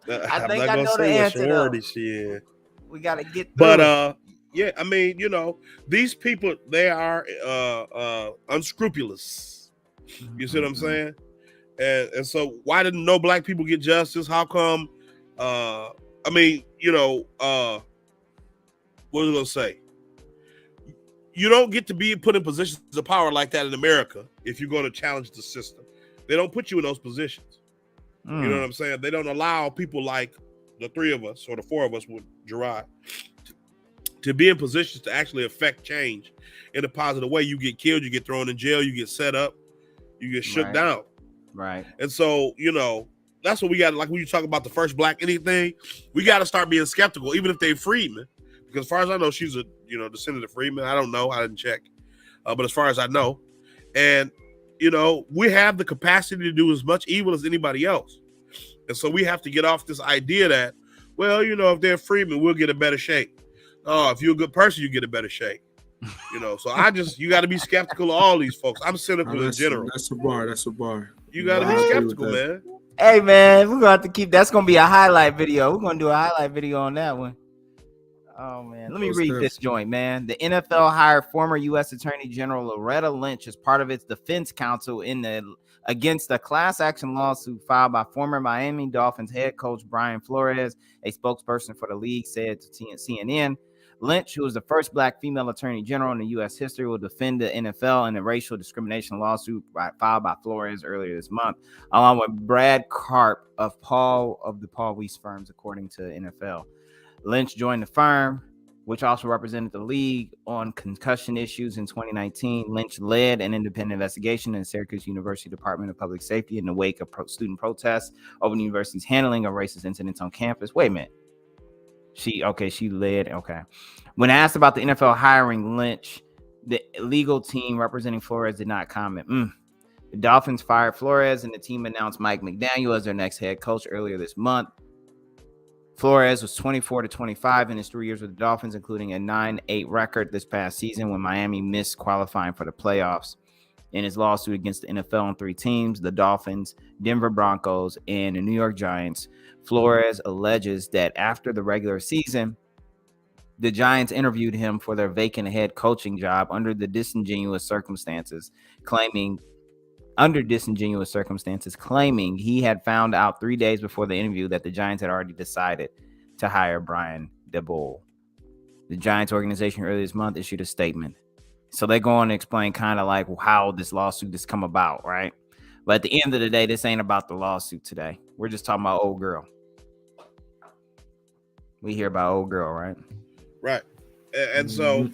[SPEAKER 1] I think I know the answer.
[SPEAKER 3] Sorority she in.
[SPEAKER 1] We gotta get through.
[SPEAKER 3] But yeah, I mean, you know, these people, they are unscrupulous. You see what I'm saying? And so why didn't no black people get justice? How come? I mean, you know, what was I gonna say? You don't get to be put in positions of power like that in America if you're going to challenge the system. They don't put you in those positions. You know what I'm saying? They don't allow people like the three of us or the four of us with Gerard to be in positions to actually affect change in a positive way. You get killed, you get thrown in jail, you get set up, you get shook down.
[SPEAKER 1] Right.
[SPEAKER 3] And so, you know, that's what we got. Like when you talk about the first black anything, we got to start being skeptical, even if they're freedmen. Because as far as I know, she's a descendant of freedmen. I don't know. I didn't check. But as far as I know, and, you know, we have the capacity to do as much evil as anybody else. And so we have to get off this idea that, well, you know, if they're freedmen, we'll get a better shake. Oh, if you're a good person, you get a better shake. You know, so you got to be skeptical of all these folks. I'm cynical in general.
[SPEAKER 2] That's a bar. That's a bar.
[SPEAKER 3] You got to be skeptical, man.
[SPEAKER 1] Hey, man, we're going to have to keep, that's going to be a highlight video. We're going to do a highlight video on that one. Oh, man. Let me read this joint, man. The NFL hired former U.S. Attorney General Loretta Lynch as part of its defense counsel against a class action lawsuit filed by former Miami Dolphins head coach Brian Flores. A spokesperson for the league said to CNN. Lynch, who is the first black female attorney general in the U.S. history, will defend the NFL in a racial discrimination lawsuit filed by Flores earlier this month, along with Brad Karp of the Paul Weiss firms, according to NFL. Lynch joined the firm, which also represented the league on concussion issues in 2019. Lynch led an independent investigation in the Syracuse University Department of Public Safety in the wake of student protests over the university's handling of racist incidents on campus. Wait a minute. She led. Okay. When asked about the NFL hiring Lynch, the legal team representing Flores did not comment. The Dolphins fired Flores and the team announced Mike McDaniel as their next head coach earlier this month. Flores was 24-25 in his 3 years with the Dolphins, including a 9-8 record this past season when Miami missed qualifying for the playoffs. In his lawsuit against the NFL on 3 teams, the Dolphins, Denver Broncos, and the New York Giants, Flores alleges that after the regular season, the Giants interviewed him for their vacant head coaching job under disingenuous circumstances, claiming he had found out 3 days before the interview that the Giants had already decided to hire Brian Daboll. The Giants organization earlier this month issued a statement. So they go on to explain kind of like how this lawsuit has come about, right? But at the end of the day, this ain't about the lawsuit today. We're just talking about old girl. We hear about old girl, right?
[SPEAKER 3] Right. And so,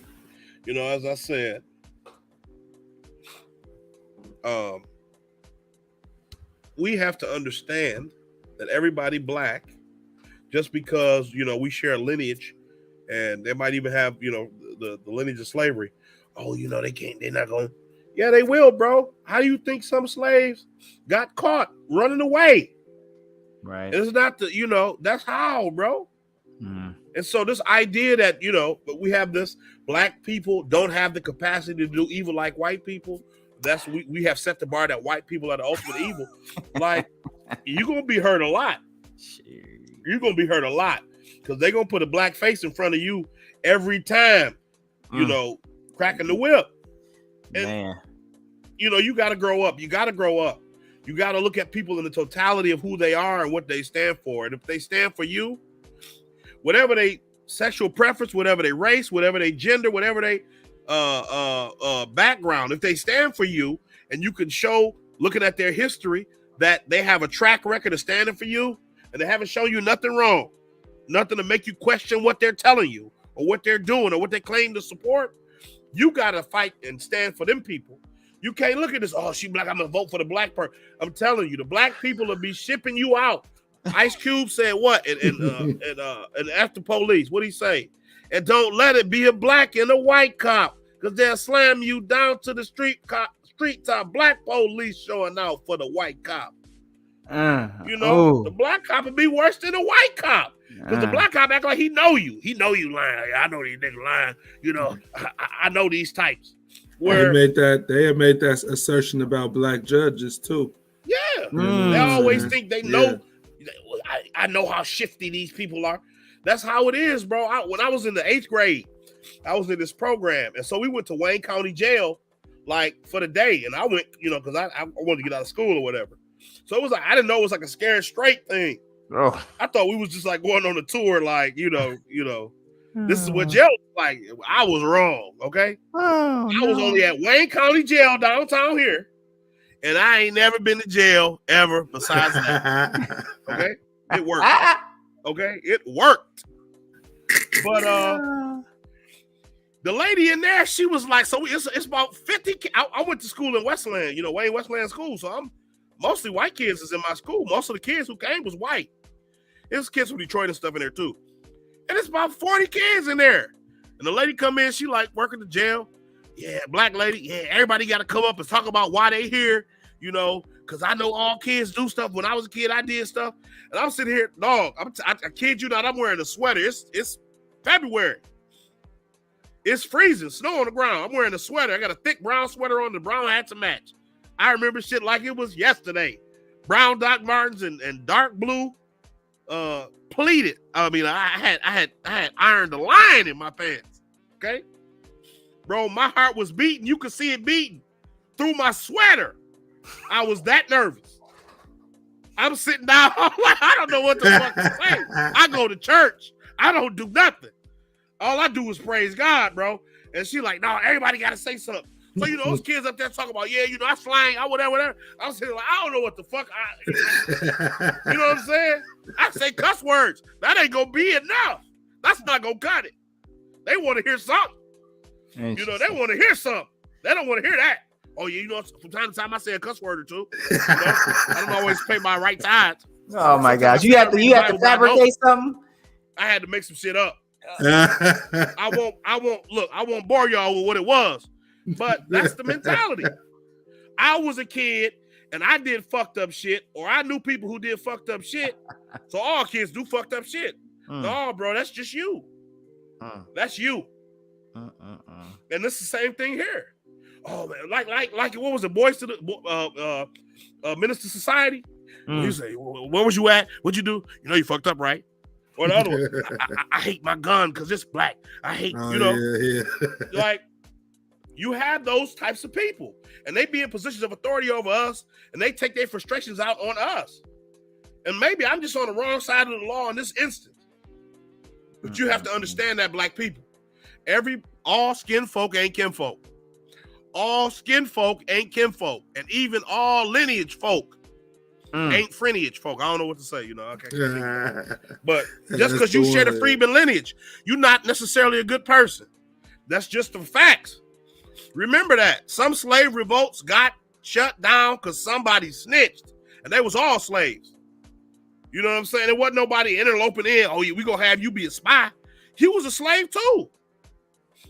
[SPEAKER 3] you know, as I said, we have to understand that everybody black, just because, you know, we share a lineage and they might even have, you know, the lineage of slavery. Oh, you know, they're not going to. Yeah, they will, bro. How do you think some slaves got caught running away?
[SPEAKER 1] Right.
[SPEAKER 3] It's not the, you know, that's how, bro. And so this idea that, you know, we have this black people don't have the capacity to do evil like white people. That's we have set the bar that white people are the ultimate evil. Like, you're going to be hurt a lot. You're going to be hurt a lot because they're going to put a black face in front of you every time, you know, cracking the whip. And,
[SPEAKER 1] man,
[SPEAKER 3] you know, you got to grow up. You got to grow up. You got to look at people in the totality of who they are and what they stand for. And if they stand for you, whatever they sexual preference, whatever they race, whatever they gender, whatever they background, if they stand for you and you can show, looking at their history, that they have a track record of standing for you and they haven't shown you nothing wrong, nothing to make you question what they're telling you or what they're doing or what they claim to support, you got to fight and stand for them people. You can't look at this, oh, she black, I'm going to vote for the black person. I'm telling you, the black people will be shipping you out. Ice Cube said what? And after police, what'd he say? And don't let it be a black and a white cop, because they'll slam you down to the street top. Black police showing out for the white cop. You know, the black cop would be worse than a white cop. Because the black cop act like he know you. He know you lying. I know these niggas lying. You know, I know these types. Where
[SPEAKER 2] they had made that assertion about black judges too.
[SPEAKER 3] Yeah. They always think they know. Yeah. I know how shifty these people are. That's how it is, bro. When I was in the 8th grade, I was in this program. And so we went to Wayne County Jail, like, for the day. And I went, you know, because I wanted to get out of school or whatever. So it was like, I didn't know it was like a scared straight thing.
[SPEAKER 1] Oh.
[SPEAKER 3] I thought we was just like going on a tour, like, you know, this is what jail was like. I was wrong, okay? I was only at Wayne County Jail downtown here. And I ain't never been to jail ever besides that. Okay? It worked. Okay? It worked. But the lady in there, she was like, so it's about 50 I went to school in Westland, you know, Wayne Westland School. So I'm mostly white kids is in my school. Most of the kids who came was white. There's kids from Detroit and stuff in there too. And it's about 40 kids in there. And the lady come in, she like working the jail. Yeah, black lady. Yeah, everybody got to come up and talk about why they here, you know, because I know all kids do stuff. When I was a kid, I did stuff. And I'm sitting here, dog, I kid you not, I'm wearing a sweater. It's February. It's freezing, snow on the ground. I'm wearing a sweater. I got a thick brown sweater on, the brown hat to match. I remember shit like it was yesterday. Brown Doc Martens and dark blue pleated. I mean, I had ironed the line in my pants. Okay? Bro, my heart was beating. You could see it beating through my sweater. I was that nervous. I'm sitting down. I don't know what the fuck to say. I go to church. I don't do nothing. All I do is praise God, bro. And she like, no, everybody got to say something. So, you know, those kids up there talking about, yeah, you know, I slang, I whatever. I'm sitting like, I don't know what the fuck. You know what I'm saying? I say cuss words. That ain't going to be enough. That's not going to cut it. They want to hear something. You know, they want to hear something. They don't want to hear that. Oh, yeah, you know, from time to time I say a cuss word or two. You know? I don't always pay my right tithes.
[SPEAKER 1] Oh, my gosh. You have to fabricate something?
[SPEAKER 3] I had to make some shit up. I won't bore y'all with what it was. But that's the mentality. I was a kid and I did fucked up shit, or I knew people who did fucked up shit. So all kids do fucked up shit. No, bro, that's just you. That's you. And this is the same thing here. Oh man, like what was it? Boys to the Minister Society. You say, where was you at? What'd you do? You know, you fucked up, right? Or the other one, I hate my gun because it's black. I hate, like you have those types of people, and they be in positions of authority over us, and they take their frustrations out on us. And maybe I'm just on the wrong side of the law in this instance. But you have to understand that, black people, all skin folk ain't kinfolk. All skin folk ain't kinfolk, and even all lineage folk ain't friendage folk. I don't know what to say, you know. Okay, but just because you share the Freedmen lineage, you're not necessarily a good person. That's just the facts. Remember that some slave revolts got shut down because somebody snitched, and they was all slaves. You know what I'm saying? There wasn't nobody interloping in. Oh, we gonna have you be a spy. He was a slave too.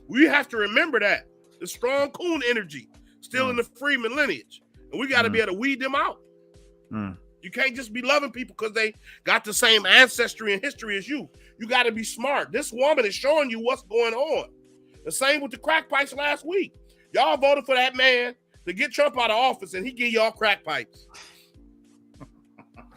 [SPEAKER 3] We have to remember that. The strong coon energy still in the Freedmen lineage, and we got to be able to weed them out. You can't just be loving people because they got the same ancestry and history as you. You got to be smart. This woman is showing you what's going on. The same with the crack pipes last week. Y'all voted for that man to get Trump out of office, and he give y'all crack pipes.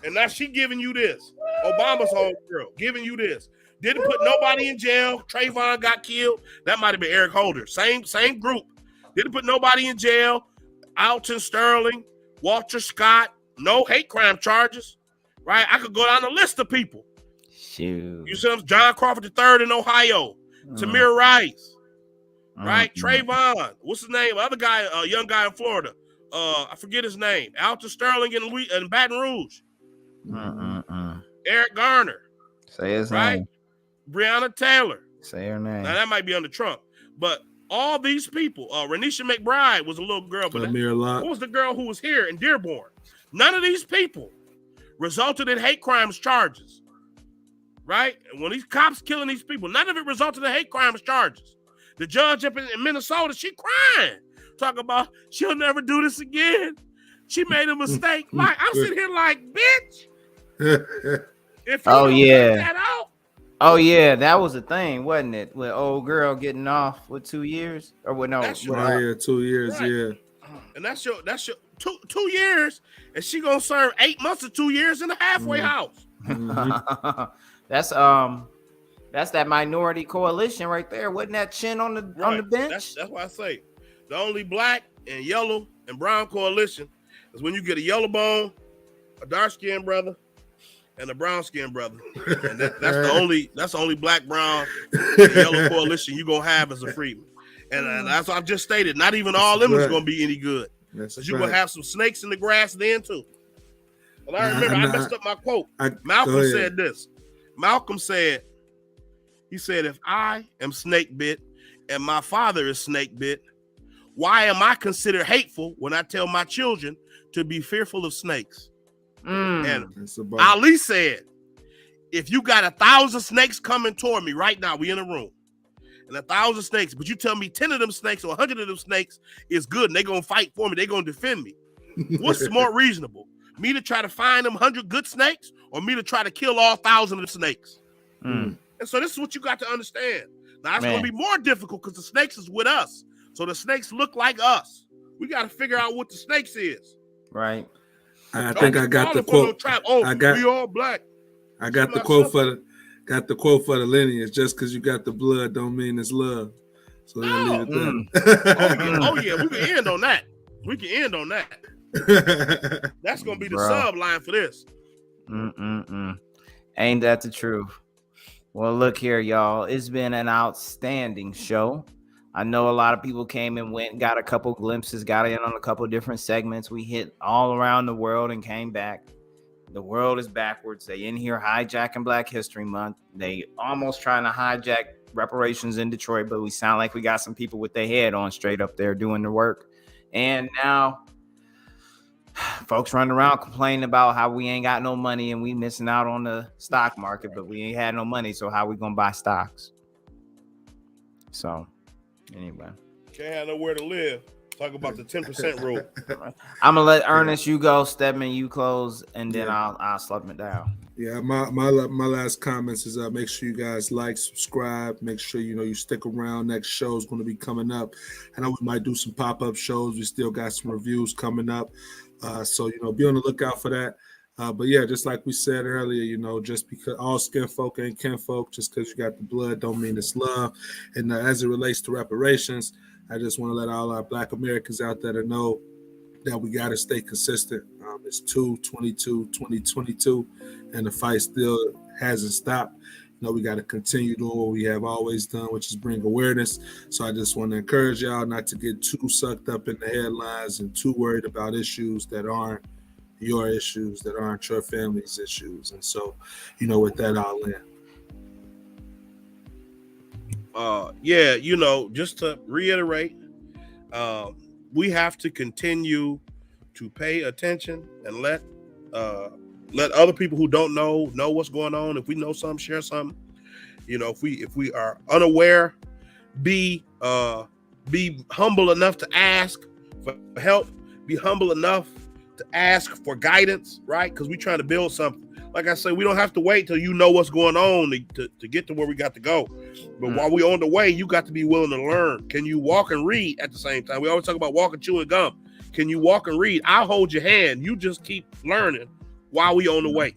[SPEAKER 3] And now she giving you this. Obama's home girl giving you this. Didn't put nobody in jail. Trayvon got killed. That might have been Eric Holder. Same group. Didn't put nobody in jail. Alton Sterling, Walter Scott, no hate crime charges. Right? I could go down the list of people.
[SPEAKER 1] Shoot.
[SPEAKER 3] You see them? John Crawford III in Ohio. Tamir Rice. Right? Trayvon. What's his name? Other guy, young guy in Florida. I forget his name. Alton Sterling in Baton Rouge. Eric Garner.
[SPEAKER 1] Say his name.
[SPEAKER 3] Breonna Taylor.
[SPEAKER 1] Say her name.
[SPEAKER 3] Now that might be under Trump, but all these people, Renisha McBride was a little girl, but what was the girl who was here in Dearborn? None of these people resulted in hate crimes charges, right? And when these cops killing these people, none of it resulted in hate crimes charges. The judge up in Minnesota, she crying, talking about she'll never do this again. She made a mistake. Like I'm sitting here like, bitch. If you don't cut that out.
[SPEAKER 1] Oh yeah, that was a thing, wasn't it? With old girl getting off with 2 years or what? No,
[SPEAKER 2] 2 years, right. Yeah.
[SPEAKER 3] And that's your 2 years, and she gonna serve 8 months or 2 years in the halfway house.
[SPEAKER 1] That's that minority coalition right there. Wasn't that Chin on the bench?
[SPEAKER 3] That's why I say the only black and yellow and brown coalition is when you get a yellow bone, a dark skinned brother, and a brown skinned brother. And that's the only black, brown, and yellow coalition you gonna have as a Freedman. And that's what I've just stated. Not even all of them is gonna be any good. Because you're gonna have some snakes in the grass then too. But I remember I messed up my quote. Malcolm said this. Malcolm said, he said, if I am snake bit and my father is snake bit, why am I considered hateful when I tell my children to be fearful of snakes? And Ali said, if you got 1,000 snakes coming toward me right now, we in a room, and 1,000 snakes, but you tell me 10 of them snakes or 100 of them snakes is good and they're going to fight for me, they're going to defend me. What's more reasonable? Me to try to find them 100 good snakes or me to try to kill all 1,000 of the snakes? And so this is what you got to understand. Now, it's going to be more difficult because the snakes is with us. So the snakes look like us. We got to figure out what the snakes is.
[SPEAKER 1] Right.
[SPEAKER 2] I think I got the quote.
[SPEAKER 3] We all black.
[SPEAKER 2] I got the quote for the lineage. Just because you got the blood don't mean it's love. So leave it there.
[SPEAKER 3] Oh yeah, we can end on that. That's gonna be the sub line for this.
[SPEAKER 1] Ain't that the truth? Well, look here, y'all. It's been an outstanding show. I know a lot of people came and went, got a couple glimpses, got in on a couple different segments. We hit all around the world and came back. The world is backwards. They in here hijacking Black History Month. They almost trying to hijack reparations in Detroit, but we sound like we got some people with their head on straight up there doing the work. And now folks running around complaining about how we ain't got no money and we missing out on the stock market, but we ain't had no money. So how we gonna buy stocks? So anyway,
[SPEAKER 3] can't have nowhere to live. Talk about the 10% rule.
[SPEAKER 1] I'm gonna let Ernest you go, Stedman you close, and then I'll slap it down.
[SPEAKER 2] Yeah, my last comments is make sure you guys like, subscribe, make sure you stick around. Next show is going to be coming up. I know we might do some pop-up shows. We still got some reviews coming up, so be on the lookout for that. But yeah, just like we said earlier, just because all skin folk ain't kin folk, just because you got the blood don't mean it's love. And as it relates to reparations, I just want to let all our Black Americans out there to know that we got to stay consistent. It's 2022, and the fight still hasn't stopped. We got to continue doing what we have always done, which is bring awareness. So I just want to encourage y'all not to get too sucked up in the headlines and too worried about issues that aren't your issues, that aren't your family's issues. And so, with that, I'll
[SPEAKER 3] end. Just to reiterate, we have to continue to pay attention and let other people who don't know what's going on. If we know something, share something. If we are unaware, be humble enough to ask for help. Be humble enough to ask for guidance, right? Because we're trying to build something. Like I said, we don't have to wait till you know what's going on to get to where we got to go. But while we're on the way, you got to be willing to learn. Can you walk and read at the same time? We always talk about walking, chewing gum. Can you walk and read? I'll hold your hand. You just keep learning while we on the way.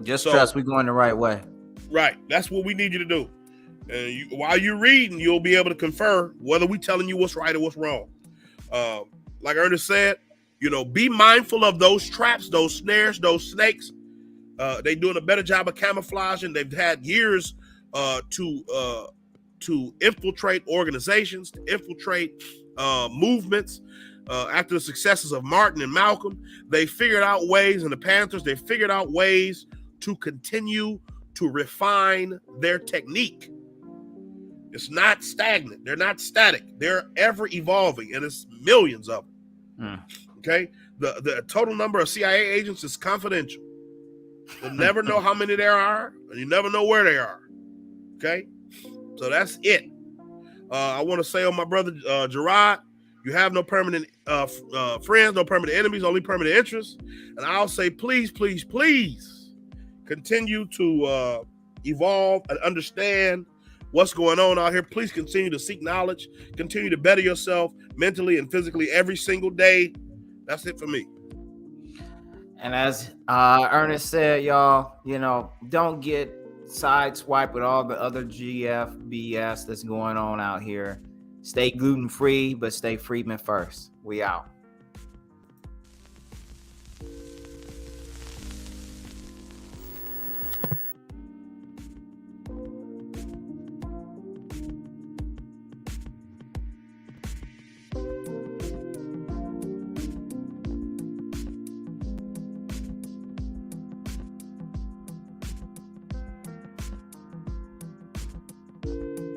[SPEAKER 1] Just trust we're going the right way.
[SPEAKER 3] Right. That's what we need you to do. And while you're reading, you'll be able to confer whether we telling you what's right or what's wrong. Like Ernest said, be mindful of those traps, those snares, those snakes. They're doing a better job of camouflaging. They've had years to infiltrate organizations, to infiltrate movements. After the successes of Martin and Malcolm, they figured out ways, and the Panthers, they figured out ways to continue to refine their technique. It's not stagnant. They're not static. They're ever evolving, and it's millions of them. Okay? The total number of CIA agents is confidential. You'll never know how many there are, and you never know where they are. Okay? So that's it. I want to say on my brother Gerard, you have no permanent friends, no permanent enemies, only permanent interests. And I'll say, please, please, please continue to evolve and understand what's going on out here. Please continue to seek knowledge, continue to better yourself mentally and physically every single day. That's it for me.
[SPEAKER 1] And as Ernest said, y'all, don't get sideswiped with all the other GF BS that's going on out here. Stay gluten-free, but stay Freedmen first. We out.